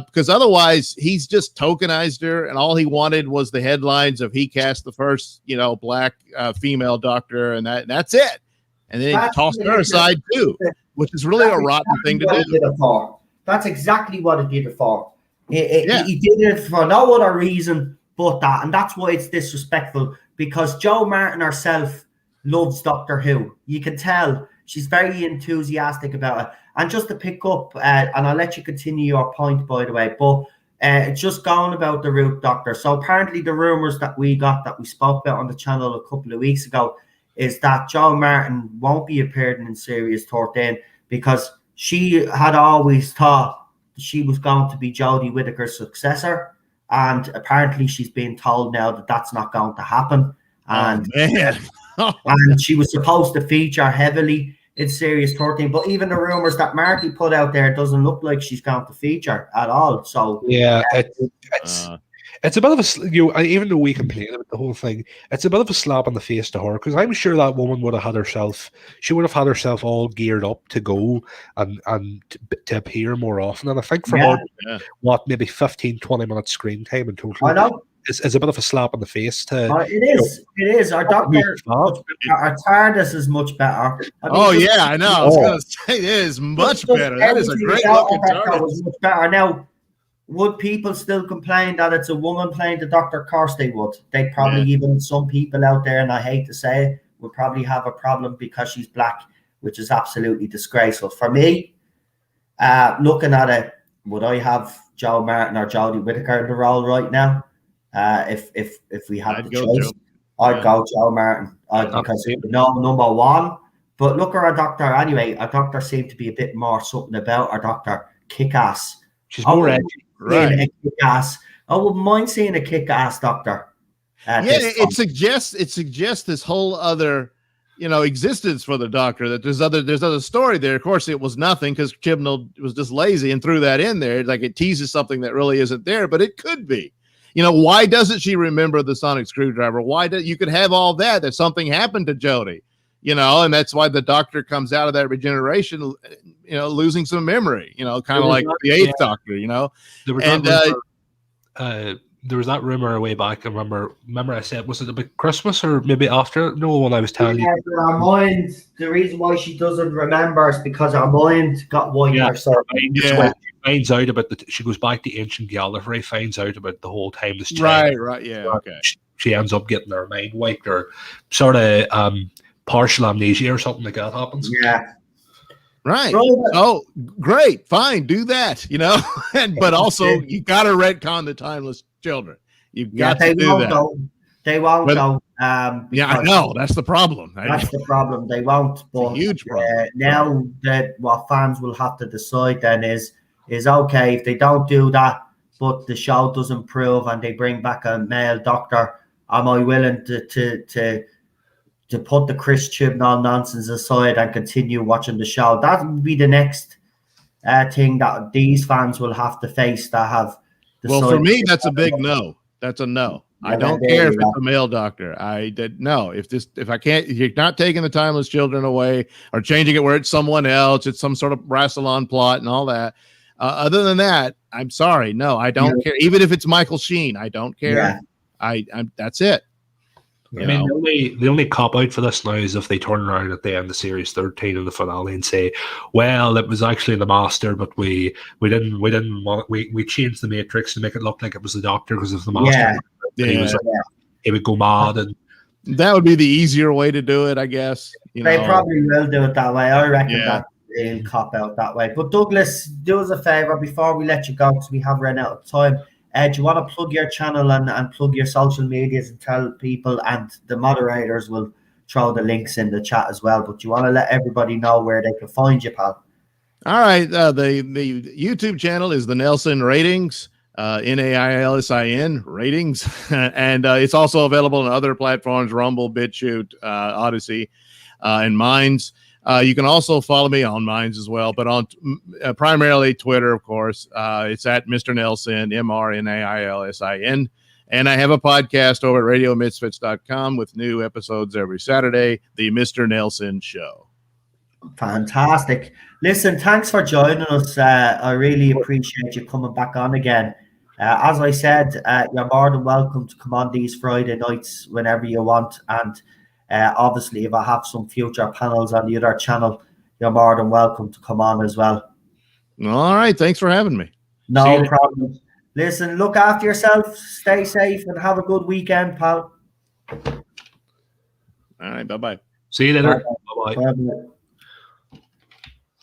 because otherwise he's just tokenized her, and all he wanted was the headlines of he cast the first, black female doctor, and that's it. And then he tossed her aside too, which is really a rotten thing to do. That's exactly what he did it for. He did it for no other reason but that, and that's why it's disrespectful, because Jo Martin herself loves Doctor Who. You can tell she's very enthusiastic about it. And just to pick up, and I'll let you continue your point, by the way, but just going about the Root Doctor. So apparently the rumours that we spoke about on the channel a couple of weeks ago, is that Jo Martin won't be appearing in Series 13 because she had always thought she was going to be Jodie Whittaker's successor, and apparently she's being told now that that's not going to happen. And, and she was supposed to feature heavily in Series 13, but even the rumors that Marty put out there doesn't look like she's going to feature at all. So yeah, it's a bit of a, even though we complain about the whole thing, it's a bit of a slap in the face to her, because I'm sure that woman would have had herself all geared up to go and to appear more often. And I think for her, maybe 15-20 minutes screen time in total. I know. It's a bit of a slap in the face to. It is. Our doctor, our Tardis is much better. I know. I was going to say it is much better. That is a great looking Tardis. Much better. Now, would people still complain that it's a woman playing the Doctor? Of course they would. They'd probably, even some people out there, and I hate to say it, would probably have a problem because she's black, which is absolutely disgraceful. For me, looking at it, would I have Jo Martin or Jodie Whittaker in the role right now? If we had the choice, I'd go Jo Martin because number one. But look at our doctor anyway. Our doctor seemed to be a bit more something about our doctor kick-ass. She's more edgy, right? Kick-ass. I wouldn't mind seeing a kick-ass doctor. It suggests this whole other, existence for the doctor. That there's other story there. Of course, it was nothing because Chibnall was just lazy and threw that in there. Like it teases something that really isn't there, but it could be. Why doesn't she remember the sonic screwdriver? Why you could have all that something happened to Jodie, and that's why the doctor comes out of that regeneration, losing some memory, kind of like the Eighth Doctor, There were there was that rumor way back. I remember I said, was it about Christmas or maybe after? No, when I was telling you. Her mind, the reason why she doesn't remember is because her mind got wiped or something. She finds out about she goes back to ancient Gallifrey, finds out about the whole time this right, yeah, okay. She ends up getting her mind wiped or sort of partial amnesia or something like that happens. Yeah. Right. Oh, great. Fine. Do that, but also you got to retcon the timeless children. You've got to do that. They won't go. Yeah, I know. That's the problem. That's the problem. They won't. But a huge problem. Now that what fans will have to decide then is okay, if they don't do that, but the show doesn't prove and they bring back a male doctor, am I willing to put the Chris Chibnall nonsense aside and continue watching the show? That would be the next thing that these fans will have to face. That have. Well, for me, that's a big no. That's a no. I don't care if it's a male doctor. No. If I can't, if you're not taking the timeless children away or changing it where it's someone else, it's some sort of Rassilon plot and all that. Other than that, I'm sorry. No, I don't care. Even if it's Michael Sheen, I don't care. Yeah. That's it. I mean, the only cop out for this now is if they turn around at the end of series 13 in the finale and say, "Well, it was actually the Master, but we changed the Matrix to make it look like it was the Doctor because of the Master." He would go mad, and that would be the easier way to do it, I guess. They probably will do it that way. I reckon that they'll cop out that way. But Douglas, do us a favor before we let you go because we have run out of time. Do you want to plug your channel and plug your social medias and tell people, and the moderators will throw the links in the chat as well, but do you want to let everybody know where they can find you, pal? All right. The YouTube channel is the Nelson Ratings, Nailsin Ratings, and it's also available on other platforms, Rumble, BitChute, Odyssey, and Minds. You can also follow me on Minds as well, but on primarily Twitter, of course. It's at Mr. Nelson, MrNailsin. And I have a podcast over at RadioMisfits.com with new episodes every Saturday, The Mr. Nelson Show. Fantastic. Listen, thanks for joining us. I really appreciate you coming back on again. As I said, you're more than welcome to come on these Friday nights whenever you want. And obviously, if I have some future panels on the other channel, you're more than welcome to come on as well. All right. Thanks for having me. No problem. Listen, look after yourself, stay safe, and have a good weekend, pal. All right. Bye-bye. See you later. Bye-bye.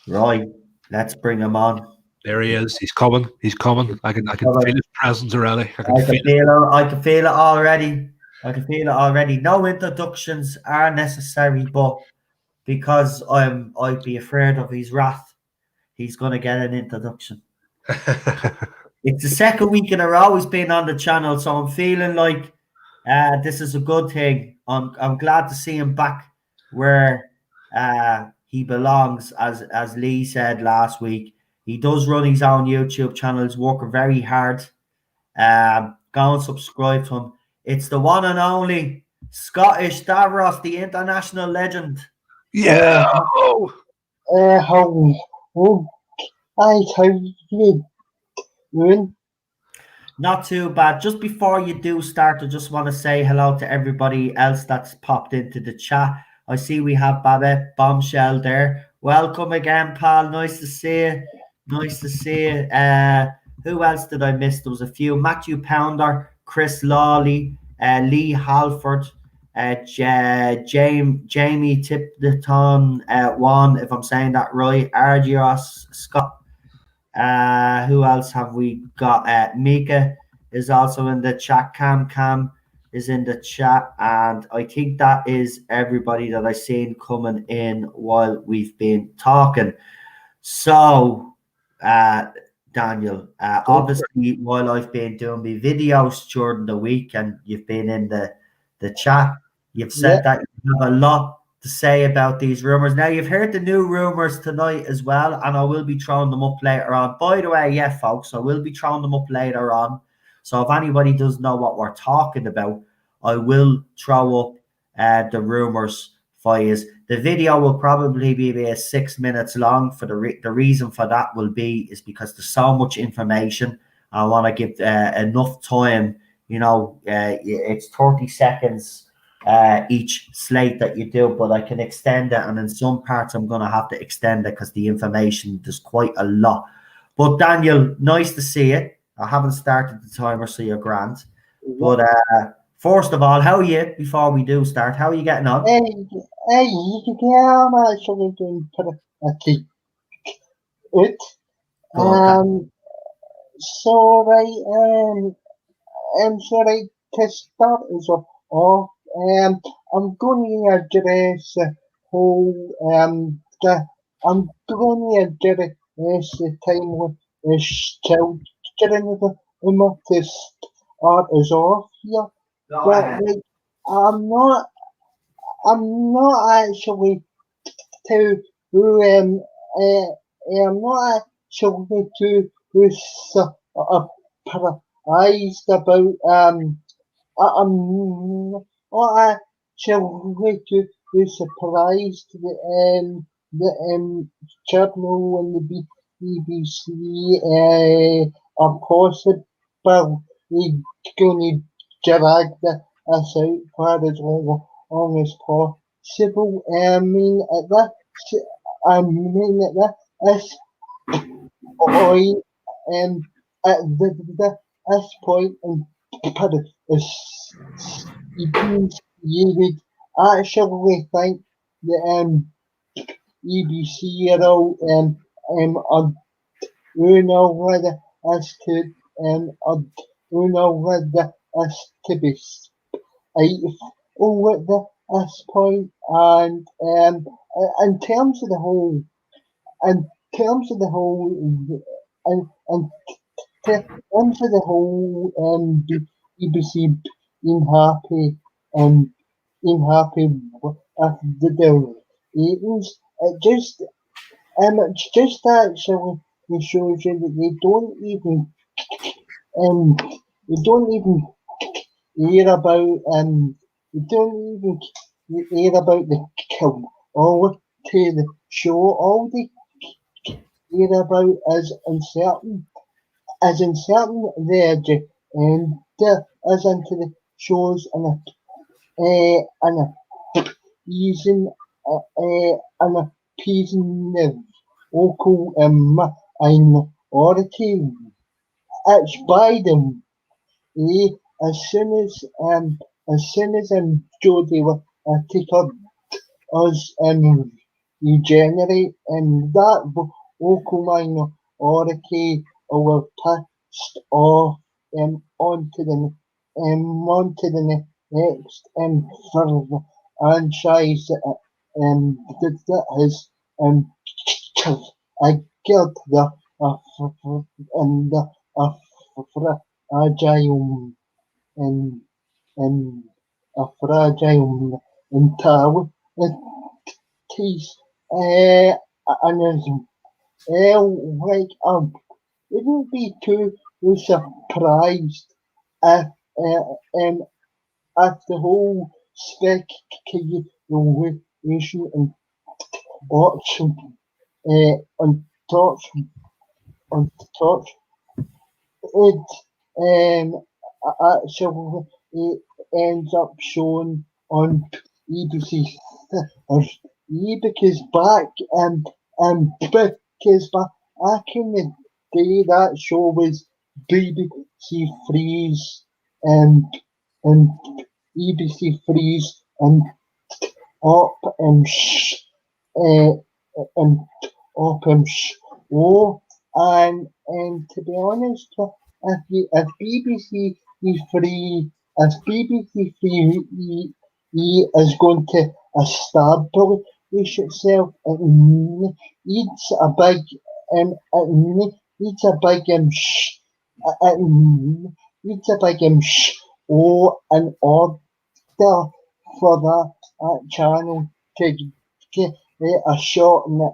Right. Let's bring him on. There he is. He's coming. I can feel his presence already. I can feel it already. No introductions are necessary, but because I'd be afraid of his wrath, he's going to get an introduction. It's the second week in a row he's been on the channel, so I'm feeling like this is a good thing. I'm glad to see him back where he belongs, as Lee said last week. He does run his own YouTube channel. He's working very hard. Go and subscribe to him. It's the one and only Scottish Stavros, the international legend. Yeah. Not too bad. Just before you do start, I just want to say hello to everybody else that's popped into the chat. I see we have Babette Bombshell there. Welcome again, pal. Nice to see you. Who else did I miss? There was a few. Matthew Pounder, Chris Lawley, Lee Halford, Jamie Tipton, Juan, if I'm saying that right, Argios, Scott. Who else have we got? Mika is also in the chat. Cam is in the chat, and I think that is everybody that I've seen coming in while we've been talking. So, Daniel, obviously, while I've been doing my videos during the week, and you've been in the chat, you've said that you have a lot to say about these rumors. Now, you've heard the new rumors tonight as well, and I will be throwing them up later on. By the way, folks, I will be throwing them up later on. So if anybody doesn't know what we're talking about, I will throw up the rumors for you. The video will probably be about 6 minutes long. For the reason for that is because there's so much information. I want to give enough time it's 30 seconds each slate that you do, but I can extend it, and in some parts I'm going to have to extend it because the information, there's quite a lot. But Daniel, nice to see it. I haven't started the timer, so you're grand. But first of all, how are you, before we do start, how are you getting on? Yeah, I'm actually doing pretty good. So to start us off, I'm going to address the whole, I'm going to address the time with the children to start us off here. But I'm not actually too I'm not actually too surprised about I'm not actually too surprised that channel and the BBC are possibly going to drag us out for as long as possible. I mean, at this point, this point, and you would actually think the EBC are all whether us to whether us to be at this point, and in terms of the whole, and terms of the whole BBC being happy with the ratings, it just actually shows you that they don't even hear about the quality of the show. All they hear about is uncertain the agenda as into the shows and appeasing the local minority. It's by them. As soon as Jodie will take up us regenerate, and that local minority will pass off onto the next franchise that has killed the fragile tower. Wouldn't be too surprised if the whole speculation and auction on torch it actually ends up shown on EBC because back in the day that show was BBC Three's and EBC Three's and Op and to be honest, if BBC Three is going to establish itself, it needs a big in order for that channel to get a shot in the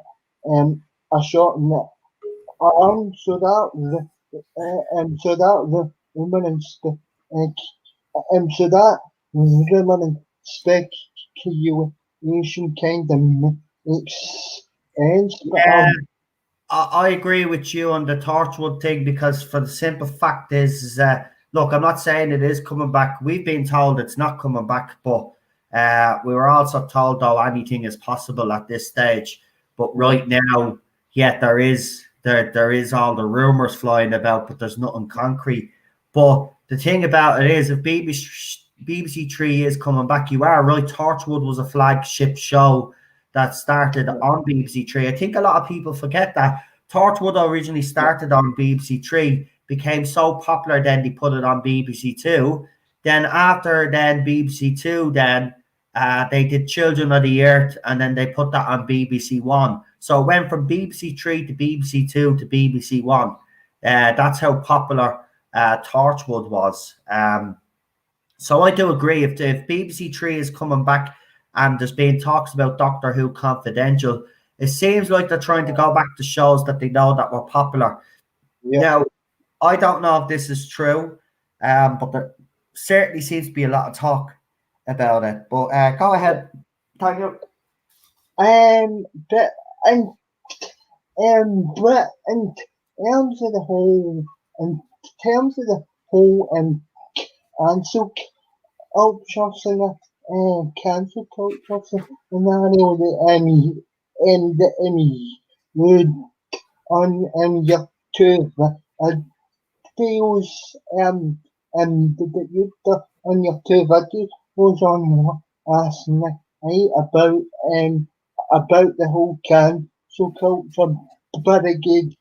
arm, so that the woman so that woman speculation kind of makes sense. Yeah, I agree with you on the Torchwood thing, because for the simple fact is that look, I'm not saying it is coming back. We've been told it's not coming back, but we were also told, though, anything is possible at this stage. But right now, yeah, there is all the rumors flying about, but there's nothing concrete. But the thing about it is, if BBC Three is coming back, you are right. Torchwood was a flagship show that started on BBC Three. I think a lot of people forget that Torchwood originally started on BBC Three, became so popular, then they put it on BBC Two. Then after BBC Two, they did Children of the Earth, and then they put that on BBC One. So it went from BBC Three to BBC Two to BBC One. That's how popular Torchwood was. So I do agree, if BBC Three is coming back and there's been talks about Doctor Who Confidential, it seems like they're trying to go back to shows that they know that were popular. Yeah. Now, I don't know if this is true, but there certainly seems to be a lot of talk about it. But go ahead. Thank you. But in terms of the whole, cancel culture and cancel culture scenario would on your videos that you done on your two videos was on last night about the whole cancel culture brigade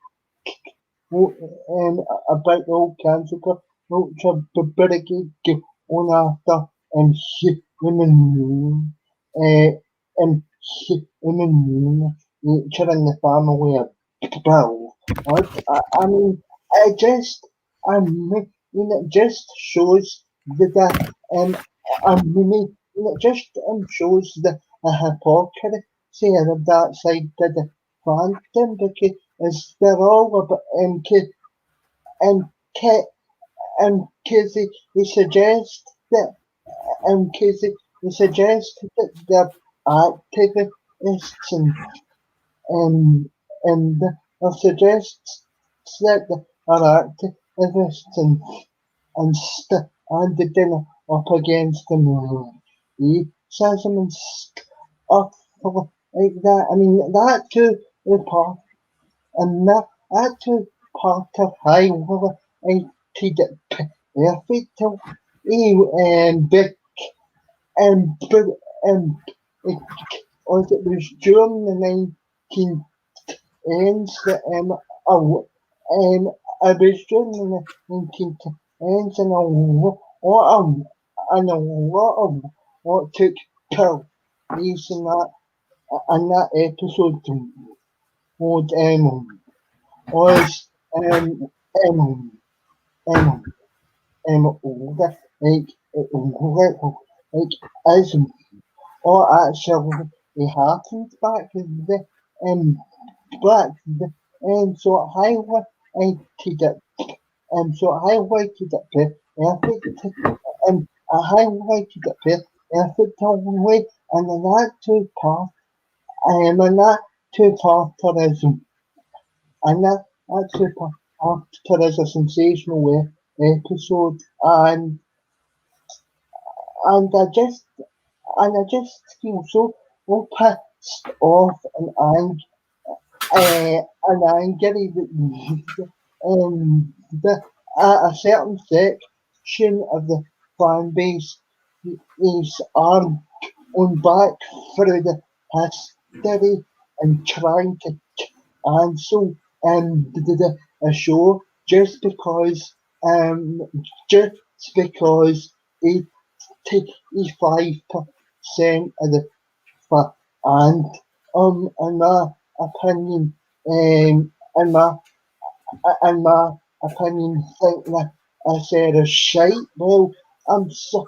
about the whole cancel culture brigade on after human nature in the family of Bill. I mean, it just shows that it just shows the hypocrisy of that side of the fandom, because they're all about because they suggest that they're activists and suggests that they are activists and standing up against them racism and stuff like that. I mean, that too is part, and that too part of how I did it perfect was it was during the 1910s that I was during the 1910s and a lot of what took place in that episode was as what actually happened back so I highlighted it perfectly, and in that two part tourism, and that two part is a sensational episode, and I just feel so pissed off and angry that a certain section of the fan base is on back through the history and trying to cancel a show just because 85% of the and in my opinion think that I said a shite. Well, I'm sorry,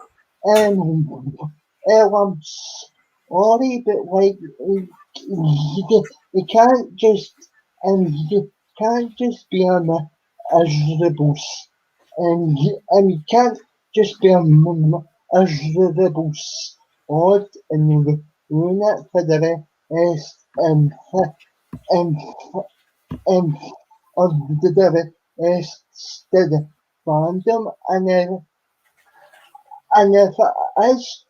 but like you can't just be a miserable and you can't just be a miserable sport and you ruin it for the rest of the rest fandom, and if it is,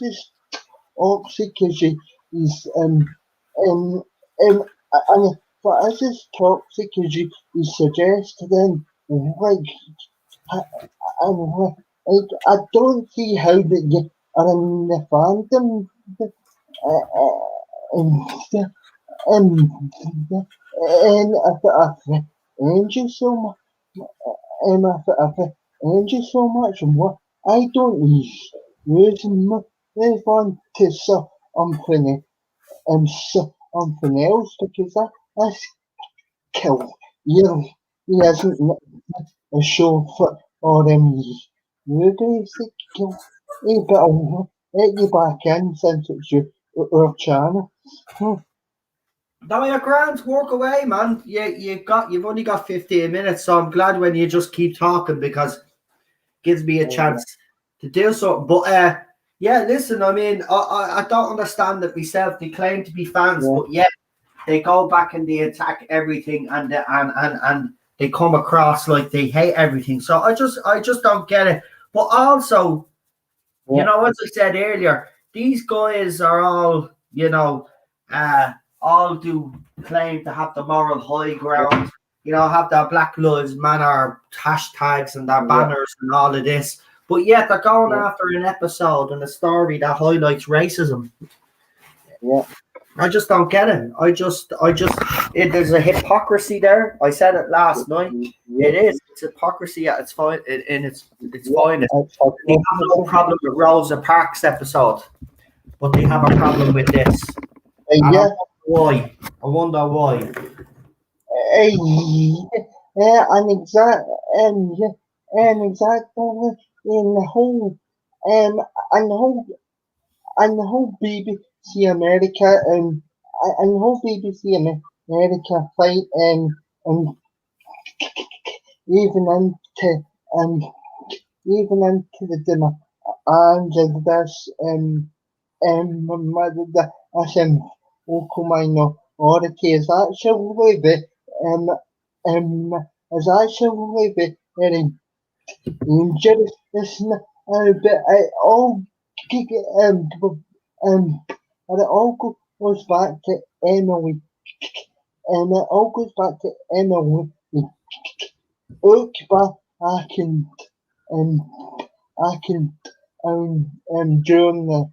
it's toxic as he's and if it is toxic as you suggest, then I don't see how that you are in the fandom. And if it offends you so much, what I don't move on to something else, because that's kill. He hasn't a show for you basically kill. But I'll let you back in since it's your channel. No, you're grand. Work away, man. You've only got 15 minutes, so I'm glad when you just keep talking, because it gives me a chance to do something. But yeah, listen, I mean, I don't understand it myself. They claim to be fans, but yeah, they go back and they attack everything, and they come across like they hate everything. So I just don't get it. But also, you know, as I said earlier, these guys are all, you know, all do claim to have the moral high ground, you know, have their Black Lives Matter hashtags and their banners and all of this. But yet they're going after an episode and a story that highlights racism. Yeah. I just don't get it. There's a hypocrisy there. I said it last night. It is. It's hypocrisy at its finest. They have no problem with Rosa Parks episode, but they have a problem with this. Why? I wonder why. And exactly in the whole and the whole BBC America and the whole BBC America fight and even into the dinner and this local minority is actually very dangerous. But it all goes back to Emily, and it all goes back to Emily. Look back and during the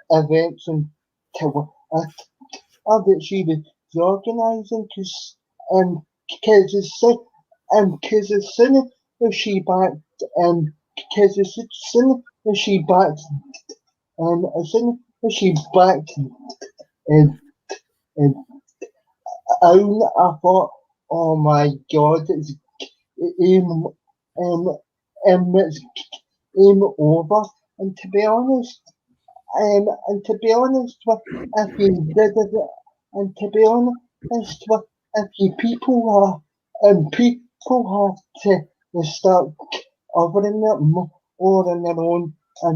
events and that she was organising, because as soon as she backed because as soon as she backed I thought, oh my God, it's over. And to be honest, if you did it, and to be honest, if you people have to start covering it more on their own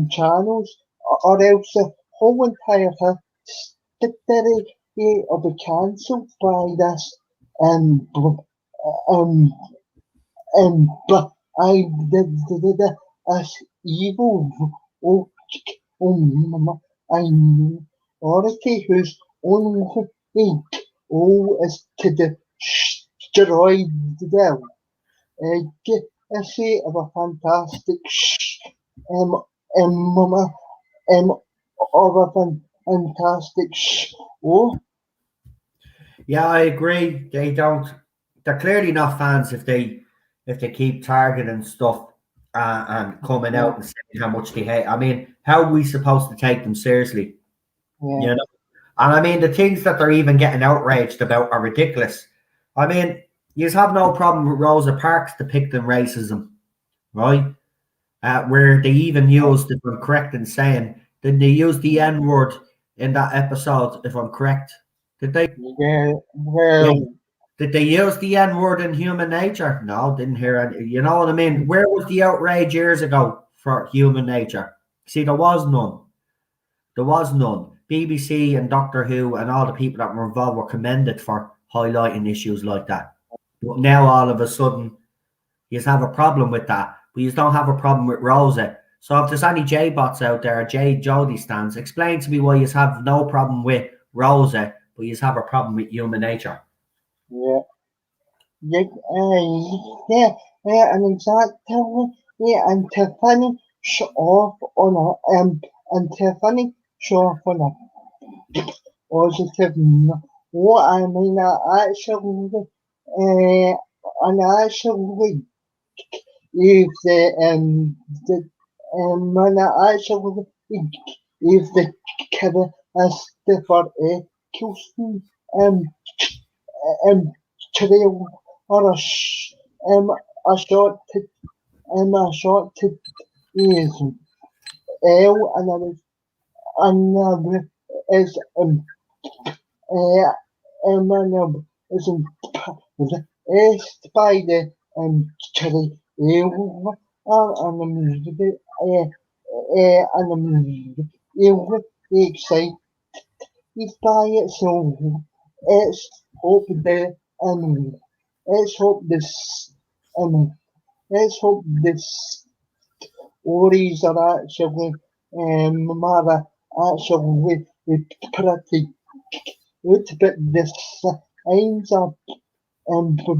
channels, or else the whole entire history will be cancelled by this. But I did as evil. Minority whose only goal is to destroy them. I say of a fantastic fantastic show. Yeah, I agree. They're clearly not fans if they keep targeting stuff and coming out and saying how much they hate. I mean, how are we supposed to take them seriously? Yeah. You know? And I mean, the things that they're even getting outraged about are ridiculous. I mean, you have no problem with Rosa Parks depicting racism, right? Where they even used, if I'm correct in saying, did they use the N-word in that episode, if I'm correct? Did they? Yeah, well... Yeah. Did they use the N-word in Human Nature? No, didn't hear any. You know what I mean? Where was the outrage years ago for Human Nature? See, there was none. There was none. BBC and Doctor Who and all the people that were involved were commended for highlighting issues like that. But now all of a sudden, you have a problem with that, but you don't have a problem with Rosa. So if there's any J-bots out there, Jodie stands, explain to me why you have no problem with Rosa, but you have a problem with human nature. Yeah. Yeah, and exactly. Yeah, and Tiffany show off on and Tiffany show off on a positive. What I mean, actually, if when I actually if the kid has for a Houston trail or a short is L another is another is by the trail excited by it, so let's hope that let's hope this let's hope this stories are actually mother actually pretty good, but the signs are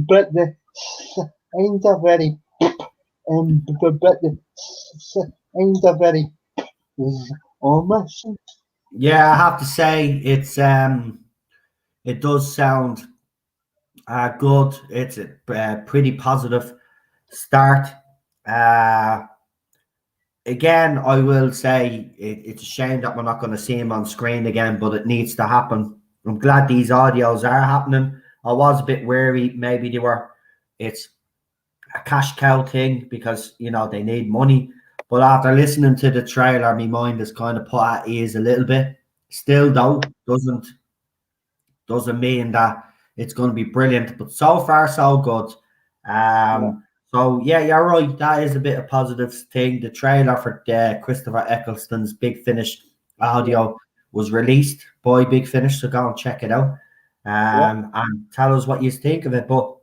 but the signs are very but the signs are very almost. Yeah, I have to say it's it does sound good. It's a pretty positive start. Again, I will say it's a shame that we're not going to see him on screen again, but it needs to happen. I'm glad these audios are happening. I was a bit wary, maybe it's a cash cow thing because, you know, they need money. But after listening to the trailer, my mind is kind of put at ease a little bit. Still, though, doesn't mean that it's going to be brilliant. But so far, so good. So yeah, you're right. That is a bit of positive thing. The trailer for Christopher Eccleston's Big Finish audio was released by Big Finish, so go and check it out. And tell us what you think of it. But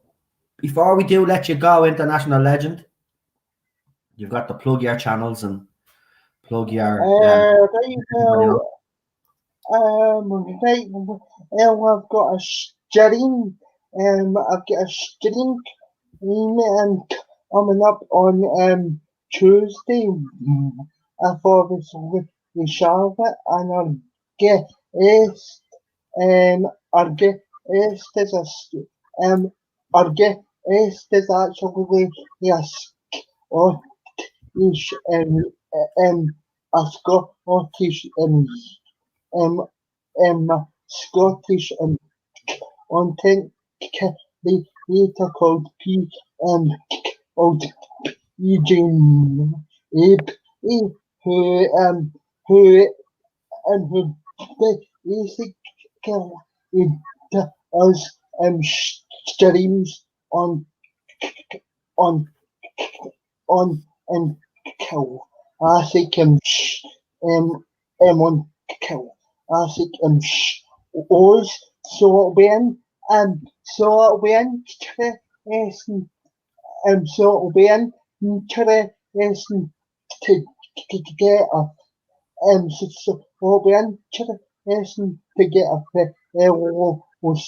before we do let you go, International Legend, you've got to plug your channels and plug your. I've got a stream. I've got a stream coming up on Tuesday. I thought this with Charlotte, and I'll get there's actually yes or is a Scottish Scottish content creator called Eugene who basically does streams on and kill. I think on I think Oz so when so when so when interesting to get a so when interesting to get a was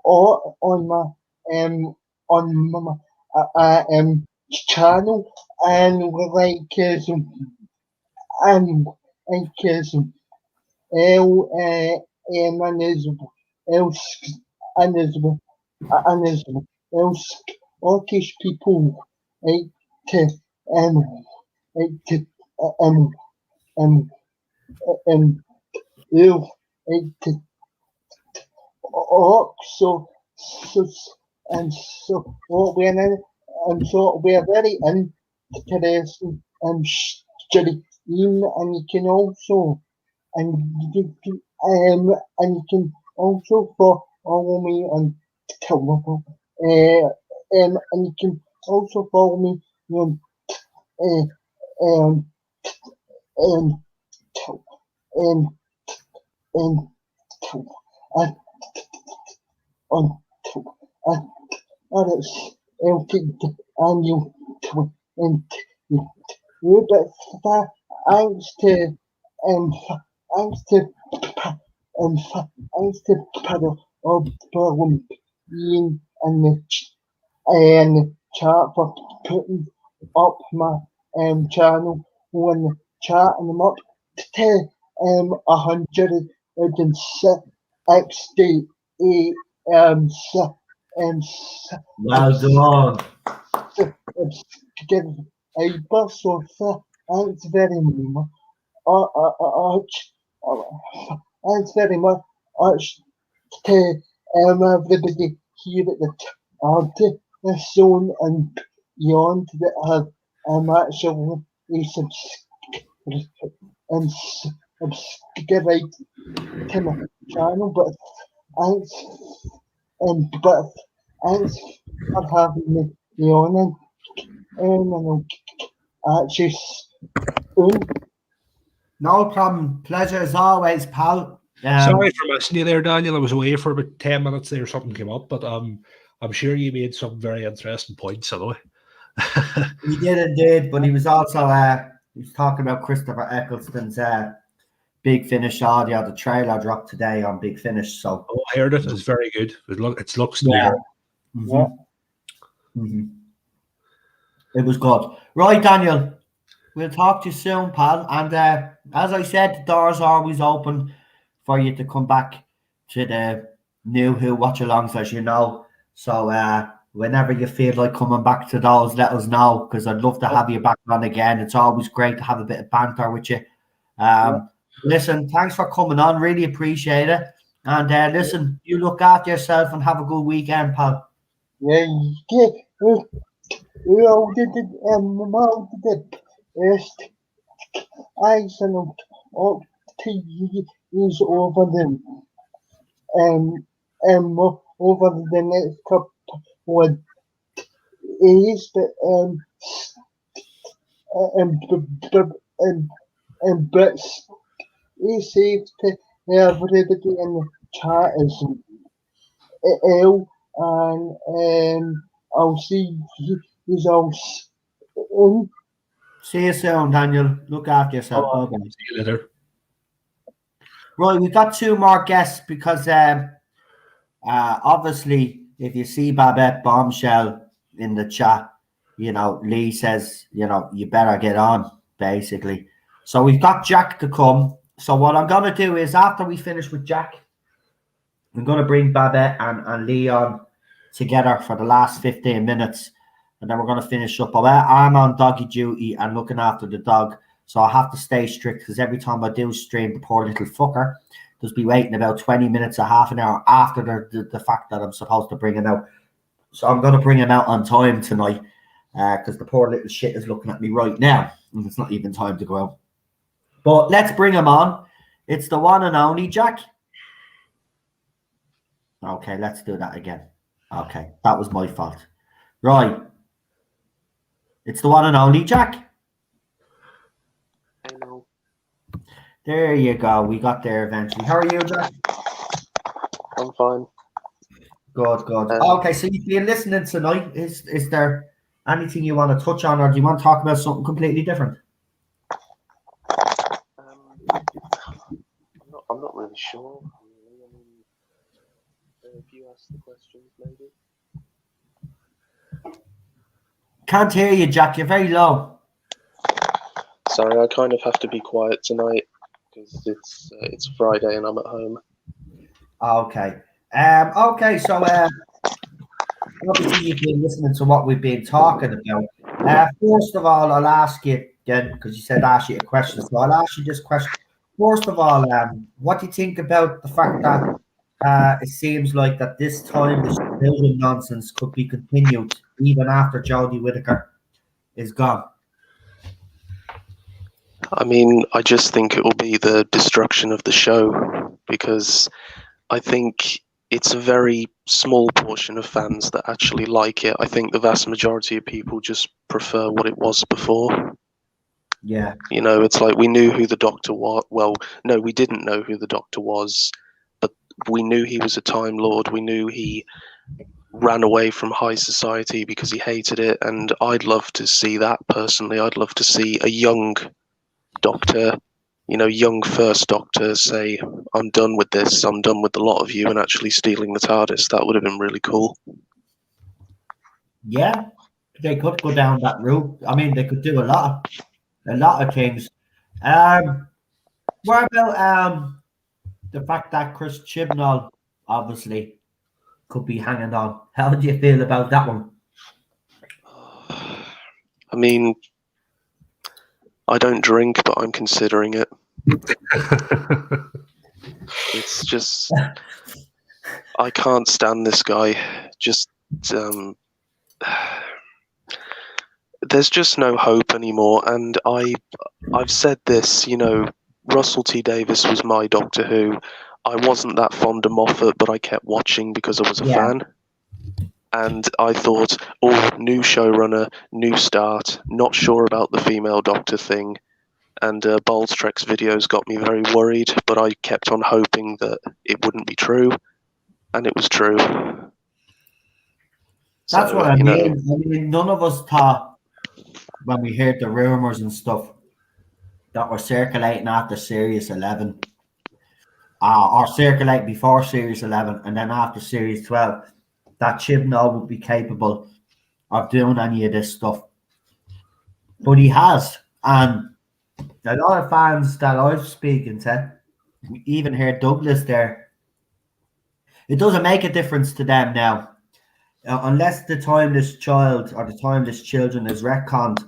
on my channel and like and Scottish people like to like to like to so when so we're very interested studying and you can also and you can also follow me on Telegram and you can also follow me on um and and on and it's empty and you and you but thanks to and thanks to and thanks to paddle of Barrowman being and the chat for putting up my channel when chatting them up to 168 Well done. Give a bus of thanks very much. Thanks very much to everybody here at the Tardis zone and beyond that have actually subscribed to my channel, but thanks but thanks for having me on and I'll actually soon. No problem. Pleasure as always, pal. Sorry for missing you there, Daniel. I was away for about 10 minutes there. Something came up, but I'm sure you made some very interesting points anyway. He did indeed, but he was also he was talking about Christopher Eccleston's Big Finish audio. The trailer dropped today on Big Finish. So I heard it. It's very good. It looks yeah. It was good. Right, Daniel. We'll talk to you soon, pal. And as I said, the doors are always open for you to come back to the new Who watch alongs, as you know. So whenever you feel like coming back to those, let us know, because I'd love to have you back on again. It's always great to have a bit of banter with you. Listen, thanks for coming on. Really appreciate it. And listen, you look after yourself and have a good weekend, pal. Yeah, we all did it. I sent up to use over them over the next couple of days, but he said to everybody in the chat is ill, and I'll see you all soon. See you soon, Daniel. Look after yourself. See you later. Right, we've got two more guests because obviously, if you see Babette Bombshell in the chat, Lee says, you better get on, basically. So we've got Jack to come. So what I'm going to do is, after we finish with Jack, I'm going to bring Babette and Lee on together for the last 15 minutes. And then we're going to finish up. I'm on doggy duty and looking after the dog. So I have to stay strict, because every time I do stream, the poor little fucker does be waiting about 20 minutes or half an hour after the fact that I'm supposed to bring him out. So I'm going to bring him out on time tonight, because the poor little shit is looking at me right now. And it's not even time to go out. But let's bring him on. It's the one and only Jack. Okay, let's do that again. Okay, that was my fault. Right. It's the one and only Jack. Hello. There you go. We got there eventually. How are you, Jack? I'm fine. Good. Okay, so you've been listening tonight. Is there anything you want to touch on, or do you want to talk about something completely different? I'm not really sure. If you ask the questions, maybe. Can't hear you, Jack. You're very low. Sorry, I kind of have to be quiet tonight because it's Friday and I'm at home. Okay. So obviously you've been listening to what we've been talking about. First of all, I'll ask you again, because you said ask you a question. So I'll ask you this question. First of all, what do you think about the fact that it seems like that this time this building nonsense could be continued even after Jodie Whittaker is gone? I mean, I just think it will be the destruction of the show, because I think it's a very small portion of fans that actually like it. I think the vast majority of people just prefer what it was before. Yeah. You know, it's like we knew who the Doctor was. Well, no, we didn't know who the Doctor was, but we knew he was a Time Lord. We knew he ran away from high society because he hated it, and I'd love to see that personally. I'd love to see a young Doctor, you know, young First Doctor say, I'm done with this, I'm done with the lot of you, and actually stealing the TARDIS. That would have been really cool. Yeah, they could go down that route. I mean, they could do a lot of things. What about the fact that Chris Chibnall obviously could be hanging on? How do you feel about that one? I mean, I don't drink, but I'm considering it. It's just, I can't stand this guy. Just, there's just no hope anymore. And I've said this, you know, Russell T Davies was my Doctor Who. I wasn't that fond of Moffat, but I kept watching because I was a fan. And I thought, oh, new showrunner, new start, not sure about the female Doctor thing. And Baldstreck's videos got me very worried, but I kept on hoping that it wouldn't be true. And it was true. That's what I mean. I mean, none of us thought when we heard the rumors and stuff that were circulating after Series 11, or circulating before Series 11, and then after Series 12, that Chibnall would be capable of doing any of this stuff. But he has. And a lot of fans that I've spoken to, we even heard Douglas there, it doesn't make a difference to them now. Unless the Timeless Child or the Timeless Children is retconned,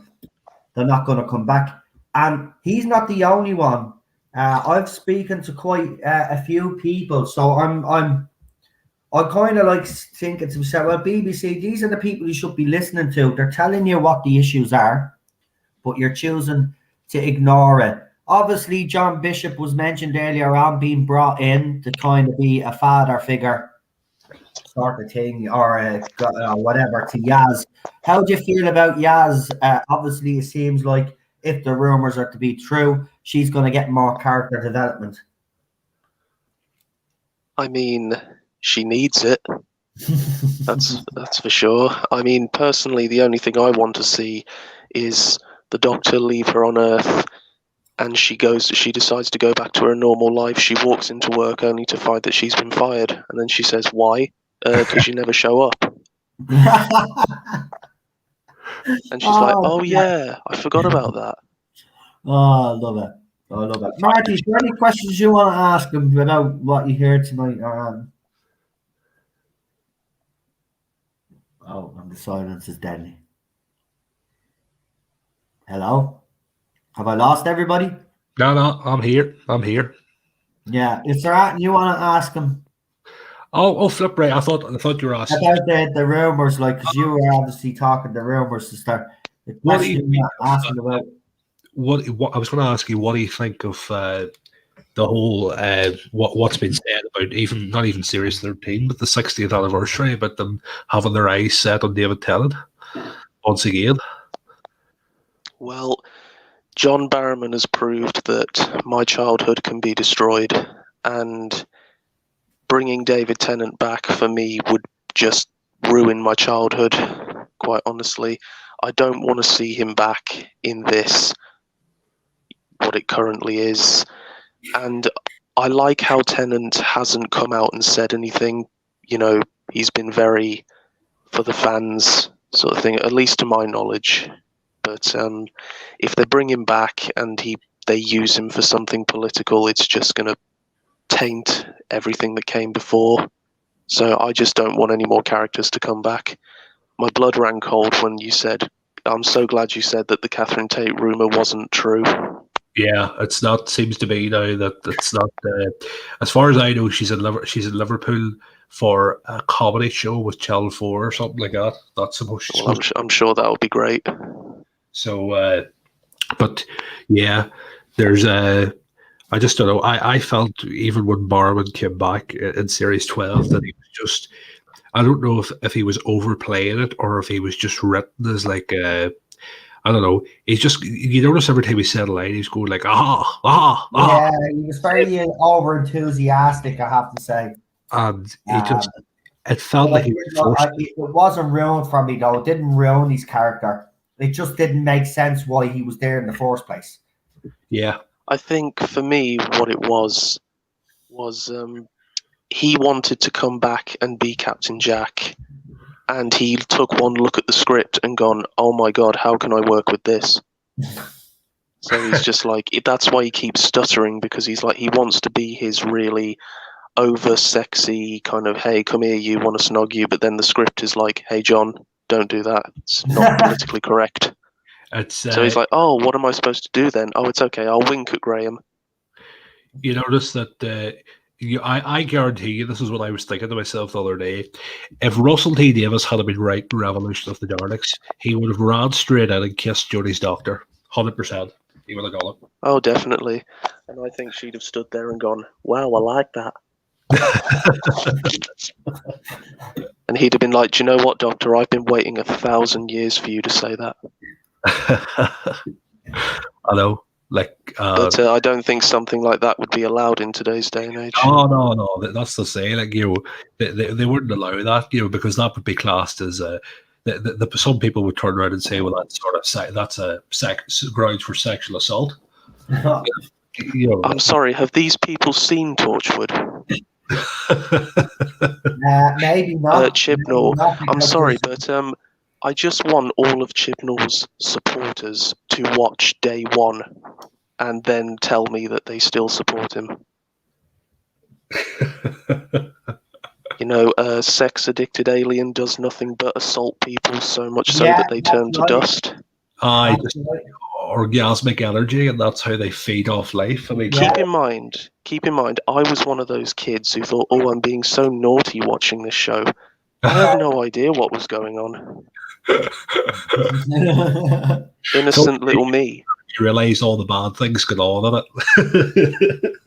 they're not going to come back. And he's not the only one. I've spoken to quite a few people, so I kind of like thinking to myself, well, BBC, these are the people you should be listening to. They're telling you what the issues are, but you're choosing to ignore it. Obviously, John Bishop was mentioned earlier on being brought in to kind of be a father figure sort of thing, or whatever, to Yaz. How do you feel about Yaz? Obviously, it seems like if the rumors are to be true, she's going to get more character development. I mean, she needs it. That's for sure. I mean, personally, the only thing I want to see is the Doctor leave her on Earth, and she decides to go back to her normal life. She walks into work only to find that she's been fired, and then she says, "Why? Because you never show up." And she's like, "Oh yeah, I forgot about that." Oh, I love it. I love it. Marty, is there any questions you want to ask him about what you heard tonight? Oh, and the silence is deadly. Hello? Have I lost everybody? No, I'm here. Yeah. Is there anything you want to ask him? Oh, flip right. I thought you were asking about the rumors, like, because you were obviously talking the rumors to start. The question you're asking about. What I was going to ask you, what do you think of the whole what's been said about not even Series 13, but the 60th anniversary, about them having their eyes set on David Tennant once again? Well, John Barrowman has proved that my childhood can be destroyed, and bringing David Tennant back for me would just ruin my childhood, quite honestly. I don't want to see him back in this, what it currently is. And I like how Tennant hasn't come out and said anything. You know, he's been very for the fans sort of thing, at least to my knowledge. But if they bring him back and they use him for something political, it's just going to taint everything that came before. So I just don't want any more characters to come back. My blood ran cold when you said, I'm so glad you said that the Catherine Tate rumor wasn't true. Yeah, it's not. Seems to be now that it's not. As far as I know, she's in Liverpool for a comedy show with Channel 4 or something like that. That's supposed to. Well, I'm sure that would be great. So, but yeah, there's I just don't know. I felt even when Barrowman came back in Series 12 that he was just. I don't know if he was overplaying it or if he was just written as like. I don't know. He's just, you notice every time he said a line, he's going like, Yeah, he was very over enthusiastic, I have to say. And he just, it felt like he was forced. It wasn't ruined for me, though. It didn't ruin his character. It just didn't make sense why he was there in the first place. Yeah. I think for me, what it was he wanted to come back and be Captain Jack. And he took one look at the script and gone, oh my God, how can I work with this? So he's just like, that's why he keeps stuttering, because he's like, he wants to be his really over sexy kind of, hey, come here, you want to snog you. But then the script is like, hey, John, don't do that. It's not politically correct. So he's like, oh, what am I supposed to do then? Oh, it's okay. I'll wink at Graham. You notice that I guarantee you, this is what I was thinking to myself the other day. If Russell T Davies had been writing Revolution of the Daleks, he would have ran straight out and kissed Jodie's doctor. 100%. He would have gone it. Oh, definitely. And I think she'd have stood there and gone, wow, I like that. And he'd have been like, do you know what, Doctor? I've been waiting 1,000 years for you to say that. I know. But I don't think something like that would be allowed in today's day and age. Oh no, that's the say. They wouldn't allow that, because that would be classed as some people would turn around and say, well, that's sort of grounds for sexual assault. I'm sorry, have these people seen Torchwood? Maybe not. Chibnall. I'm sorry, but I just want all of Chibnall's supporters to watch Day One and then tell me that they still support him. A sex-addicted alien does nothing but assault people so much so that they turn to dust. Just orgasmic energy, and that's how they feed off life. I mean, keep in mind, I was one of those kids who thought, oh, I'm being so naughty watching this show. I had no idea what was going on. Innocent little me. You realise all the bad things going on in it.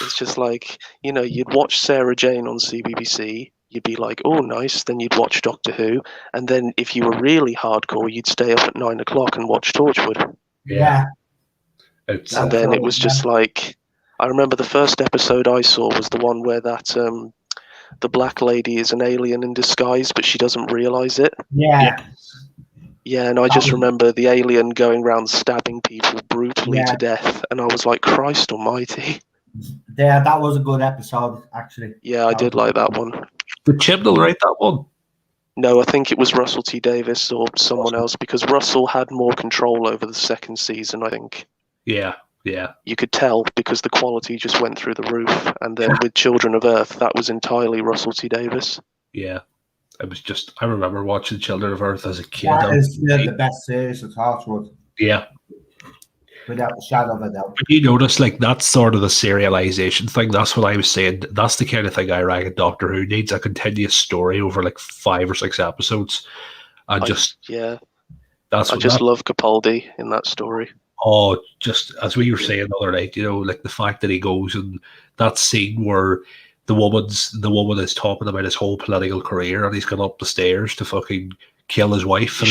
It's just like, you'd watch Sarah Jane on CBBC, you'd be like, oh, nice. Then you'd watch Doctor Who. And then if you were really hardcore, you'd stay up at 9 o'clock and watch Torchwood. Yeah. And then it was just like, I remember the first episode I saw was the one where that the black lady is an alien in disguise, but she doesn't realize it. Yeah, and I just remember the alien going around stabbing people brutally to death. And I was like, Christ almighty. Yeah, that was a good episode, actually. Yeah, I did like that one. Did Chibnall write that one? No, I think it was Russell T Davies or someone else, because Russell had more control over the second season, I think. Yeah. You could tell because the quality just went through the roof. And then with Children of Earth, that was entirely Russell T Davies. Yeah. It was just, I remember watching Children of Earth as a kid. That is the best series of Torchwood. Yeah. Without a shadow of a doubt. But you notice, that's sort of the serialization thing. That's what I was saying. That's the kind of thing I reckon Doctor Who needs, a continuous story over 5 or 6 episodes. I just love Capaldi in that story. Oh, just as we were saying the other night, the fact that he goes and that scene where the woman is talking about his whole political career and he's gone up the stairs to fucking kill his wife.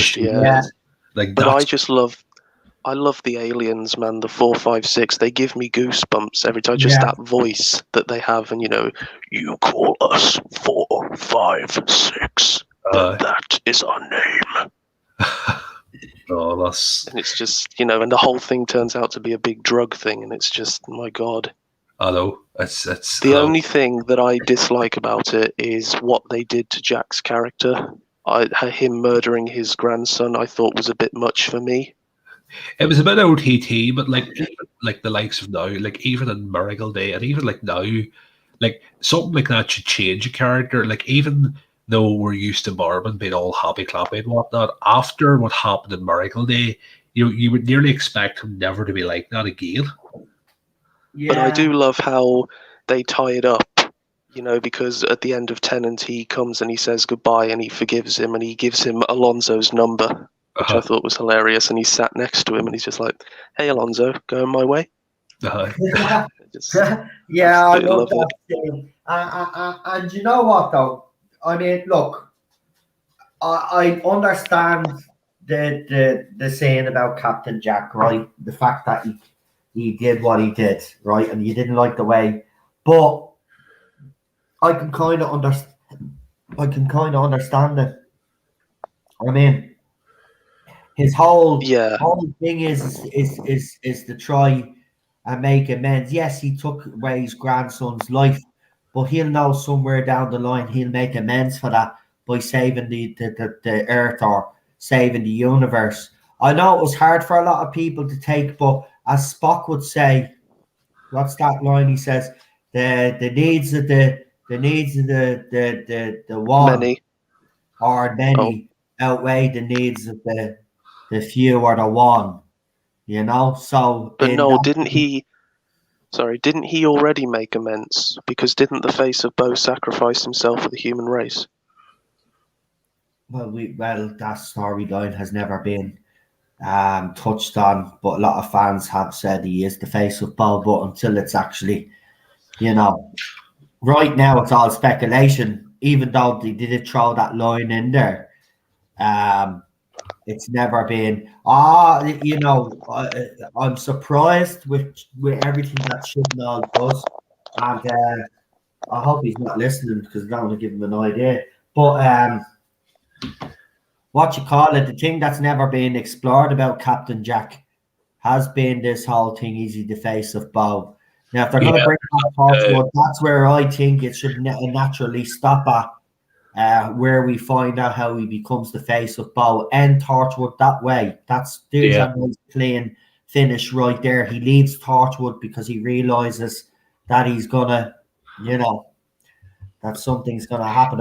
I love the aliens, man. The 4, 5, 6. They give me goosebumps every time. Just that voice that they have, and you call us 4, 5, 6. That is our name. And it's just, and the whole thing turns out to be a big drug thing, and it's just, my God. I know. It's the only thing that I dislike about it is what they did to Jack's character. Him murdering his grandson, I thought was a bit much for me. It was a bit OTT, but the likes of now, even in Miracle Day, and even now, something like that should change a character. Even though we're used to Barrowman being all happy clappy and whatnot, after what happened in Miracle Day, you would nearly expect him never to be like that again. Yeah. But I do love how they tie it up, because at the end of Tennant, he comes and he says goodbye and he forgives him and he gives him Alonso's number, which I thought was hilarious. And he sat next to him and he's just like, hey, Alonso, going my way? I love that too. And you know what, though? I mean, look, I understand the saying about Captain Jack, right? The fact that he did what he did, right? And you didn't like the way, but I can kind of understand. I can kind of understand it. I mean, his whole thing is to try and make amends. Yes, he took away his grandson's life, but he'll know somewhere down the line he'll make amends for that by saving the earth or saving the universe. I know it was hard for a lot of people to take, but as Spock would say, what's that line he says? The needs of the one Many. or many outweigh the needs of the few or the one. You know, so But no, didn't he already make amends? Because didn't the face of Bo sacrifice himself for the human race? Well, that storyline has never been touched on, but a lot of fans have said he is the face of Bo, but until it's actually, you know, right now it's all speculation, even though they did throw that line in there. It's never been, you know, I'm surprised with everything that Chibnall does, and I hope he's not listening because I don't want to give him an idea. But what you call it, the thing that's never been explored about Captain Jack has been this whole thing. Is he the face of Bo? Now, if they're going to bring that Torchwood, that's where I think it should naturally stop at. Where we find out how he becomes the face of Bo, and Torchwood that way. There's a nice clean finish right there. He leaves Torchwood because he realizes that he's gonna, you know, that something's gonna happen.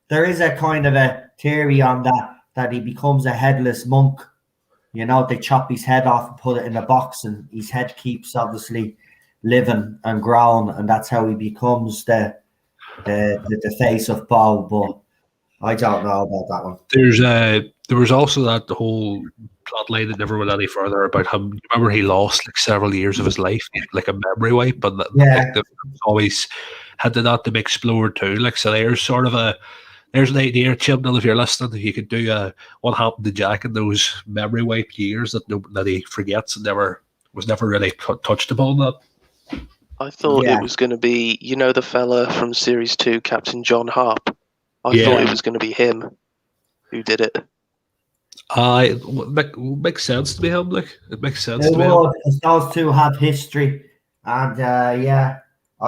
There is a kind of a theory on that he becomes a headless monk. You know, they chop his head off and put it in a box, and his head keeps obviously living and growing, and that's how he becomes the face of Bo. But I don't know about that one. There was also the whole plot line that never went any further about him. Remember, he lost like several years of his life, like a memory wipe, but always had to not to be explored too. Like, so there's sort of there's an idea, Chibnall, if you're listening, if you could do what happened to Jack in those memory wipe years that he forgets and was never really touched upon that. I thought it was going to be, you know, the fella from Series 2, Captain John Harp. I thought it was going to be him who did it. It makes sense to be him. Like, it makes sense to be him. Those two have history. And, I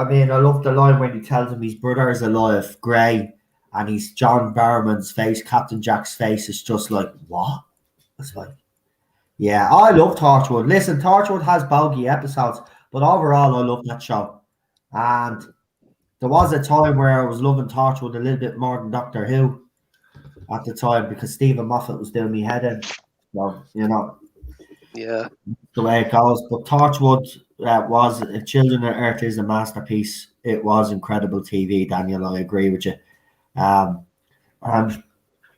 mean, I love the line when he tells him his brother is alive, Gray, and he's John Barrowman's face, Captain Jack's face is just like, what? It's like, yeah, I love Torchwood. Listen, Torchwood has bogey episodes, but overall, I love that show. And there was a time where I was loving Torchwood a little bit more than Doctor Who at the time because Stephen Moffat was doing me head in. So, you know, the way it goes. But Torchwood was Children of Earth is a masterpiece. It was incredible TV, Daniel. I agree with you. And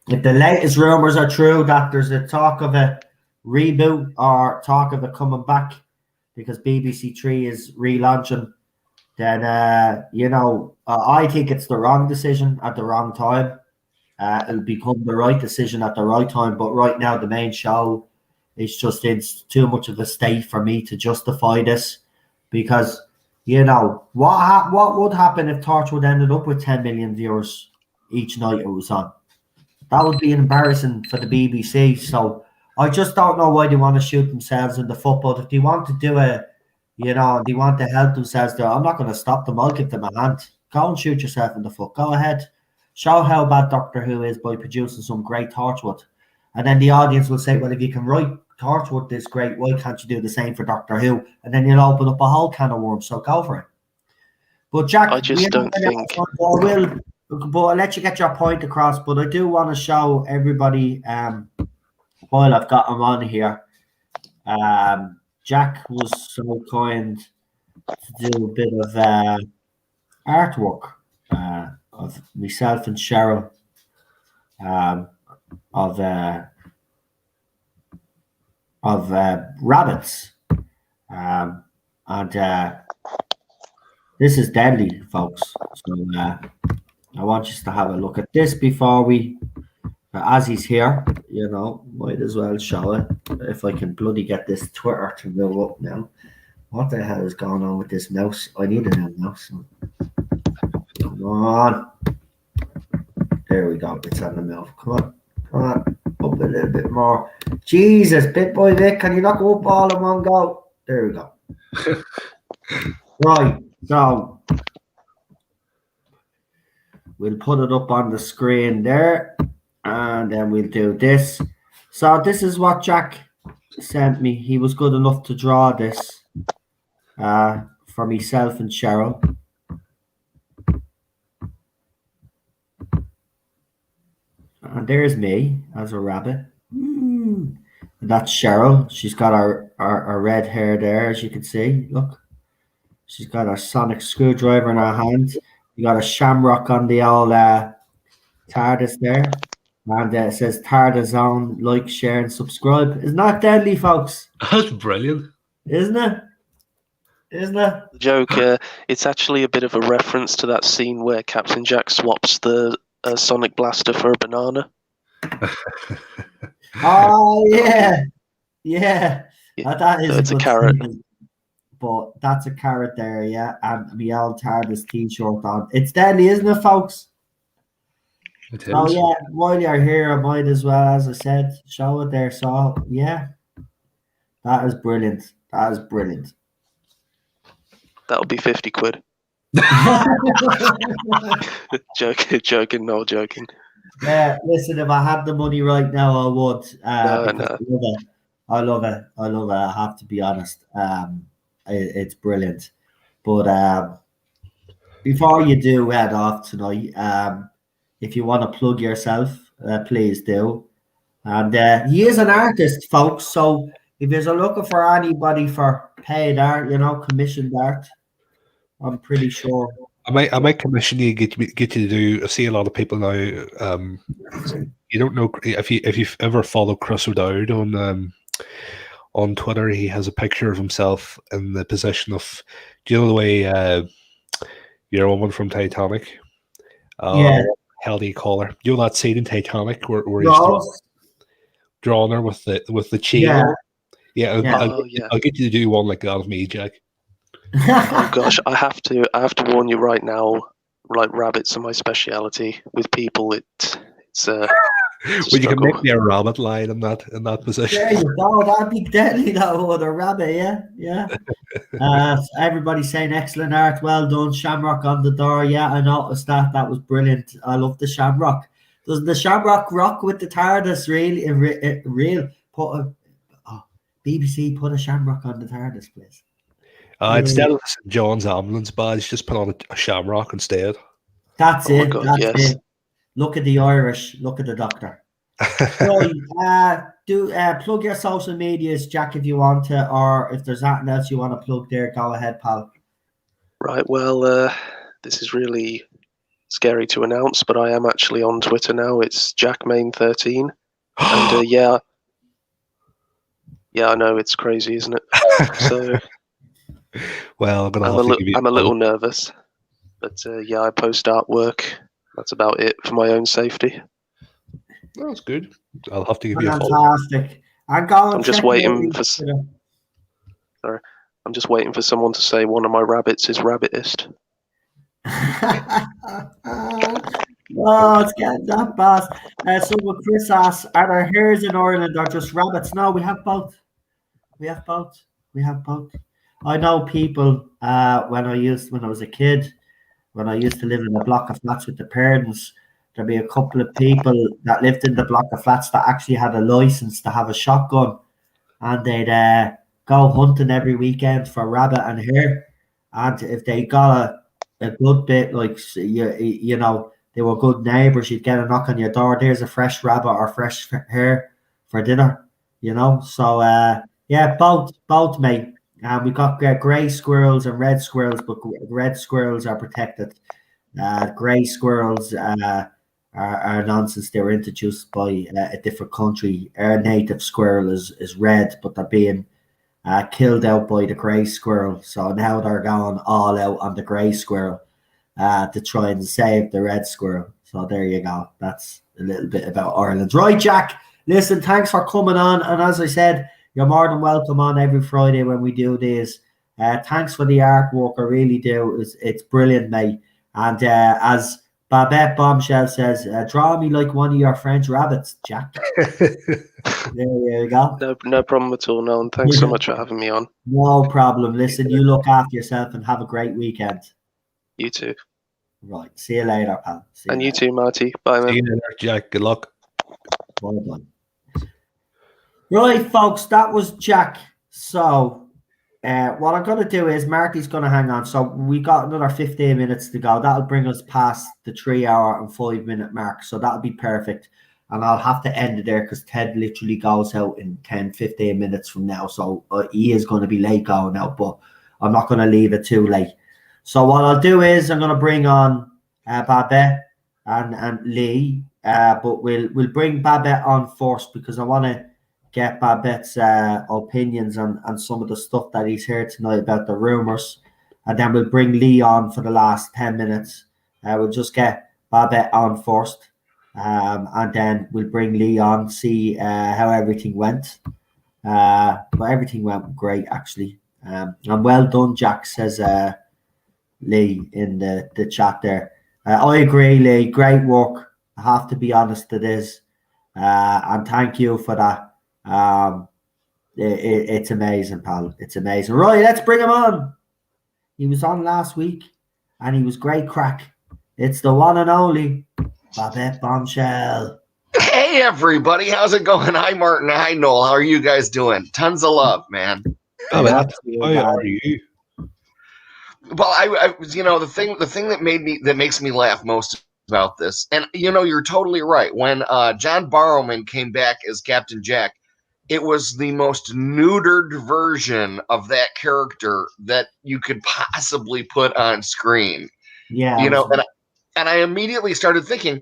if the latest rumors are true that there's a talk of a reboot or talk of it coming back because BBC Three is relaunching, then you know, I think it's the wrong decision at the wrong time. It'll become the right decision at the right time, but right now the main show is just in too much of a state for me to justify this, because you know what would happen if Torchwood ended up with 10 million viewers each night it was on? That would be embarrassing for the BBC. So I just don't know why they want to shoot themselves in the foot. But if they want to do they want to help themselves there, I'm not going to stop them. I'll give them a hand. Go and shoot yourself in the foot. Go ahead. Show how bad Doctor Who is by producing some great Torchwood. And then the audience will say, well, if you can write Torchwood this great, why can't you do the same for Doctor Who? And then you'll open up a whole can of worms. So go for it. But Jack, I just don't think... But I'll let you get your point across. But I do want to show everybody, while I've got him on here, Jack was so kind to do a bit of artwork of myself and Cheryl of rabbits, and this is deadly, folks. So I want you to have a look at this before we as he's here, might as well show it. If I can bloody get this Twitter to go up now. What the hell is going on with this mouse? I need a new mouse. Come on. There we go. It's on the mouth. Come on. Up a little bit more. Jesus, bit by bit. Can you not go up all in one go? There we go. Right. So we'll put it up on the screen there. And then we'll do this. So this is what Jack sent me. He was good enough to draw this for myself and Cheryl. And there's me as a rabbit. And that's Cheryl. She's got our red hair there, as you can see. Look. She's got her sonic screwdriver in her hand. You got a shamrock on the old Tardis there. And it says Tardis on, like, share, and subscribe. Isn't that deadly, folks? That's brilliant. Isn't it? The joke, it's actually a bit of a reference to that scene where Captain Jack swaps the sonic blaster for a banana. Oh, yeah. That is so it's a carrot. Scene. But that's a carrot there, yeah. And my old Tardis t-shirt on. It's deadly, isn't it, folks? It is. Oh, yeah. While you're here, I might as well, as I said, show it there. So, yeah. That is brilliant. That'll be 50 quid. Joking, no joking. Yeah, listen, if I had the money right now, I would. No. I love it. I have to be honest. It's brilliant. But before you do head off tonight, if you want to plug yourself, please do. And he is an artist, folks. So if you're looking for anybody for paid art, commissioned art, I'm pretty sure. I might commission you, get you to do. I see a lot of people now. You don't know if you've ever followed Chris O'Dowd on Twitter. He has a picture of himself in the position of, do you know the way your woman from Titanic? Yeah. How do you call her? You know that scene in Titanic where he's drawing her with the chain. Yeah. I'll get you to do one like that of me, Jack. Oh gosh, I have to warn you right now. Like, rabbits are my speciality. With people, it's well, you can make me a rabbit lying in that position. There you go. That'd be deadly. That would a rabbit. Yeah. Everybody's saying excellent art. Well done. Shamrock on the door. Yeah, I noticed that. That was brilliant. I love the shamrock. Does the shamrock rock with the TARDIS? Really? Real? BBC, put a shamrock on the TARDIS, please. Instead of St. John's ambulance badge, just put on a shamrock instead. That's it. God, that's yes. it. Look at the Irish. Look at the doctor. So, plug your social medias, Jack, if you want to, or if there's anything else you want to plug there, go ahead, pal. Right. Well, this is really scary to announce, but I am actually on Twitter now. It's JackMain13, and yeah, I know it's crazy, isn't it? So. Well, I'm a little nervous, but yeah, I post artwork. That's about it for my own safety. Oh, that's good. I'll have to give you a follow. Fantastic. I'm just waiting for. Sorry, I'm just waiting for someone to say one of my rabbits is rabbitist. Oh, it's getting that bad. So what Chris asks, are there hares in Ireland or just rabbits? No, we have both. We have both. I know people when I was a kid, when I used to live in a block of flats with the parents, there'd be a couple of people that lived in the block of flats that actually had a license to have a shotgun, and they'd go hunting every weekend for rabbit and hare. And if they got a good bit, like you know, they were good neighbours, you'd get a knock on your door. There's a fresh rabbit or fresh hare for dinner, So yeah, both, mate. We got grey squirrels and red squirrels, but red squirrels are protected. Grey squirrels are nonsense. They were introduced by a different country. Our native squirrel is red, but they're being killed out by the grey squirrel. So now they're going all out on the grey squirrel to try and save the red squirrel. So there you go. That's a little bit about Ireland. Right, Jack. Listen, thanks for coming on. And as I said, you're more than welcome on every Friday when we do this. Thanks for the artwork. I really do. It's brilliant, mate. And as Babette Bombshell says, draw me like one of your French rabbits, Jack. There you go. No problem at all, Nolan. Thanks so much for having me on. No problem. Listen, you look after yourself and have a great weekend. You too. Right. See you later, pal. And you too, Marty. Bye, man. See you later, Jack. Good luck. Well done. Right, folks, that was Jack. So what I'm going to do is Marty's going to hang on. So we got another 15 minutes to go. That'll bring us past the 3 hour and 5 minute mark. So that'll be perfect. And I'll have to end it there because Ted literally goes out in 10, 15 minutes from now. So he is going to be late going out, but I'm not going to leave it too late. So what I'll do is I'm going to bring on Babette and Lee. But we'll bring Babette on first because I want to get Babette's opinions on some of the stuff that he's heard tonight about the rumors. And then we'll bring Lee on for the last 10 minutes. We'll just get Babette on first. And then we'll bring Lee on, see how everything went. But everything went great, actually. And well done, Jack, says Lee in the chat there. I agree, Lee. Great work. I have to be honest, it is. And thank you for that. It's amazing, pal. It's amazing. Right, let's bring him on. He was on last week, and he was great crack. It's the one and only Babette Bombshell. Hey, everybody. How's it going? Hi, Martin. Hi, Noel. How are you guys doing? Tons of love, man. How are you? Well, I the thing that makes me laugh most about this, and you're totally right. When John Barrowman came back as Captain Jack, it was the most neutered version of that character that you could possibly put on screen. Yeah. And I immediately started thinking,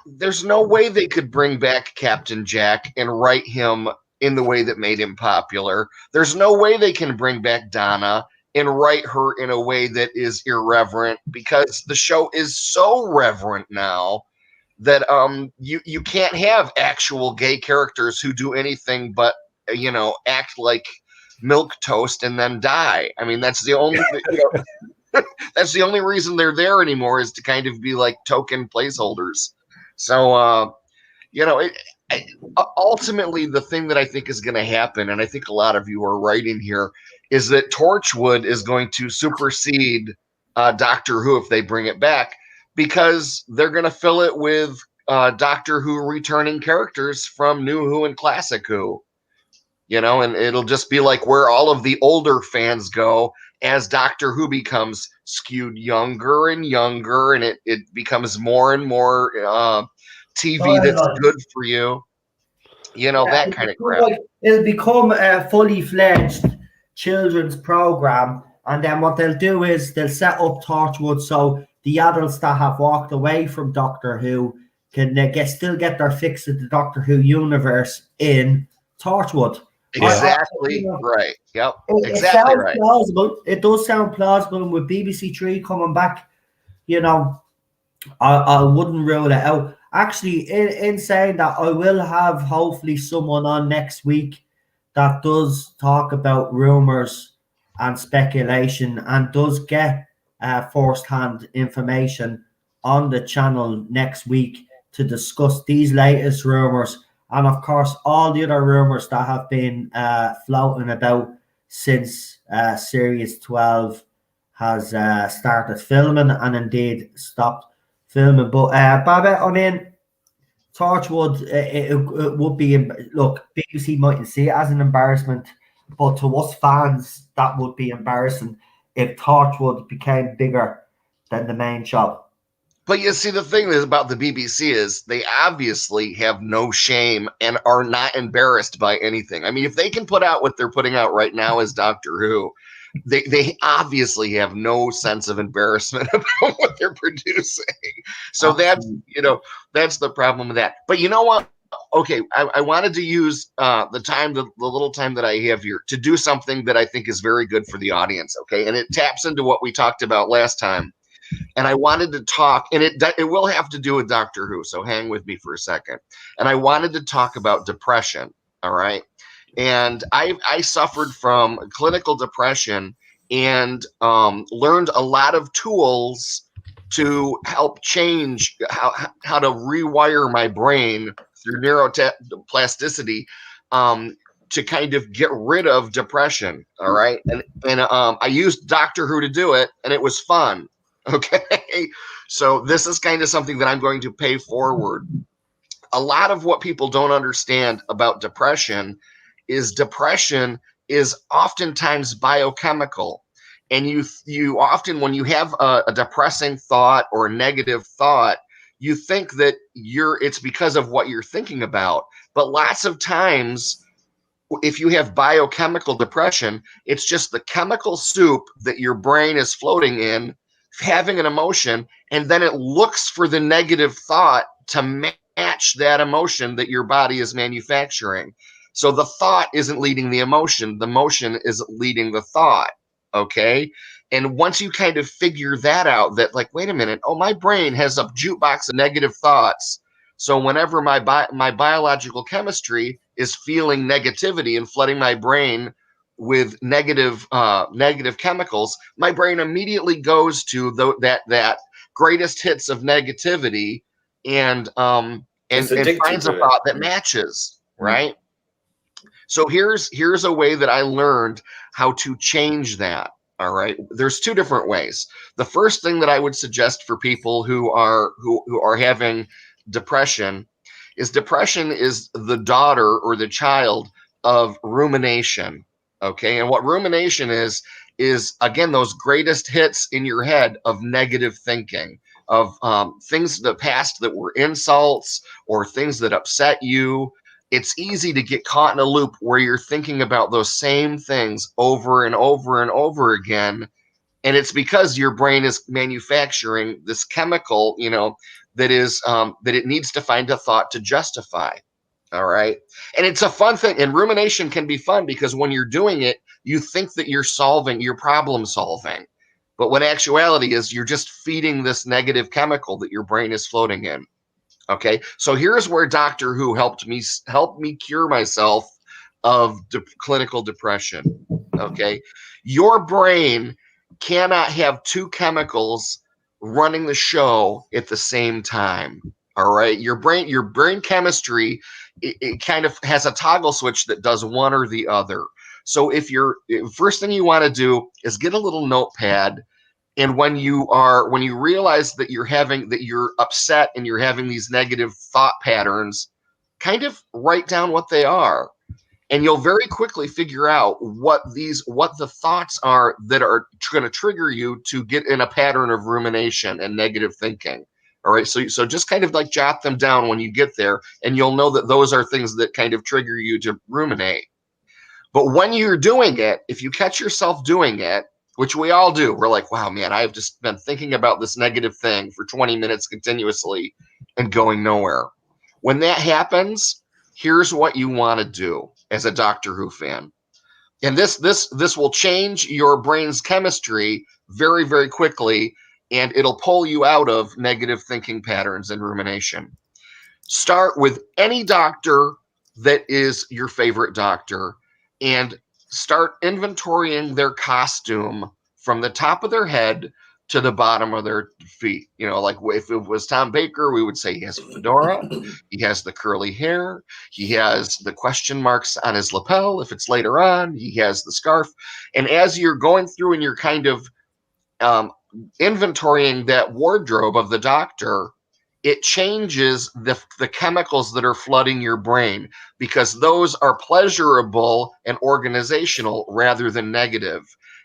there's no way they could bring back Captain Jack and write him in the way that made him popular. There's no way they can bring back Donna and write her in a way that is irreverent, because the show is so reverent now that you can't have actual gay characters who do anything but act like milk toast and then die. I mean, that's the only that's the only reason they're there anymore, is to kind of be like token placeholders. So ultimately the thing that I think is going to happen, and I think a lot of you are right in here, is that Torchwood is going to supersede Doctor Who if they bring it back, because they're going to fill it with Doctor Who returning characters from New Who and Classic Who, and it'll just be like where all of the older fans go as Doctor Who becomes skewed younger and younger, and it becomes more and more TV that's good for you. That kind of crap. It'll become a fully fledged children's program, and then what they'll do is they'll set up Torchwood so the adults that have walked away from Doctor Who can still get their fix of the Doctor Who universe in Torchwood. Exactly right. Yep. It sounds right. Plausible. It does sound plausible, and with BBC Three coming back, I wouldn't rule it out. Actually, in saying that, I will have hopefully someone on next week that does talk about rumors and speculation and does get first-hand information on the channel next week to discuss these latest rumors. And of course, all the other rumors that have been floating about since Series 12 has started filming and indeed stopped filming. But Babette, I mean, Torchwood, it would be, look, BBC mightn't see it as an embarrassment, but to us fans, that would be embarrassing if Torchwood became bigger than the main show. But you see, the thing is about the BBC is they obviously have no shame and are not embarrassed by anything. I mean, if they can put out what they're putting out right now as Doctor Who, they obviously have no sense of embarrassment about what they're producing. So that's the problem with that. But you know what? Okay, I wanted to use the little time that I have here to do something that I think is very good for the audience. Okay, and it taps into what we talked about last time. And I wanted to talk, and it will have to do with Doctor Who, so hang with me for a second. And I wanted to talk about depression, all right? And I suffered from clinical depression and learned a lot of tools to help change how to rewire my brain through neuroplasticity to kind of get rid of depression, all right? And I used Doctor Who to do it, and it was fun, okay? So this is kind of something that I'm going to pay forward. A lot of what people don't understand about depression is oftentimes biochemical. And you often, when you have a depressing thought or a negative thought, you think that it's because of what you're thinking about. But lots of times, if you have biochemical depression, it's just the chemical soup that your brain is floating in, having an emotion, and then it looks for the negative thought to match that emotion that your body is manufacturing. So the thought isn't leading the emotion is leading the thought, okay? And once you kind of figure that out, that like, wait a minute, oh, my brain has a jukebox of negative thoughts. So whenever my biological chemistry is feeling negativity and flooding my brain with negative chemicals, my brain immediately goes to that greatest hits of negativity and finds a thought that matches, right? So here's a way that I learned how to change that. All right. There's two different ways. The first thing that I would suggest for people who are having depression is the daughter or the child of rumination. Okay. And what rumination is again, those greatest hits in your head of negative thinking, of things in the past that were insults or things that upset you. It's easy to get caught in a loop where you're thinking about those same things over and over and over again. And it's because your brain is manufacturing this chemical, that it needs to find a thought to justify. All right. And it's a fun thing. And rumination can be fun because when you're doing it, you think that you're problem solving. But what actuality is, you're just feeding this negative chemical that your brain is floating in. Okay, so here's where Doctor Who helped me cure myself of clinical depression. Okay, your brain cannot have two chemicals running the show at the same time. All right, your brain chemistry, it kind of has a toggle switch that does one or the other. So first thing you want to do is get a little notepad. And when you realize that you're upset and you're having these negative thought patterns, kind of write down what they are. And you'll very quickly figure out what the thoughts are that are going to trigger you to get in a pattern of rumination and negative thinking. All right. So just kind of like jot them down when you get there, and you'll know that those are things that kind of trigger you to ruminate. But when you're doing it, if you catch yourself doing it, which we all do, we're like, wow, man, I've just been thinking about this negative thing for 20 minutes continuously and going nowhere. When that happens, here's what you want to do as a Doctor Who fan. And this will change your brain's chemistry very, very quickly, and it'll pull you out of negative thinking patterns and rumination. Start with any doctor that is your favorite doctor and start inventorying their costume from the top of their head to the bottom of their feet. Like if it was Tom Baker, we would say he has a fedora, he has the curly hair, he has the question marks on his lapel. If it's later on, he has the scarf. And as you're going through and you're kind of inventorying that wardrobe of the doctor, it changes the chemicals that are flooding your brain, because those are pleasurable and organizational rather than negative.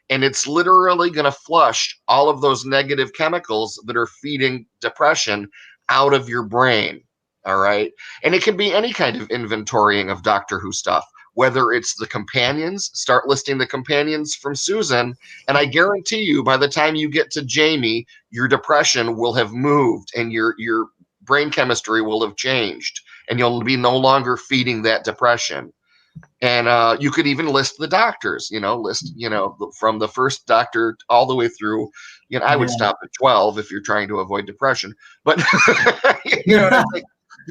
And it's literally going to flush all of those negative chemicals that are feeding depression out of your brain. All right. And it can be any kind of inventorying of Doctor Who stuff, whether it's the companions. Start listing the companions from Susan. And I guarantee you, by the time you get to Jamie, your depression will have moved and your brain chemistry will have changed, and you'll be no longer feeding that depression. And you could even list the doctors, from the first doctor all the way through. I would stop at 12 if you're trying to avoid depression. But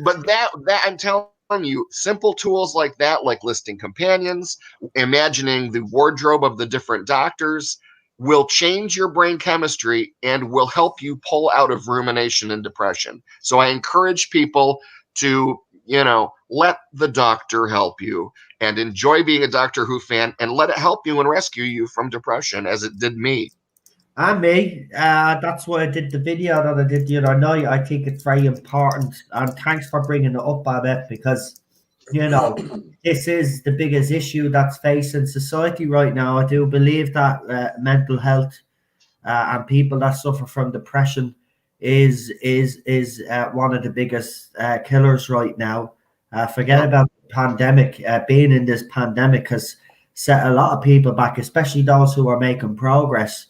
but that I'm telling you, simple tools like that, like listing companions, imagining the wardrobe of the different doctors, will change your brain chemistry and will help you pull out of rumination and depression. So I encourage people to, let the doctor help you and enjoy being a Doctor Who fan, and let it help you and rescue you from depression as it did me. And me, that's why I did the video that I did the other night. I think it's very important, and thanks for bringing it up, Babette, because this is the biggest issue that's facing society right now. I do believe that mental health and people that suffer from depression is one of the biggest killers right now. Forget about the pandemic. Being in this pandemic has set a lot of people back, especially those who are making progress.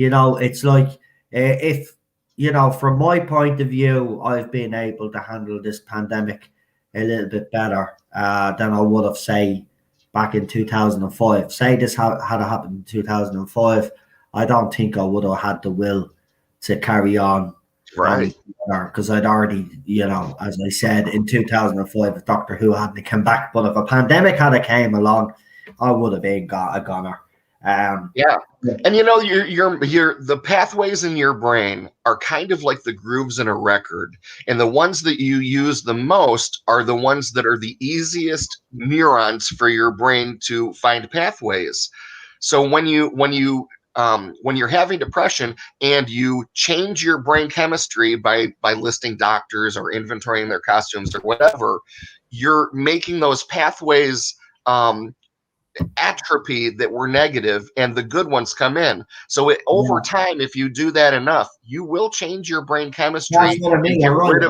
It's like if, from my point of view, I've been able to handle this pandemic a little bit better than I would have, say, back in 2005. Say this had happened in 2005, I don't think I would have had the will to carry on. Right. Because I'd already, as I said, in 2005, if Doctor Who hadn't come back, but if a pandemic had came along, I would have been a goner. Yeah. And the pathways in your brain are kind of like the grooves in a record, and the ones that you use the most are the ones that are the easiest neurons for your brain to find pathways. So when you're having depression and you change your brain chemistry by listing doctors or inventorying their costumes or whatever, you're making those pathways atrophy that were negative, and the good ones come in. So over time, if you do that enough, you will change your brain chemistry. That's what I mean. You're right.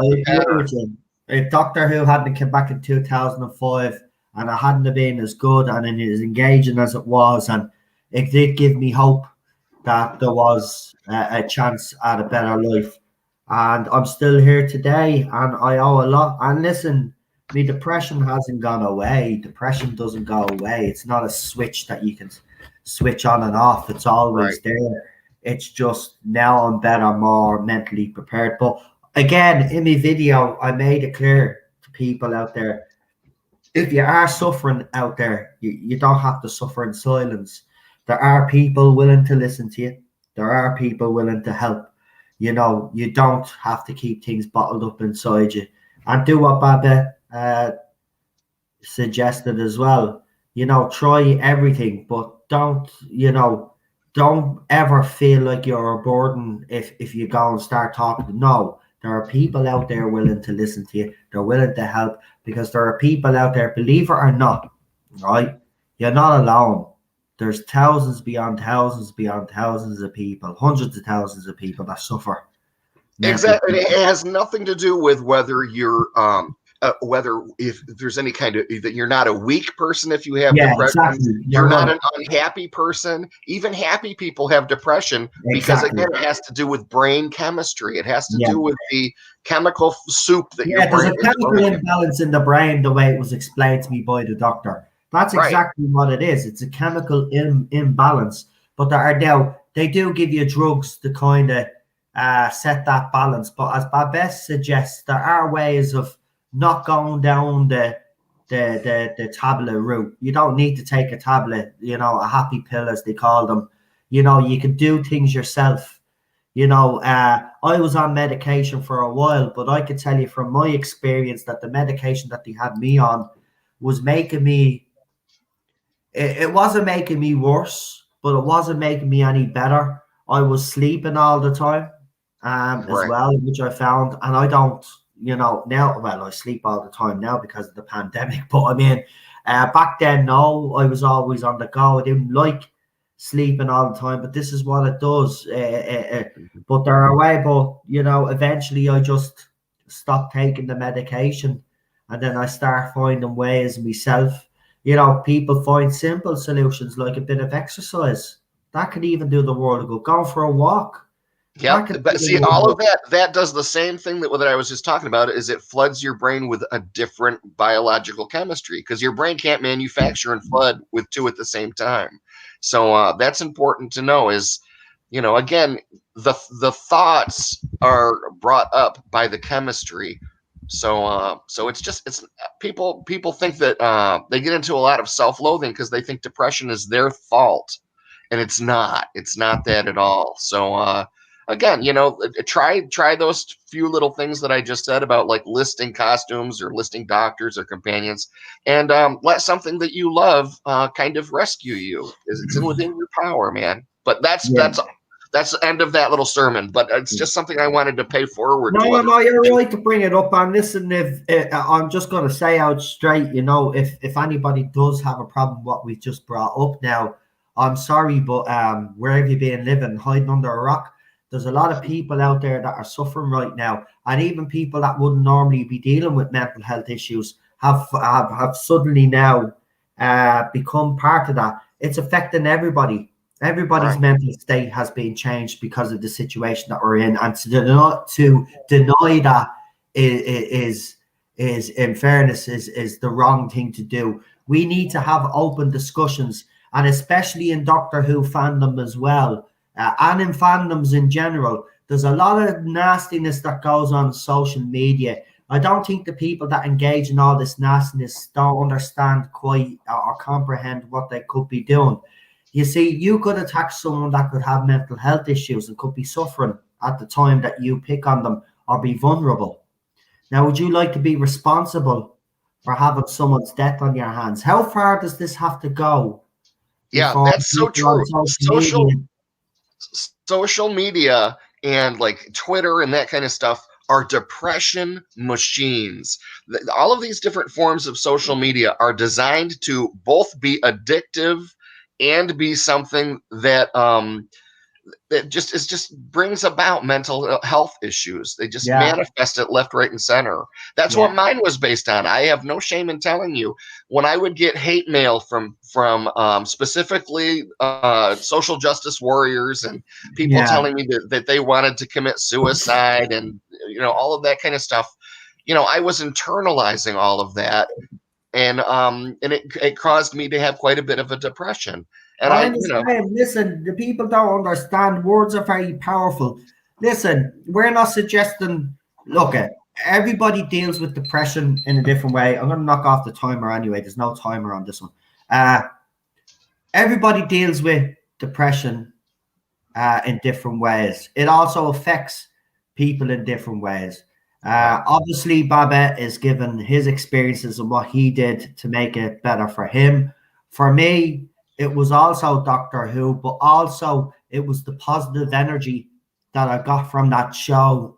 If Doctor Who hadn't come back in 2005 and it hadn't have been as good and as engaging as it was, and it did give me hope that there was a chance at a better life. And I'm still here today, and I owe a lot. And listen, my depression hasn't gone away. Depression doesn't go away. It's not a switch that you can switch on and off. It's always there. It's just now I'm better, more mentally prepared. But again, in my video, I made it clear to people out there, if you are suffering out there, you don't have to suffer in silence. There are people willing to listen to you. There are people willing to help. You don't have to keep things bottled up inside you. And do what Babette suggested as well. Try everything, but don't ever feel like you're a burden if you go and start talking. No, there are people out there willing to listen to you. They're willing to help, because there are people out there, believe it or not, right? You're not alone. There's thousands beyond thousands beyond thousands of people, hundreds of thousands of people that suffer. Exactly. It has nothing to do with whether you're if there's any kind of, that you're not a weak person if you have depression. Exactly. You're not an unhappy person. Even happy people have depression, because again, it has to do with brain chemistry. It has to do with the chemical soup that your brain. There's a chemical imbalance in the brain, the way it was explained to me by the doctor. That's exactly what it is. It's a chemical imbalance. But they do give you drugs to kind of set that balance. But as Babette suggests, there are ways of not going down the tablet route. You don't need to take a tablet, a happy pill as they call them. You can do things yourself. I was on medication for a while, but I could tell you from my experience that the medication that they had me on was making me, it wasn't making me worse, but it wasn't making me any better. I was sleeping all the time as well, which I found, and I don't, now, well, I sleep all the time now because of the pandemic, but I mean, back then, no, I was always on the go. I didn't like sleeping all the time, but this is what it does. But there are ways, but, eventually I just stopped taking the medication, and then I start finding ways myself. People find simple solutions like a bit of exercise. That could even do the world of good. Going for a walk. Yep. But see, all of that does the same thing that I was just talking about, is it floods your brain with a different biological chemistry, because your brain can't manufacture and flood with two at the same time. So that's important to know, is, again, the thoughts are brought up by the chemistry. So it's people think that they get into a lot of self-loathing because they think depression is their fault, and it's not that at all. So again, try those few little things that I just said about, like, listing costumes or listing doctors or companions, and let something that you love kind of rescue you. It's within your power, man. But that's the end of that little sermon. But it's just something I wanted to pay forward. No, you're right to bring it up. And listen, if I'm just going to say out straight, if anybody does have a problem what we just brought up now, I'm sorry, but wherever you've been living, hiding under a rock, there's a lot of people out there that are suffering right now, and even people that wouldn't normally be dealing with mental health issues have suddenly now become part of that. It's affecting everybody. Everybody's mental state has been changed because of the situation that we're in, and to deny that is in fairness is the wrong thing to do. We need to have open discussions, and especially in Doctor Who fandom as well. And in fandoms in general, there's a lot of nastiness that goes on social media. I don't think the people that engage in all this nastiness don't understand quite or comprehend what they could be doing. You see, you could attack someone that could have mental health issues and could be suffering at the time that you pick on them or be vulnerable. Now, would you like to be responsible for having someone's death on your hands? How far does this have to go? Yeah, that's so true. Social media and, like, Twitter and that kind of stuff are depression machines. All of these different forms of social media are designed to both be addictive and be something that that just brings about mental health issues. They just manifest it left, right, and center. That's what mine was based on. I have no shame in telling you, when I would get hate mail from specifically social justice warriors and people telling me that they wanted to commit suicide and all of that kind of stuff, I was internalizing all of that, and it caused me to have quite a bit of a depression. And I understand. Listen, the people don't understand. Words are very powerful. Listen, we're not suggesting. Look, everybody deals with depression in a different way. I'm going to knock off the timer anyway. There's no timer on this one. Everybody deals with depression in different ways. It also affects people in different ways. Obviously, Babette is given his experiences and what he did to make it better for him. For me, it was also Doctor Who, but also it was the positive energy that I got from that show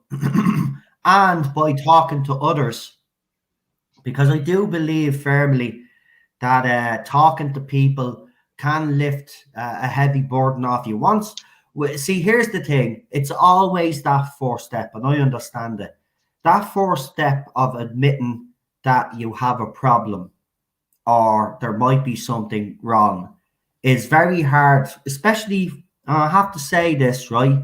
and by talking to others, because I do believe firmly that talking to people can lift a heavy burden off you. See, here's the thing. It's always that first step, and I understand it. That first step of admitting that you have a problem or there might be something wrong is very hard, especially, I have to say this, right?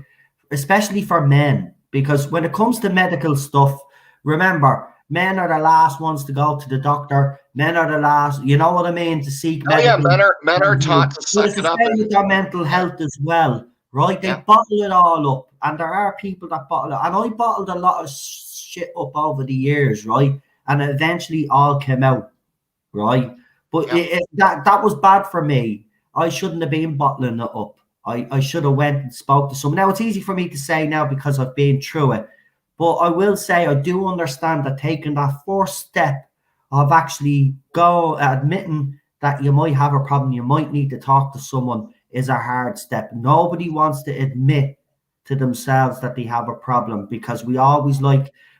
Especially for men, because when it comes to medical stuff, remember, men are the last ones to go to the doctor. Men are the last, you know what I mean, to seek medical. Men are taught to suck it up. With their mental health as well, right? They bottle it all up, and there are people that bottle it. And I bottled a lot of shit up over the years, right? And it eventually all came out, right? But that was bad for me. I shouldn't have been bottling it up. I should have went and spoke to someone. Now, it's easy for me to say now because I've been through it. But I will say I do understand that taking that first step of actually admitting that you might have a problem, you might need to talk to someone, is a hard step. Nobody wants to admit to themselves that they have a problem, because we always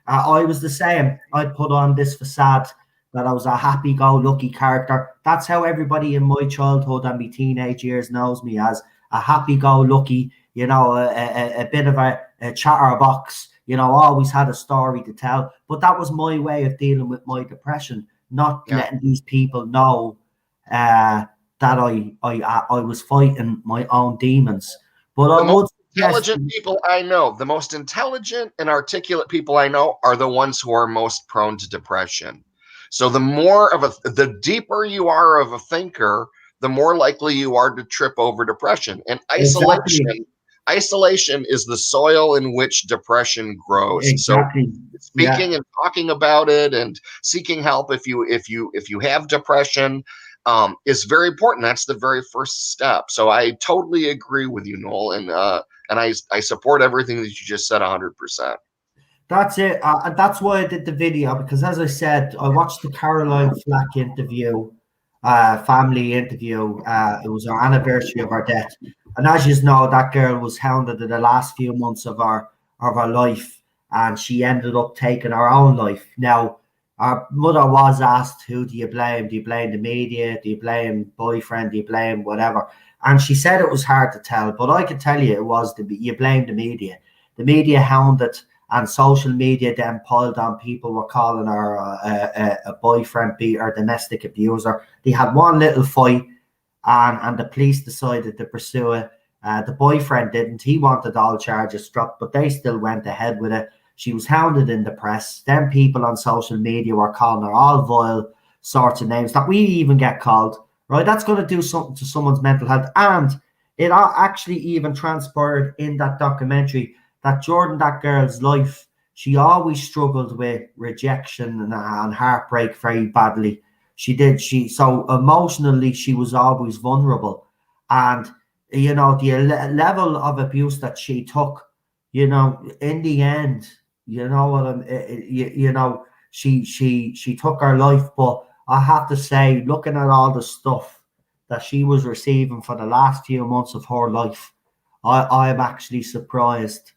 I was the same. I put on this facade that I was a happy-go-lucky character. That's how everybody in my childhood and my teenage years knows me, as a happy-go-lucky, a bit of a chatterbox, always had a story to tell. But that was my way of dealing with my depression, not letting these people know that I was fighting my own demons. But intelligent people I know, the most intelligent and articulate people I know are the ones who are most prone to depression. So the deeper you are of a thinker, the more likely you are to trip over depression. And isolation is the soil in which depression grows. Exactly. So speaking and talking about it and seeking help if you have depression is very important. That's the very first step. So I totally agree with you, Noel, and I support everything that you just said 100%. That's it. That's why I did the video, because as I said, I watched the Caroline Flack interview, family interview. It was our anniversary of our death. And as you know, that girl was hounded in the last few months of our life, and she ended up taking her own life. Now, our mother was asked, who do you blame? Do you blame the media? Do you blame boyfriend? Do you blame whatever? And she said it was hard to tell, but I can tell you you blame the media. The media hounded, and social media then piled on. People were calling her a boyfriend beater, domestic abuser. They had one little fight, and the police decided to pursue it. The boyfriend didn't. He wanted all charges dropped, but they still went ahead with it. She was hounded in the press. Then people on social media were calling her all vile sorts of names that we even get called. Right? That's going to do something to someone's mental health. And it actually even transpired in that documentary that during that girl's life, she always struggled with rejection and heartbreak very badly. So emotionally, she was always vulnerable. And, the level of abuse that she took, in the end, she took her life. But I have to say, looking at all the stuff that she was receiving for the last few months of her life, I am actually surprised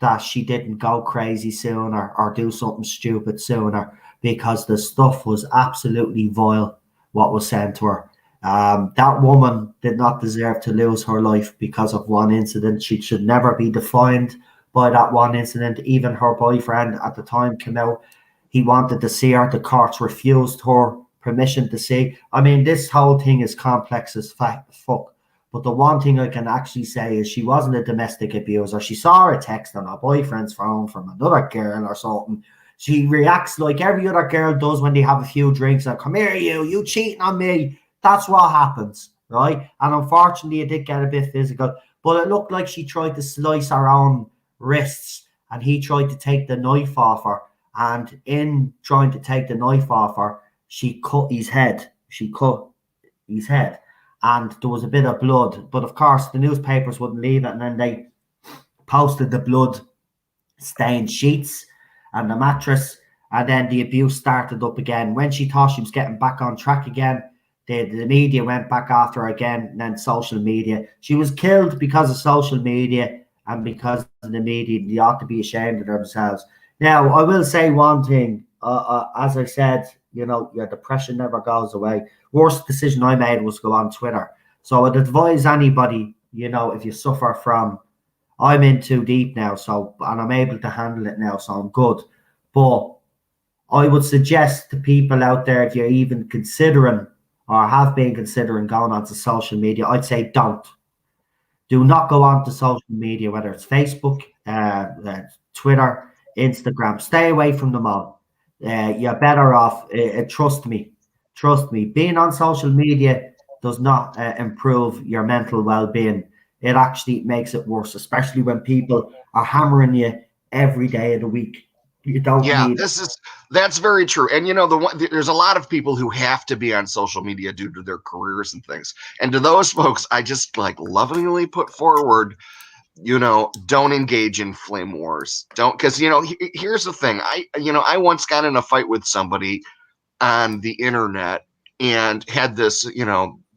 that she didn't go crazy sooner or do something stupid sooner, because the stuff was absolutely vile, what was sent to her. That woman did not deserve to lose her life because of one incident. She should never be defined by that one incident. Even her boyfriend at the time came out. He wanted to see her. The courts refused her permission to see. I mean, this whole thing is complex as fuck. But the one thing I can actually say is she wasn't a domestic abuser. She saw a text on her boyfriend's phone from another girl or something. She reacts like every other girl does when they have a few drinks and, come here, you cheating on me. That's what happens, right? And unfortunately, it did get a bit physical. But it looked like she tried to slice her own wrists, and he tried to take the knife off her. And in trying to take the knife off her, she cut his head. And there was a bit of blood. But of course, the newspapers wouldn't leave it. And then they posted the blood-stained sheets and the mattress. And then the abuse started up again. When she thought she was getting back on track again, the media went back after her again, and then social media. She was killed because of social media and because of the media. They ought to be ashamed of themselves. Now, I will say one thing. As I said, your depression never goes away. Worst decision I made was go on Twitter. So I'd advise anybody, if you suffer from, I'm in too deep now, and I'm able to handle it now, so I'm good. But I would suggest to people out there, if you're even considering or have been considering going onto social media, I'd say don't. Do not go onto social media, whether it's Facebook, Twitter, Instagram. Stay away from them all. You're better off. Trust me. Being on social media does not improve your mental well-being. It actually makes it worse, especially when people are hammering you every day of the week. You don't need. That's very true. And there's a lot of people who have to be on social media due to their careers and things. And to those folks, I just lovingly put forward, don't engage in flame wars. Don't, because here's the thing. I once got in a fight with somebody on the internet and had this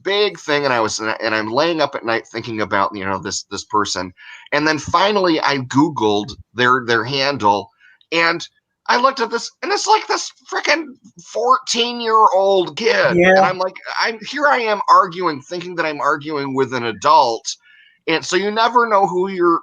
big thing, and I'm laying up at night thinking about this person, and then finally I Googled their handle, and I looked at this, and it's like this freaking 14-year-old kid, and I'm like, I am arguing, thinking that I'm arguing with an adult. And so you never know who you're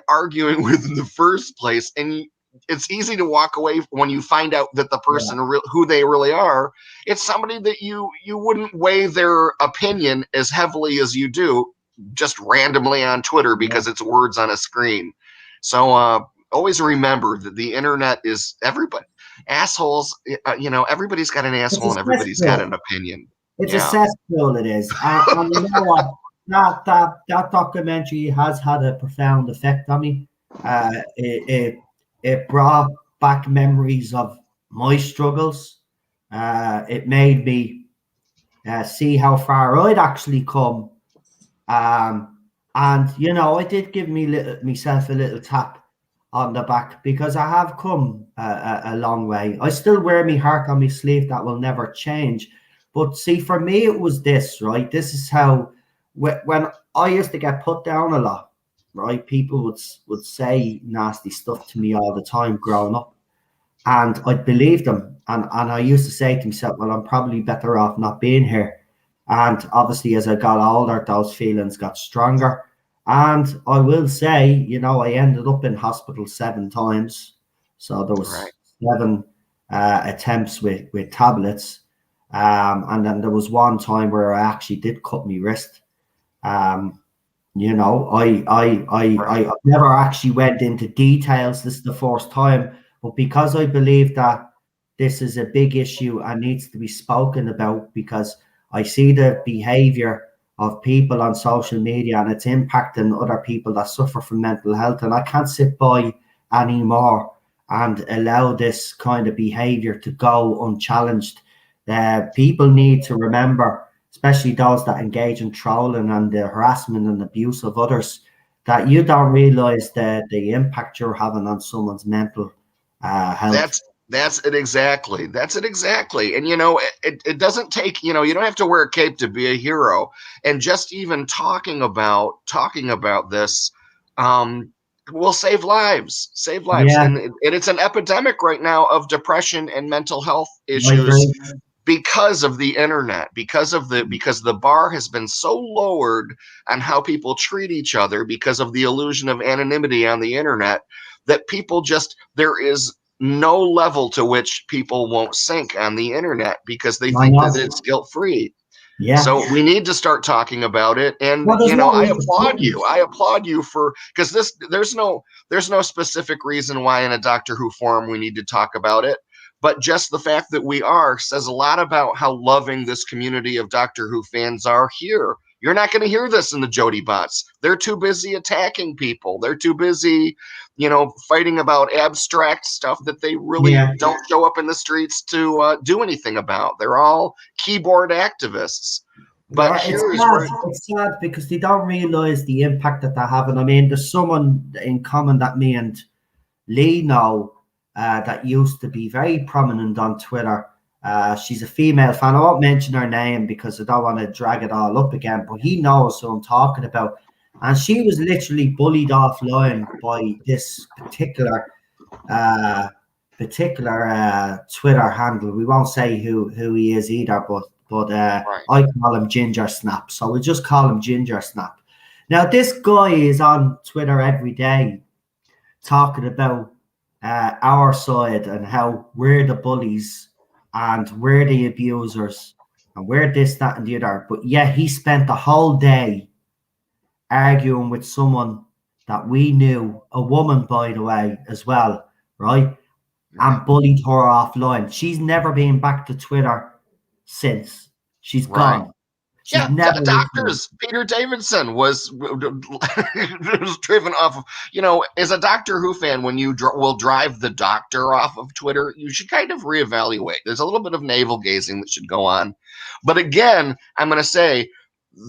arguing with in the first place, and it's easy to walk away when you find out that the person who they really are, it's somebody that you wouldn't weigh their opinion as heavily as you do just randomly on Twitter because it's words on a screen. So always remember that the internet is everybody. Assholes, everybody's got an asshole and everybody's got an opinion. It's a cesspool, it is. And you know what? That documentary has had a profound effect on me. It brought back memories of my struggles. It made me see how far I'd actually come. And it did give myself a little tap on the back, because I have come a long way. I still wear my heart on my sleeve. That will never change. But see, for me, it was this, right? This is how, when I used to get put down a lot, right? People would say nasty stuff to me all the time growing up, and I'd believe them. And I used to say to myself, well, I'm probably better off not being here. And obviously, as I got older, those feelings got stronger. And I will say, I ended up in hospital 7 times. So there was 7 attempts with tablets. And then there was one time where I actually did cut my wrist. I never actually went into details. This is the first time, but because I believe that this is a big issue and needs to be spoken about, because I see the behavior of people on social media and it's impacting other people that suffer from mental health, and I can't sit by anymore and allow this kind of behavior to go unchallenged. People need to remember, especially those that engage in trolling and the harassment and abuse of others, that you don't realize the impact you're having on someone's mental health. That's it exactly. And it doesn't take, you don't have to wear a cape to be a hero. And just even talking about this will save lives. Yeah. And it's an epidemic right now of depression and mental health issues because of the internet, because the bar has been so lowered on how people treat each other because of the illusion of anonymity on the internet, that people there is no level to which people won't sink on the internet because they think that it's guilt-free. Yeah. So we need to start talking about it. And I applaud you for, because there's no specific reason why in a Doctor Who forum we need to talk about it. But just the fact that we are says a lot about how loving this community of Doctor Who fans are here. You're not going to hear this in the Jody bots. They're too busy attacking people. They're too busy, fighting about abstract stuff that they really don't show up in the streets to do anything about. They're all keyboard activists. But it's sad because they don't realize the impact that they're having. I mean, there's someone in common that me and Lee know that used to be very prominent on Twitter. She's a female fan. I won't mention her name because I don't want to drag it all up again, but he knows who I'm talking about. And she was literally bullied offline by this particular Twitter handle. We won't say who he is either, but I call him Ginger Snap. So we'll just call him Ginger Snap. Now, this guy is on Twitter every day talking about our side and how we're the bullies and we're the abusers and we're this, that, and the other. But yet he spent the whole day arguing with someone that we knew, a woman, by the way, as well, right? And bullied her offline. She's never been back to Twitter since. She's gone. She's never doctors. Peter Davidson was driven off of, as a Doctor Who fan, when you will drive the Doctor off of Twitter, you should kind of reevaluate. There's a little bit of navel gazing that should go on. But again, I'm going to say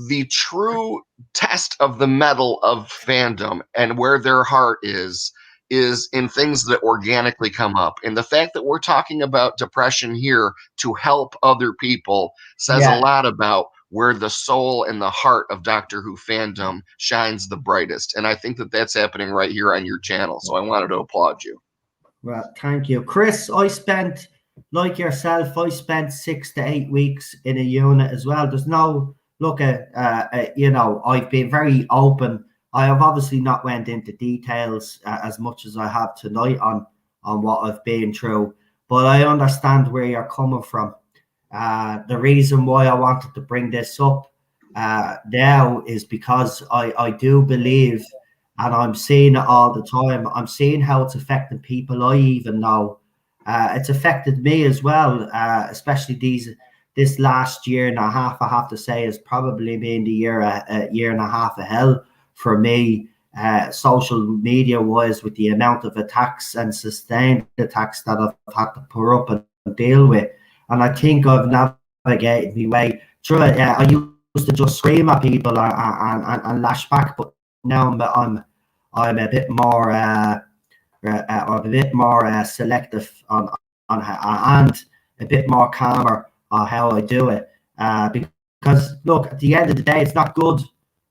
the true test of the mettle of fandom and where their heart is in things that organically come up. And the fact that we're talking about depression here to help other people says a lot about where the soul and the heart of Doctor Who fandom shines the brightest. And I think that that's happening right here on your channel. So I wanted to applaud you. Well, thank you. Chris, like yourself, I spent 6 to 8 weeks in a unit as well. There's no, I've been very open. I have obviously not went into details as much as I have tonight on what I've been through, but I understand where you're coming from. The reason why I wanted to bring this up now is because I do believe, and I'm seeing it all the time. I'm seeing how it's affecting people I even know. It's affected me as well, especially this last year and a half. I have to say has probably been a year and a half of hell for me, social media wise, with the amount of attacks and sustained attacks that I've had to put up and deal with. And I think I've navigated my way through it. I used to just scream at people and lash back, but now I'm a bit more selective on and a bit more calmer on how I do it. Because look, at the end of the day, it's not good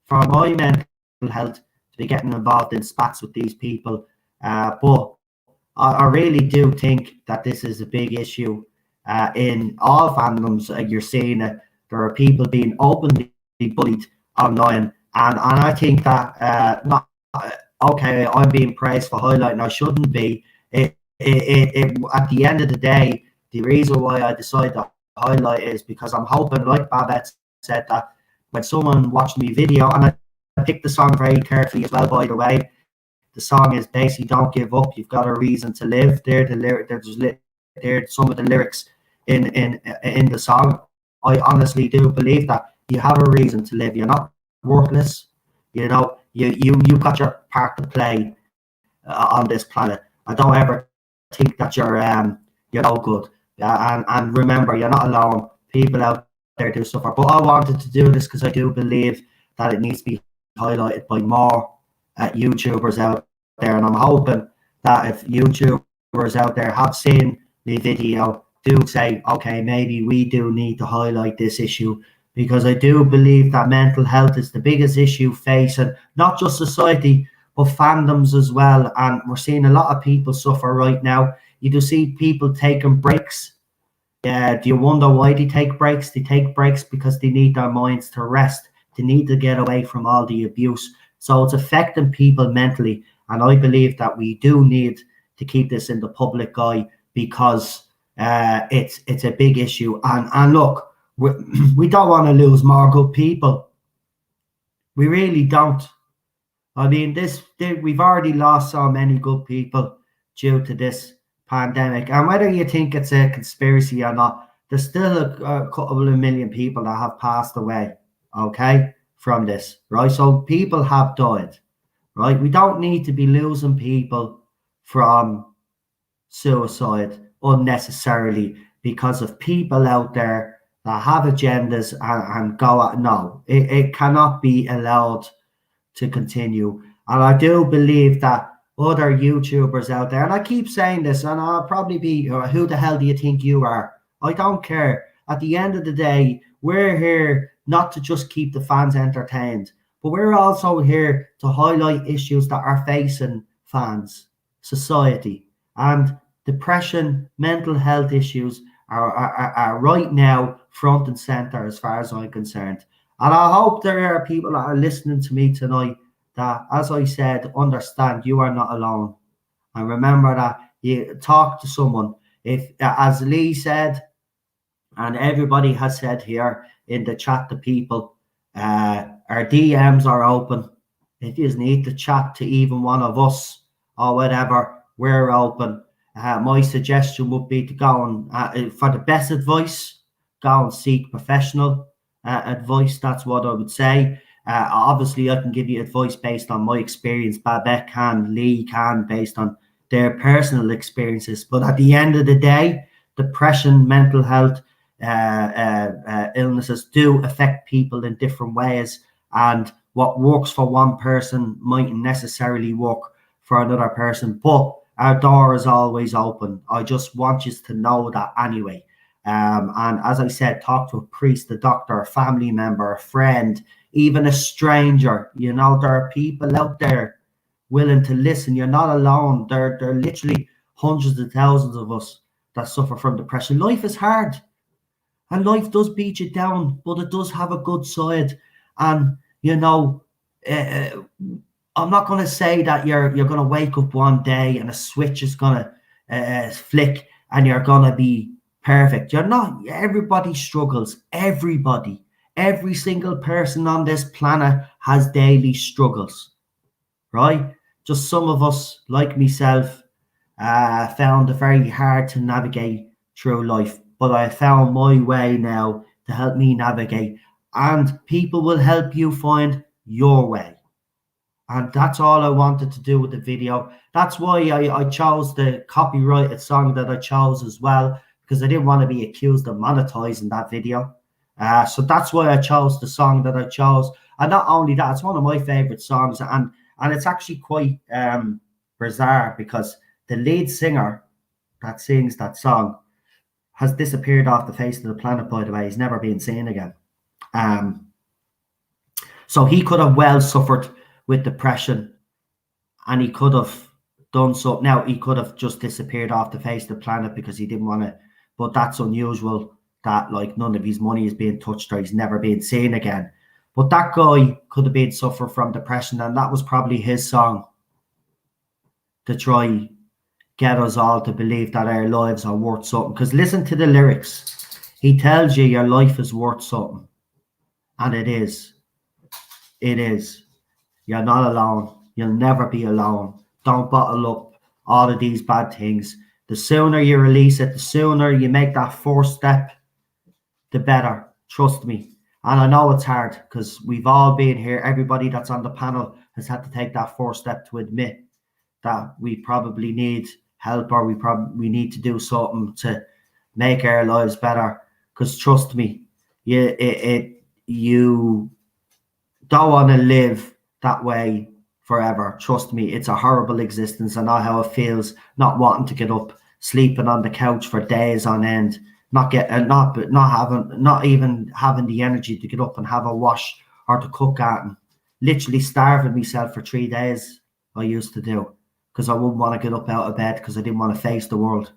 for my mental health to be getting involved in spats with these people. But I really do think that this is a big issue in all fandoms. You're seeing it. There are people being openly bullied online, and I think that not okay. I'm being praised for highlighting. I shouldn't be. At the end of the day, the reason why I decided to highlight is because I'm hoping, like Babette said, that when someone watched me video, and I picked the song very carefully as well, by the way. The song is basically "Don't Give Up. You've got a reason to live." There's some of the lyrics in the song. I honestly do believe that you have a reason to live. You're not worthless. You know, you got your part to play on this planet. I don't ever think that you're no good. And remember, you're not alone. People out there do suffer. But I wanted to do this because I do believe that it needs to be highlighted by more YouTubers out there, and I'm hoping that if YouTubers out there have seen the video, do say, okay, maybe we do need to highlight this issue, because I do believe that mental health is the biggest issue facing not just society but fandoms as well. And we're seeing a lot of people suffer right now. You do see people taking breaks. Do you wonder why they take breaks? They take breaks because they need their minds to rest. They need to get away from all the abuse. So it's affecting people mentally. And I believe that we do need to keep this in the public eye, because it's a big issue. And look, we don't want to lose more good people. We really don't. I mean, we've already lost so many good people due to this pandemic. And whether you think it's a conspiracy or not, there's still a couple of million people that have passed away, okay, from this, right? So people have died, right? We don't need to be losing people from suicide unnecessarily because of people out there that have agendas and go at. No, it cannot be allowed to continue. And I do believe that other YouTubers out there, and I keep saying this, and I'll probably be, who the hell do you think you are? I don't care. At the end of the day, we're here not to just keep the fans entertained, but we're also here to highlight issues that are facing fans, society, and depression, mental health issues are right now front and center as far as I'm concerned. And I hope there are people that are listening to me tonight that, as I said, understand you are not alone. And remember that you talk to someone. If, as Lee said, and everybody has said here in the chat to people, our DMs are open. If you need to chat to even one of us or whatever, we're open. My suggestion would be to go and, for the best advice, go and seek professional advice. That's what I would say. Obviously, I can give you advice based on my experience. Babette can, Lee can, based on their personal experiences. But at the end of the day, depression, mental health, illnesses do affect people in different ways. And what works for one person mightn't necessarily work for another person. But our door is always open. I just want you to know that anyway. And as I said, talk to a priest, a doctor, a family member, a friend, even a stranger. You know, there are people out there willing to listen. You're not alone. There are literally hundreds of thousands of us that suffer from depression. Life is hard, and life does beat you down, but it does have a good side. And, you know, I'm not going to say that you're going to wake up one day and a switch is going to flick and you're going to be perfect. You're not. Everybody struggles. Everybody Every single person on this planet has daily struggles, right? Just some of us, like myself, found it very hard to navigate through life, but I found my way now to help me navigate, and people will help you find your way. And that's all I wanted to do with the video. That's why I chose the copyrighted song that I chose as well, because I didn't want to be accused of monetizing that video. So that's why I chose the song that I chose. And not only that, it's one of my favorite songs, and it's actually quite bizarre, because the lead singer that sings that song has disappeared off the face of the planet, by the way. He's never been seen again. So he could have well suffered with depression, and he could have done so. Now, he could have just disappeared off the face of the planet because he didn't want to, but that's unusual that like none of his money is being touched or he's never been seen again. But that guy could have been suffering from depression, and that was probably his song to try get us all to believe that our lives are worth something. Because listen to the lyrics. He tells you your life is worth something, and it is. It is. You're not alone. You'll never be alone. Don't bottle up all of these bad things. The sooner you release it, the sooner you make that first step, the better. Trust me. And I know it's hard, because we've all been here. Everybody that's on the panel has had to take that first step to admit that we probably need help, or we need to do something to make our lives better. Because trust me, you don't want to live that way forever. Trust me, it's a horrible existence. I know how it feels, not wanting to get up, sleeping on the couch for days on end, not even having the energy to get up and have a wash or to cook at, and literally starving myself for 3 days. I used to do, because I wouldn't want to get up out of bed because I didn't want to face the world.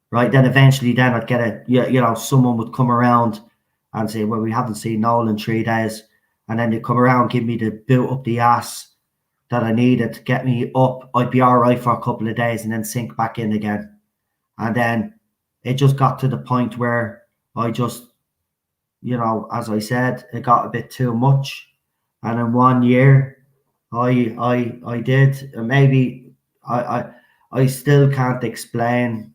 Right, then eventually then I'd get someone would come around and say, well, we haven't seen Noel in 3 days. And then they come around, give me the boot up the ass that I needed to get me up. I'd be all right for a couple of days and then sink back in again. And then it just got to the point where I just, as I said, it got a bit too much. And in 1 year, I did. Maybe I still can't explain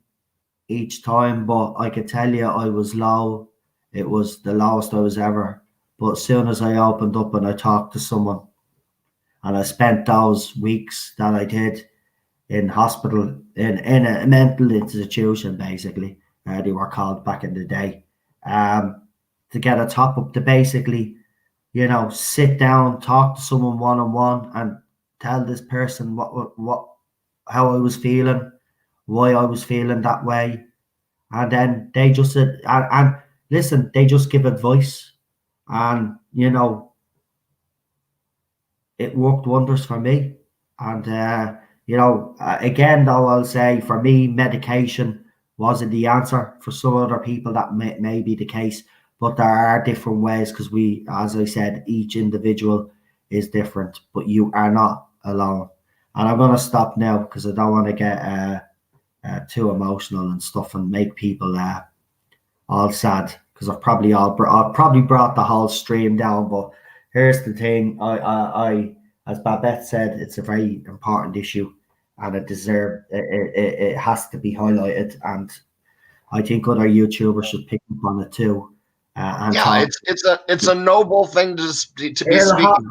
each time, but I could tell you I was low. It was the lowest I was ever. But as soon as I opened up and I talked to someone, and I spent those weeks that I did in hospital, in a mental institution, basically, they were called back in the day, to get a top up, to basically, sit down, talk to someone one-on-one and tell this person how I was feeling, why I was feeling that way. And then they just said, and listen, they just give advice. And, it worked wonders for me. And, again, though, I'll say for me, medication wasn't the answer. For some other people, that may be the case. But there are different ways, because as I said, each individual is different. But you are not alone. And I'm going to stop now, because I don't want to get too emotional and stuff and make people all sad. Because I've probably brought the whole stream down. But here's the thing: I as Babette said, it's a very important issue, and it has to be highlighted. And I think other YouTubers should pick up on it too. It's a noble thing to be speaking of.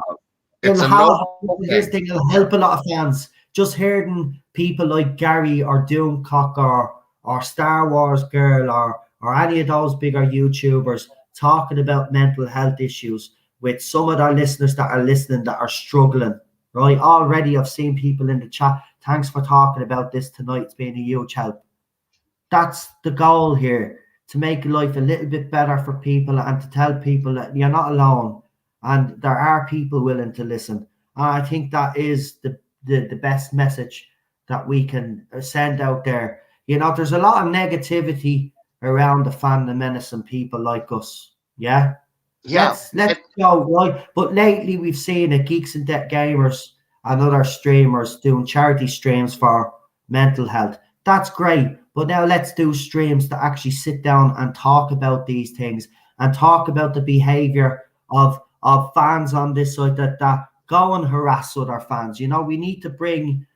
It's a noble thing. This thing will help a lot of fans. Just hearing people like Gary or Doomcock or Star Wars Girl or any of those bigger YouTubers talking about mental health issues with some of our listeners that are listening that are struggling, right? Already I've seen people in the chat, thanks for talking about this tonight, it's been a huge help. That's the goal here, to make life a little bit better for people and to tell people that you're not alone and there are people willing to listen. And I think that is the best message that we can send out there. There's a lot of negativity around the fandom menace and people like us. Let's go, right? But lately we've seen Geeks and Dead Gamers and other streamers doing charity streams for mental health. That's great, but now let's do streams to actually sit down and talk about these things, and talk about the behavior of fans on this side that go and harass other fans. You know, we need to bring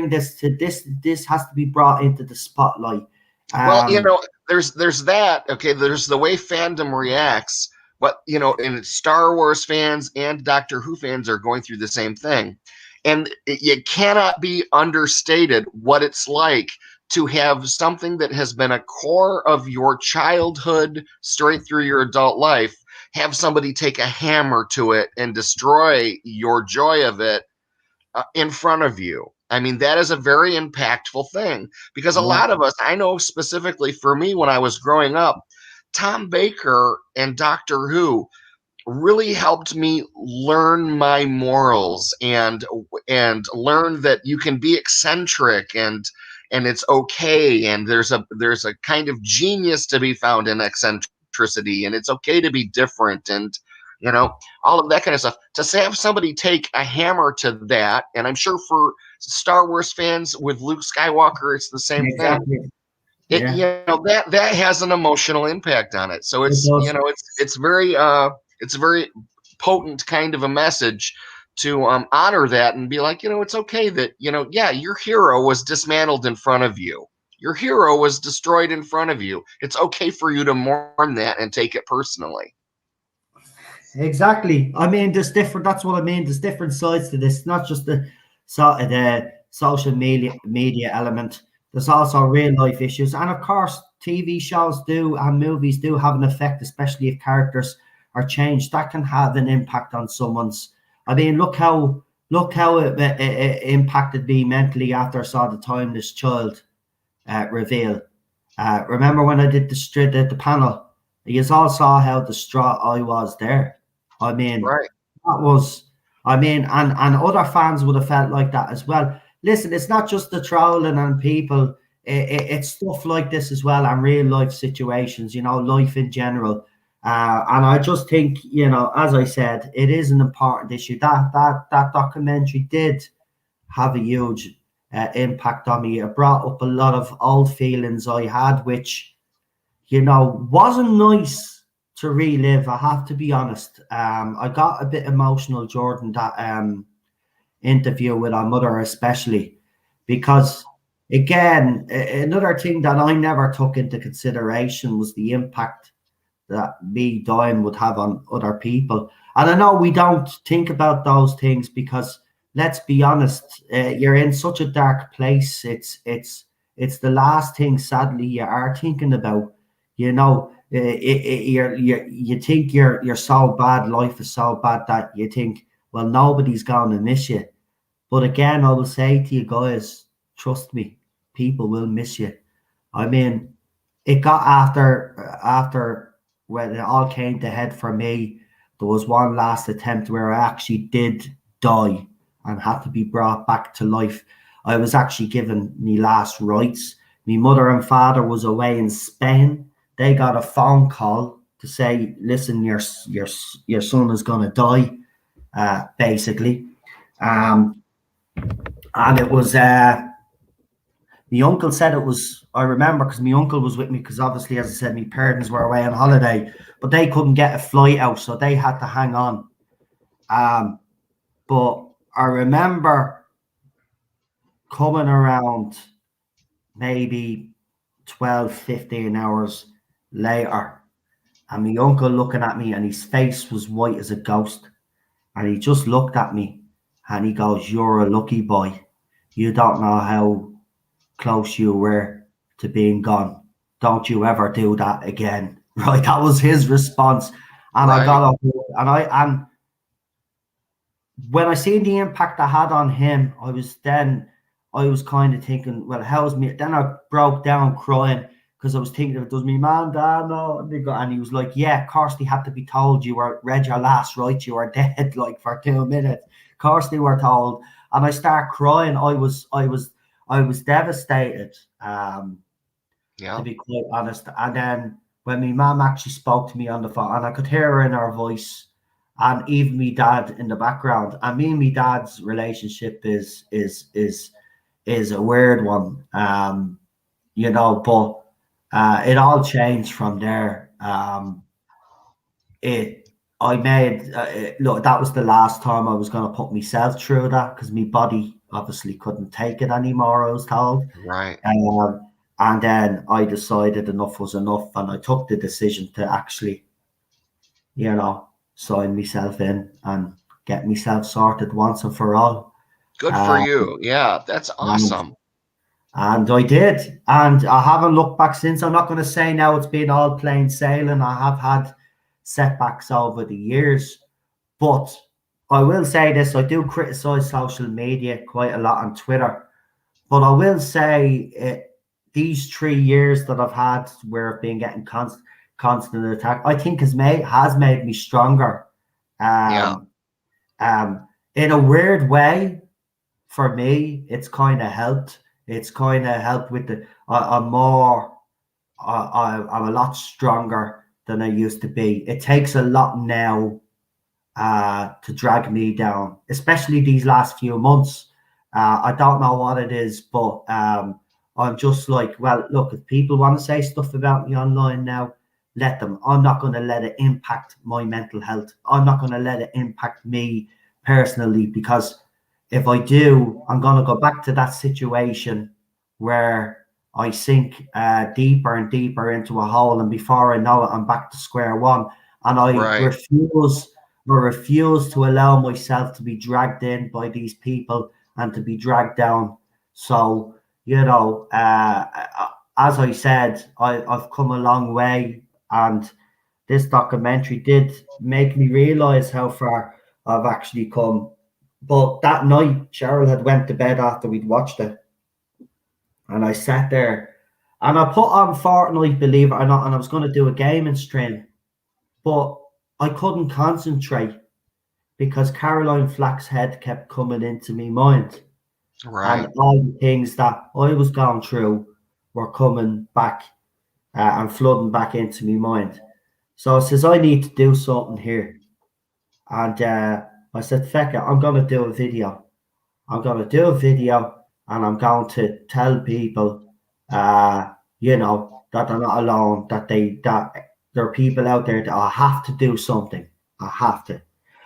this to this has to be brought into the spotlight. Well, there's that. Okay, there's the way fandom reacts. But and Star Wars fans and Doctor Who fans are going through the same thing, and it cannot be understated what it's like to have something that has been a core of your childhood straight through your adult life, have somebody take a hammer to it and destroy your joy of it in front of you. I mean, that is a very impactful thing, because a lot of us, I know specifically for me when I was growing up, Tom Baker and Doctor Who really helped me learn my morals and learn that you can be eccentric and it's okay, and there's a kind of genius to be found in eccentricity, and it's okay to be different, and all of that kind of stuff. To have somebody take a hammer to that, and I'm sure for Star Wars fans with Luke Skywalker, it's the same thing. That has an emotional impact on it. So it's it's a very potent kind of a message to honor that and be like, it's okay that your hero was dismantled in front of you. Your hero was destroyed in front of you. It's okay for you to mourn that and take it personally. Exactly. I mean, there's different. That's what I mean. There's different sides to this. Not just the social media element. There's also real life issues, and of course, TV shows and movies do have an effect, especially if characters are changed. That can have an impact on someone's. I mean, look how it impacted me mentally after I saw the Timeless Child reveal. Remember when I did the panel? You all saw how distraught I was there. I mean, right. That was. I mean, and other fans would have felt like that as well. Listen, it's not just the trolling and people. It's stuff like this as well, and real life situations. Life in general. And I just think, as I said, it is an important issue. That documentary did have a huge impact on me. It brought up a lot of old feelings I had, which, wasn't nice to relive. I have to be honest. I got a bit emotional during that interview with our mother, especially because, again, another thing that I never took into consideration was the impact that me dying would have on other people. And I know we don't think about those things because, let's be honest, you're in such a dark place. It's the last thing, sadly, you are thinking about. You think you're so bad, life is so bad that you think, well, nobody's going to miss you. But again, I will say to you guys, trust me, people will miss you. I mean, it got after when it all came to head for me, there was one last attempt where I actually did die and had to be brought back to life. I was actually given my last rites. My mother and father was away in Spain. They got a phone call to say, listen, your son is going to die, basically. And it was, my uncle said it was, I remember because my uncle was with me because obviously, as I said, my parents were away on holiday, but they couldn't get a flight out, so they had to hang on. But I remember coming around maybe 12, 15 hours later, and my uncle looking at me, and his face was white as a ghost, and he just looked at me and he goes, "You're a lucky boy. You don't know how close you were to being gone. Don't you ever do that again." Right, that was his response. And right. I got up, and when I seen the impact I had on him, I was kind of thinking, well, how's me? Then I broke down crying because I was thinking, does me man, dad, no? And he was like, yeah, of course they had to be told you were read your last rites, you were dead like for 2 minutes. Of course they were told. And I started crying. I was devastated, to be quite honest. And then when my mum actually spoke to me on the phone, and I could hear her in her voice, and even me dad in the background, and me and my dad's relationship is a weird one, but it all changed from there. I made look, that was the last time I was going to put myself through that, because my body obviously couldn't take it anymore, I was told. Right. And then I decided enough was enough, and I took the decision to actually, sign myself in and get myself sorted once and for all. Good for you. Yeah, that's awesome. And I did, and I haven't looked back since. I'm not going to say now it's been all plain sailing. I have had setbacks over the years, but I will say this: I do criticize social media quite a lot on Twitter, but I will say these 3 years that I've had where I've been getting constant attack, I think has made me stronger. In a weird way, for me, it's kind of helped. It's kind of helped with I'm a lot stronger than I used to be. It takes a lot now to drag me down, especially these last few months. I don't know what it is, but I'm just like, well, look, if people want to say stuff about me online now, let them. I'm not going to let it impact my mental health. I'm not going to let it impact me personally, because if I do, I'm going to go back to that situation where I sink deeper and deeper into a hole, and before I know it, I'm back to square one. And I refuse to allow myself to be dragged in by these people and to be dragged down. So, as I said, I've come a long way, and this documentary did make me realize how far I've actually come. But that night, Cheryl had went to bed after we'd watched it, and I sat there, and I put on Fortnite, believe it or not, and I was going to do a gaming stream, but I couldn't concentrate because Caroline Flack's head kept coming into my mind. Right. And all the things that I was going through were coming back and flooding back into my mind. So I says, I need to do something here. And I said, feck it, I'm going to do a video. I'm going to do a video, and I'm going to tell people, that they're not alone, that there are people out there that I have to do something. I have to.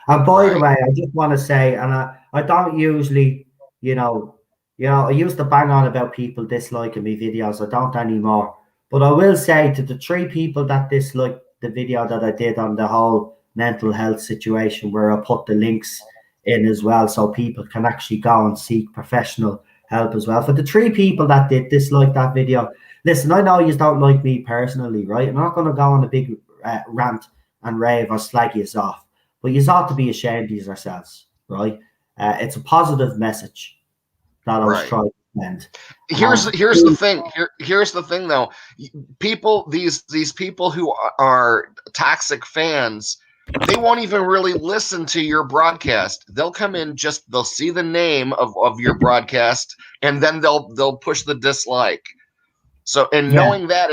And by the way, I just want to say, and I don't usually, I used to bang on about people disliking me videos. I don't anymore. But I will say, to the 3 people that dislike the video that I did on the whole mental health situation, where I put the links in as well, so people can actually go and seek professional help as well. For the 3 people that did dislike that video, listen, I know you don't like me personally, right? I'm not going to go on a big rant and rave or slag you off, but you ought to be ashamed of yourselves, right? It's a positive message that I was trying to send. Here's the thing. Here's the thing, though. People, these people who are toxic fans, they won't even really listen to your broadcast. They'll come in, they'll see the name of your broadcast, and then they'll push the dislike. So, and knowing that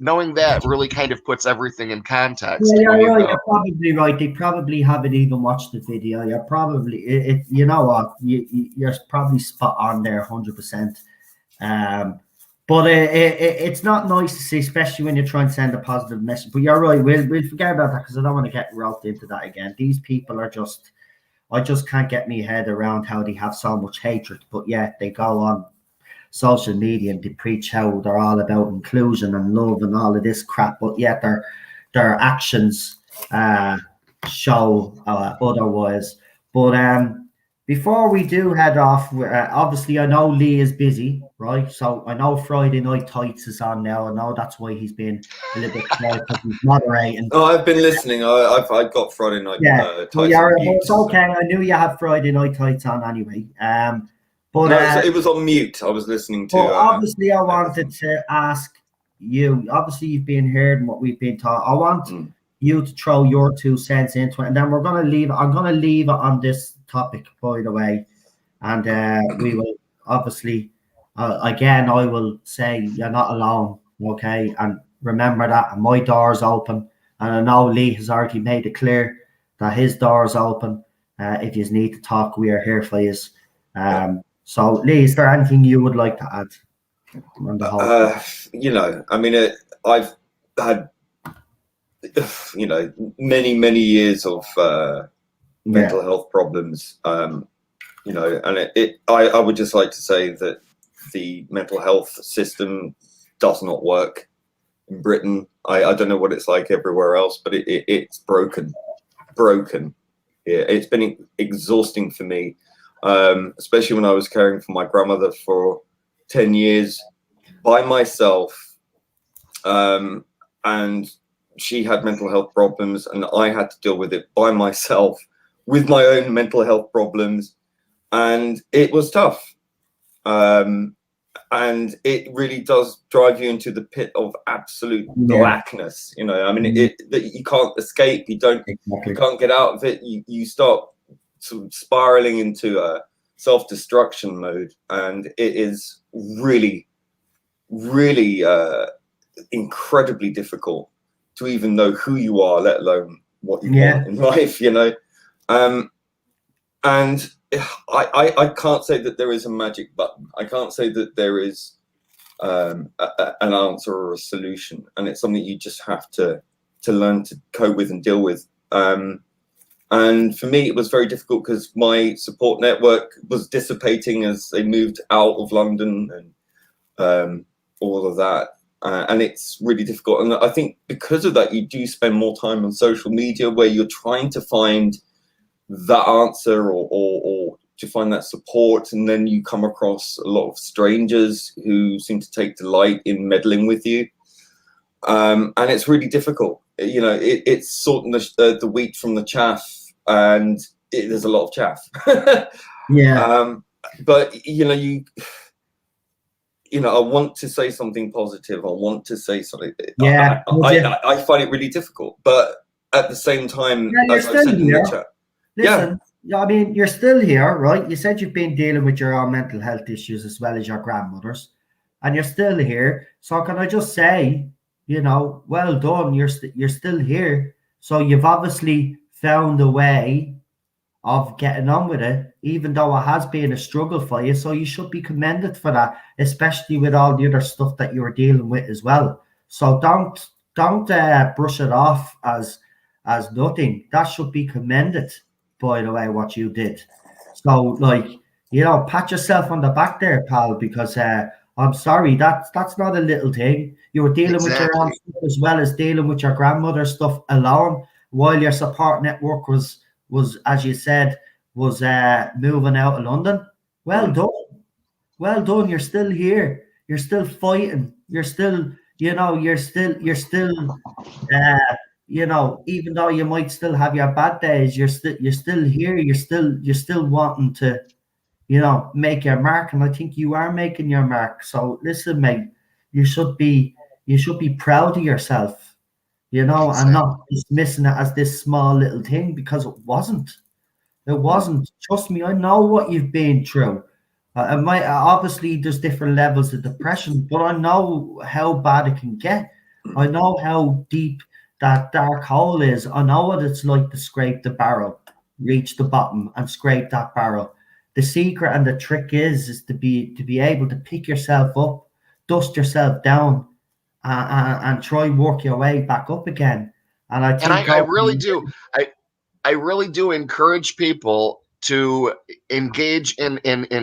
knowing that really kind of puts everything in context. Yeah, you're right. You're probably right. They probably haven't even watched the video. You're probably you know what? You're probably spot on there, 100%. But it's not nice to see, especially when you're trying to send a positive message. But you're right. We'll forget about that, because I don't want to get roped into that again. These people are I just can't get my head around how they have so much hatred, but yet they go on social media and they preach how they're all about inclusion and love and all of this crap, but yet their actions show otherwise. But before we do head off, obviously I know Lee is busy, right? So I know Friday Night Tights is on now. I know that's why he's been a little bit quiet, because he's moderating. Oh, I've been listening. I got Friday Night Tights. It's okay. I knew you had Friday Night Tights on anyway. But no, it was on mute. I was listening to. Obviously, I wanted to ask you. Obviously, you've been hearing what we've been taught. I want you to throw your 2 cents into it, and then we're going to leave. I'm going to leave it on this topic, by the way, and we will obviously. Again, I will say you're not alone. Okay, and remember that. And my door's open, and I know Lee has already made it clear that his door's open. If you need to talk, we are here for you. So, Lee, is there anything you would like to add on the whole? I mean, I've had you know, many years of mental health problems. You know, and I would just like to say that the mental health system does not work in Britain. I don't know what it's like everywhere else, but it's broken. Yeah, it's been exhausting for me, especially when I was caring for my grandmother for 10 years by myself, and she had mental health problems, and I had to deal with it by myself with my own mental health problems, and it was tough. And it really does drive you into the pit of absolute blackness. You know, I mean, that you can't escape. You can't get out of it. You start sort of spiraling into a self-destruction mode, and it is really incredibly difficult to even know who you are, let alone what you want in life. You know, and I can't say that there is a magic button. I can't say that there is an answer or a solution, and it's something you just have to learn to cope with and deal with. And for me, it was very difficult because my support network was dissipating as they moved out of London and all of that. And it's really difficult. And I think because of that, you do spend more time on social media where you're trying to find that answer or to find that support, and then you come across a lot of strangers who seem to take delight in meddling with you, and it's really difficult. You know, it's sorting the wheat from the chaff, and there's a lot of chaff. But you know, I want to say something positive. I want to say something. I find it really difficult, but at the same time, as I said in the chat. Listen, I mean, you're still here, right? You said you've been dealing with your own mental health issues as well as your grandmother's, and you're still here. So can I just say, you know, well done. You're still here. So you've obviously found a way of getting on with it, even though it has been a struggle for you. So you should be commended for that, especially with all the other stuff that you're dealing with as well. So don't brush it off as nothing. That should be commended, by the way, what you did. So, like, you know, pat yourself on the back there, pal, because I'm sorry, that's not a little thing. You were dealing with your own stuff as well as dealing with your grandmother's stuff alone, while your support network was, as you said, was moving out of London. Well done. You're still here. You're still fighting. You're still, you know, you know, even though you might still have your bad days, you're still here. You're still wanting to, you know, make your mark, and I think you are making your mark. So listen, mate, you should be proud of yourself, you know, and not dismissing it as this small little thing, because it wasn't. It wasn't. Trust me, I know what you've been through. Obviously there's different levels of depression, but I know how bad it can get. I know how deep that dark hole is. I know what it's like to scrape the barrel, reach the bottom and scrape that barrel. The secret and the trick is to be able to pick yourself up, dust yourself down, and try work your way back up again. And I really do. I really do encourage people to engage in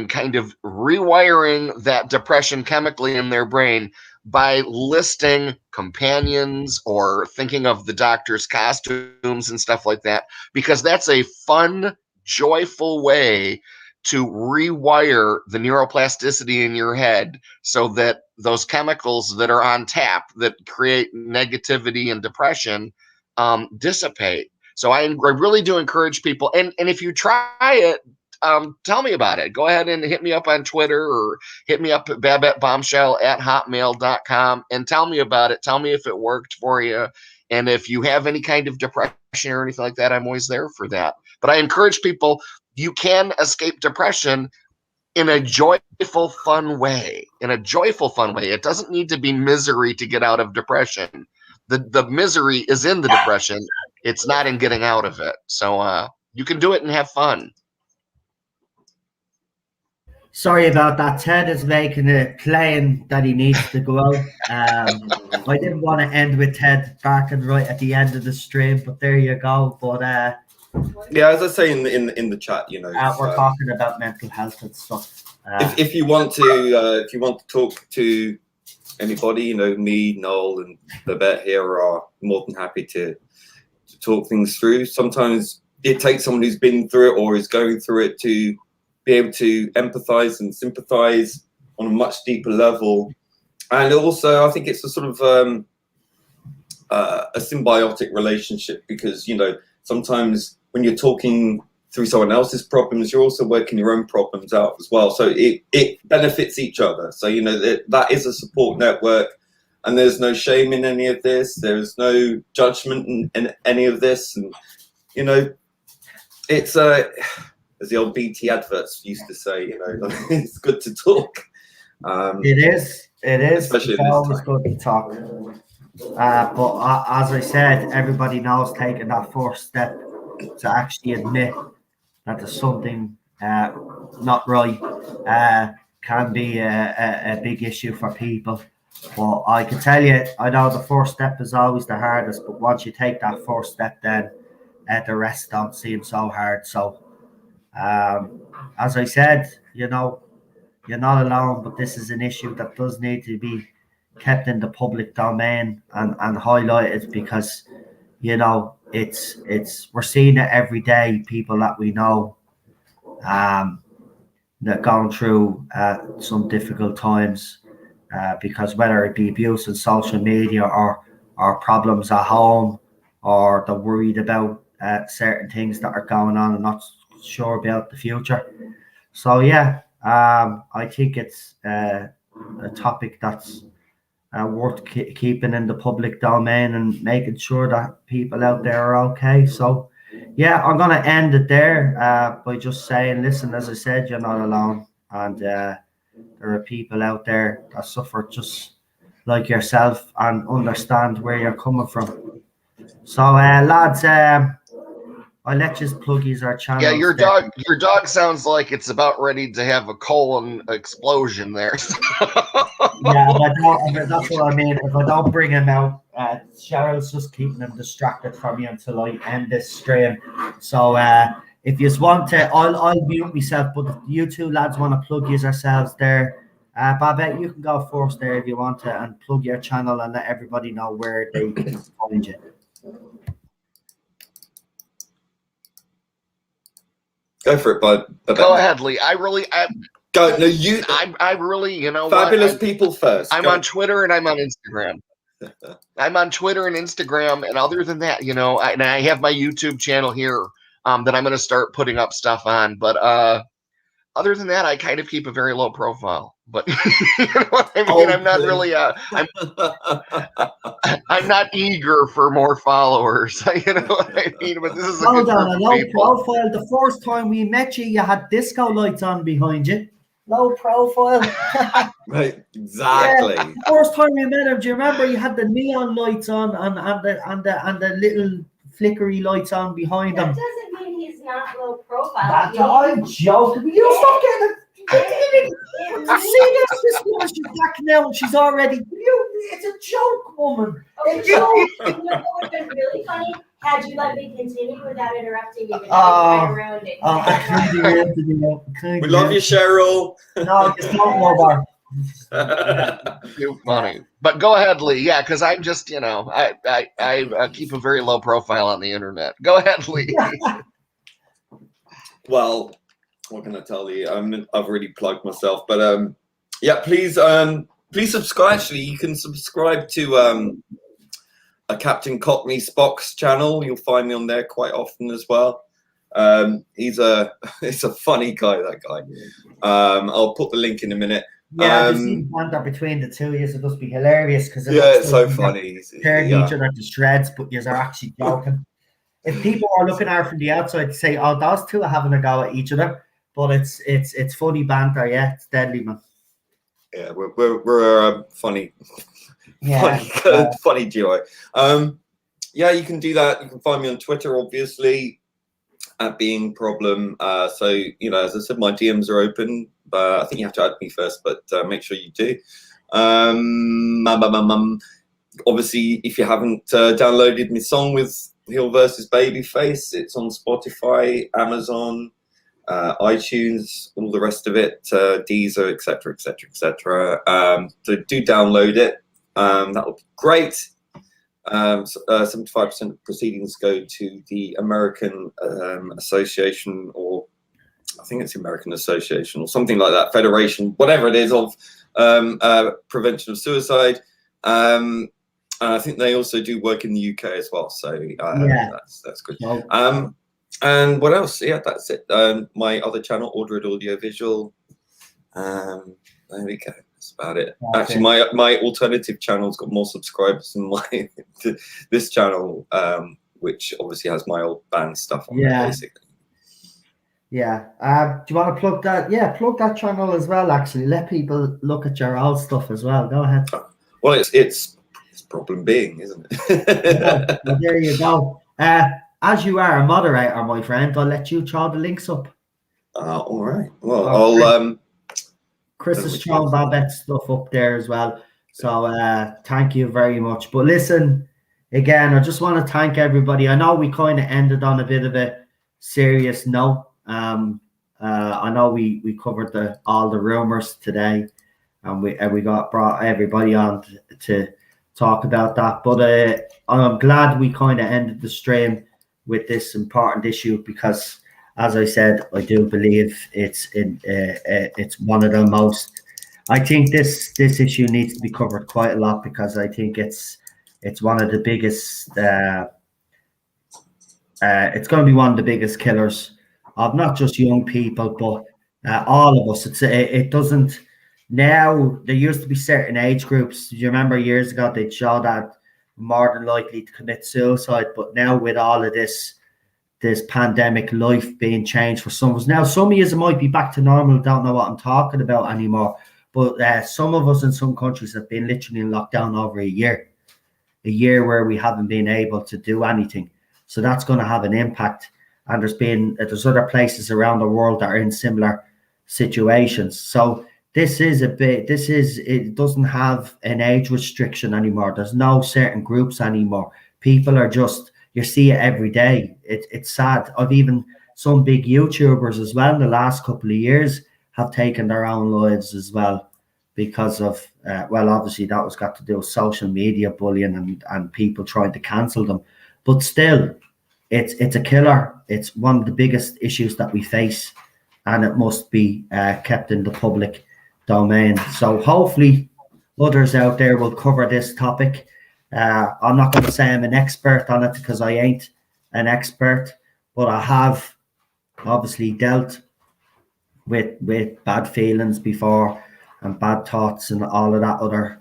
kind of rewiring that depression chemically in their brain by listing companions or thinking of the doctor's costumes and stuff like that, because that's a fun, joyful way to rewire the neuroplasticity in your head so that those chemicals that are on tap that create negativity and depression dissipate. So I really do encourage people, and if you try it, tell me about it. Go ahead and hit me up on Twitter or hit me up at babetbombshell@hotmail.com and tell me about it. Tell me if it worked for you. And if you have any kind of depression or anything like that, I'm always there for that. But I encourage people, you can escape depression in a joyful, fun way. It doesn't need to be misery to get out of depression. The misery is in the depression. It's not in getting out of it. So you can do it and have fun. Sorry about that. Ted is making a plane that he needs to go out. I didn't want to end with Ted barking right at the end of the stream, but there you go. But yeah, as I say in the chat, you know, we're talking about mental health and stuff. If you want to talk to anybody, you know, me, Noel, and Babette here are more than happy to talk things through. Sometimes it takes someone who's been through it or is going through it to be able to empathize and sympathize on a much deeper level. And also, I think it's a sort of a symbiotic relationship, because, you know, sometimes when you're talking through someone else's problems, you're also working your own problems out as well. So it benefits each other. So, you know, that is a support network, and there's no shame in any of this. There's no judgment in any of this. And, you know, it's as the old BT adverts used to say, you know, it's good to talk. It is. Especially it's always good to talk. But as I said, everybody knows taking that first step to actually admit that there's something not right can be a big issue for people. But I can tell you, I know the first step is always the hardest, but once you take that first step, then the rest don't seem so hard. So, as I said, you know, you're not alone, but this is an issue that does need to be kept in the public domain and highlighted, because, you know, it's we're seeing it every day. People that we know that going through some difficult times because whether it be abuse on social media or problems at home, or they're worried about certain things that are going on and not sure about the future. So yeah, I think it's a topic that's worth keeping in the public domain and making sure that people out there are okay. So yeah, I'm going to end it there by just saying, listen, as I said, you're not alone. And there are people out there that suffer just like yourself and understand where you're coming from. So lads, I'll let you plug our channel. Yeah, your dog sounds like it's about ready to have a colon explosion there. Yeah, that's what I mean. If I don't bring him out, Cheryl's just keeping him distracted from me until I end this stream. So if you want to, I'll mute myself. But if you two lads want to plug yourselves there, Babette, you can go first there if you want to, and plug your channel and let everybody know where they can find you. Go for it, Babette. Go ahead, Lee. Go. No, you. I really, you know, fabulous people first. I'm on Twitter and I'm on Instagram. I'm on Twitter and Instagram, and other than that, you know, I have my YouTube channel here that I'm going to start putting up stuff on. But other than that, I kind of keep a very low profile. But you know what I mean? I'm not really. I'm not eager for more followers. You know what I mean? But this is a Hold good on, group a of low people. profile. The first time we met you, you had disco lights on behind you. Low profile. Right, exactly. Yeah, the first time we met him, do you remember you had the neon lights on and the little flickery lights on behind him? That doesn't mean he's not low profile. That's I'm joking. You stop getting it. See this woman, she's back now and she's already. It's a joke, woman. Okay, so you know what would have been really funny? Had you let me continue without interrupting you, but now you around it. I couldn't do We love you, Cheryl. No, it's not more. Too funny. But go ahead, Lee. Yeah, because I'm just, you know, I keep a very low profile on the internet. Go ahead, Lee. Well, what can I tell you? I've already plugged myself, but yeah, please subscribe. Actually, you can subscribe to a Captain Cockney Spock's channel. You'll find me on there quite often as well. He's a funny guy, that guy. I'll put the link in a minute. Yeah, the scene banter between the two of you, it must be hilarious because it's so funny. Tearing each other to shreds, but you are actually joking. If people are looking at it from the outside, say, "Oh, those two are having a go at each other," but it's funny banter. Yeah, it's deadly, man. Yeah, we're funny. Yeah, funny duo. Yeah, you can do that. You can find me on Twitter, obviously, at Being Problem. So, you know, as I said, my DMs are open. I think you have to add me first, but make sure you do. Obviously, if you haven't downloaded my song with Hill versus Babyface, it's on Spotify, Amazon, iTunes, all the rest of it, Deezer, etc., etc., etc. So do download it. That would be great. 75% of proceedings go to the American Association, or I think it's the American Association or something like that, Federation, whatever it is, of prevention of suicide. I think they also do work in the UK as well, so that's good. And what else? Yeah, that's it. My other channel, Ordered Audio Visual. There we go. That's about it. Actually, my alternative channel's got more subscribers than my this channel, which obviously has my old band stuff on there, basically. Yeah. Do you want to plug that? Yeah, plug that channel as well. Actually, let people look at your old stuff as well. Go ahead. Well, it's problem being, isn't it? Well, there you go. As you are a moderator, my friend, I'll let you throw the links up. All right. Well, I'll. Chris is throwing Babette's stuff up there as well. So thank you very much. But listen, again, I just want to thank everybody. I know we kind of ended on a bit of a serious note. I know we covered all the rumors today, and we brought everybody on to talk about that. But I'm glad we kind of ended the stream with this important issue, because, as I said, I do believe it's one of the most. I think this issue needs to be covered quite a lot, because I think it's one of the biggest. It's going to be one of the biggest killers of not just young people, but all of us. It doesn't. Now, there used to be certain age groups. Do you remember years ago they'd show that more than likely to commit suicide? But now, with all of this pandemic, life being changed for some of us. Now, some of you might be back to normal, don't know what I'm talking about anymore. But some of us in some countries have been literally in lockdown over a year where we haven't been able to do anything. So that's going to have an impact. And there's other places around the world that are in similar situations. So it doesn't have an age restriction anymore. There's no certain groups anymore. People are just, you see it every day. It's sad. I've even some big YouTubers as well in the last couple of years have taken their own lives as well, because of, obviously that was got to do with social media bullying and people trying to cancel them. But still, it's a killer. It's one of the biggest issues that we face, and it must be kept in the public domain. So hopefully others out there will cover this topic. I'm not going to say I'm an expert on it, because I ain't an expert, but I have obviously dealt with bad feelings before and bad thoughts and all of that other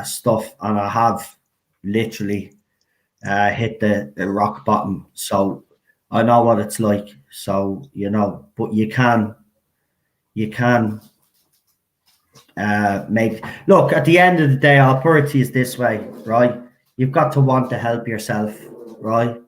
stuff, and I have literally hit the rock bottom. So I know what it's like. So but you can look, at the end of the day, I'll put it to you this way, right? You've got to want to help yourself, right?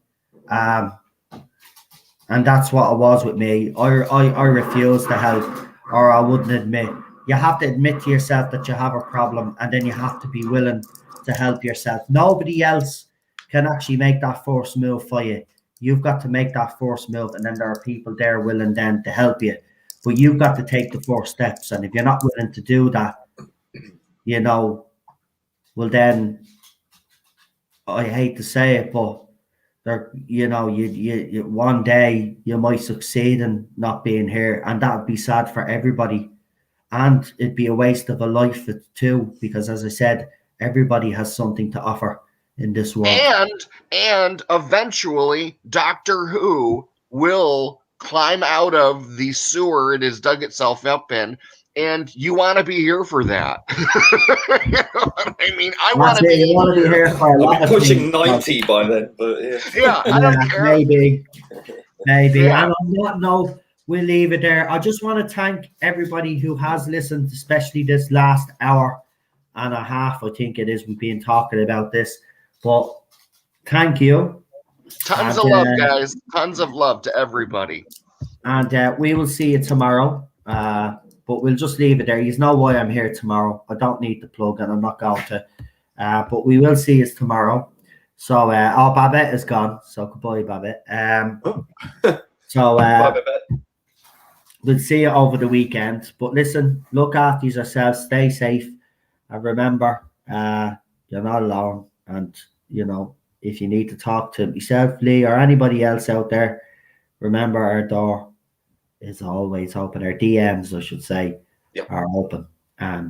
And that's what it was with me. I refused to help, or I wouldn't admit. You have to admit to yourself that you have a problem, and then you have to be willing to help yourself. Nobody else can actually make that first move for you. You've got to make that first move, and then there are people there willing then to help you. But you've got to take the first steps, and if you're not willing to do that, well then, I hate to say it, but you one day you might succeed in not being here, and that would be sad for everybody, and it'd be a waste of a life too, because, as I said, everybody has something to offer in this world. And eventually, Doctor Who will climb out of the sewer it has dug itself up in, and you want to be here for that. You know what I mean? I want to be here for a lot of pushing 90 by then, but yeah, I don't care. Maybe. Yeah. And on that note, we'll leave it there. I just want to thank everybody who has listened, especially this last hour and a half, I think it is, we've been talking about this. But thank you. Tons of love, guys. Tons of love to everybody. And we will see you tomorrow. But we'll just leave it there. You know why I'm here tomorrow. I don't need the plug, and I'm not going to but we will see you tomorrow. So, Babette is gone. So, goodbye, Babette. So, Bye, bye. we'll see you over the weekend. But listen, look after yourselves, stay safe, and remember, you're not alone. And, you know, if you need to talk to myself, Lee, or anybody else out there, remember our door is always open. Our DMs, I should say, are open.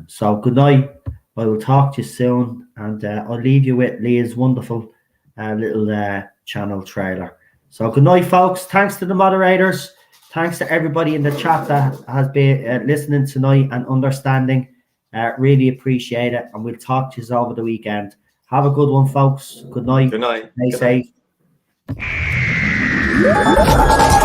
So good night. I will talk to you soon, and I'll leave you with Leah's wonderful little channel trailer. So good night, folks. Thanks to the moderators. Thanks to everybody in the chat that has been listening tonight and understanding. Really appreciate it, and we'll talk to you over the weekend. Have a good one, folks. Good night. Good night. Stay safe.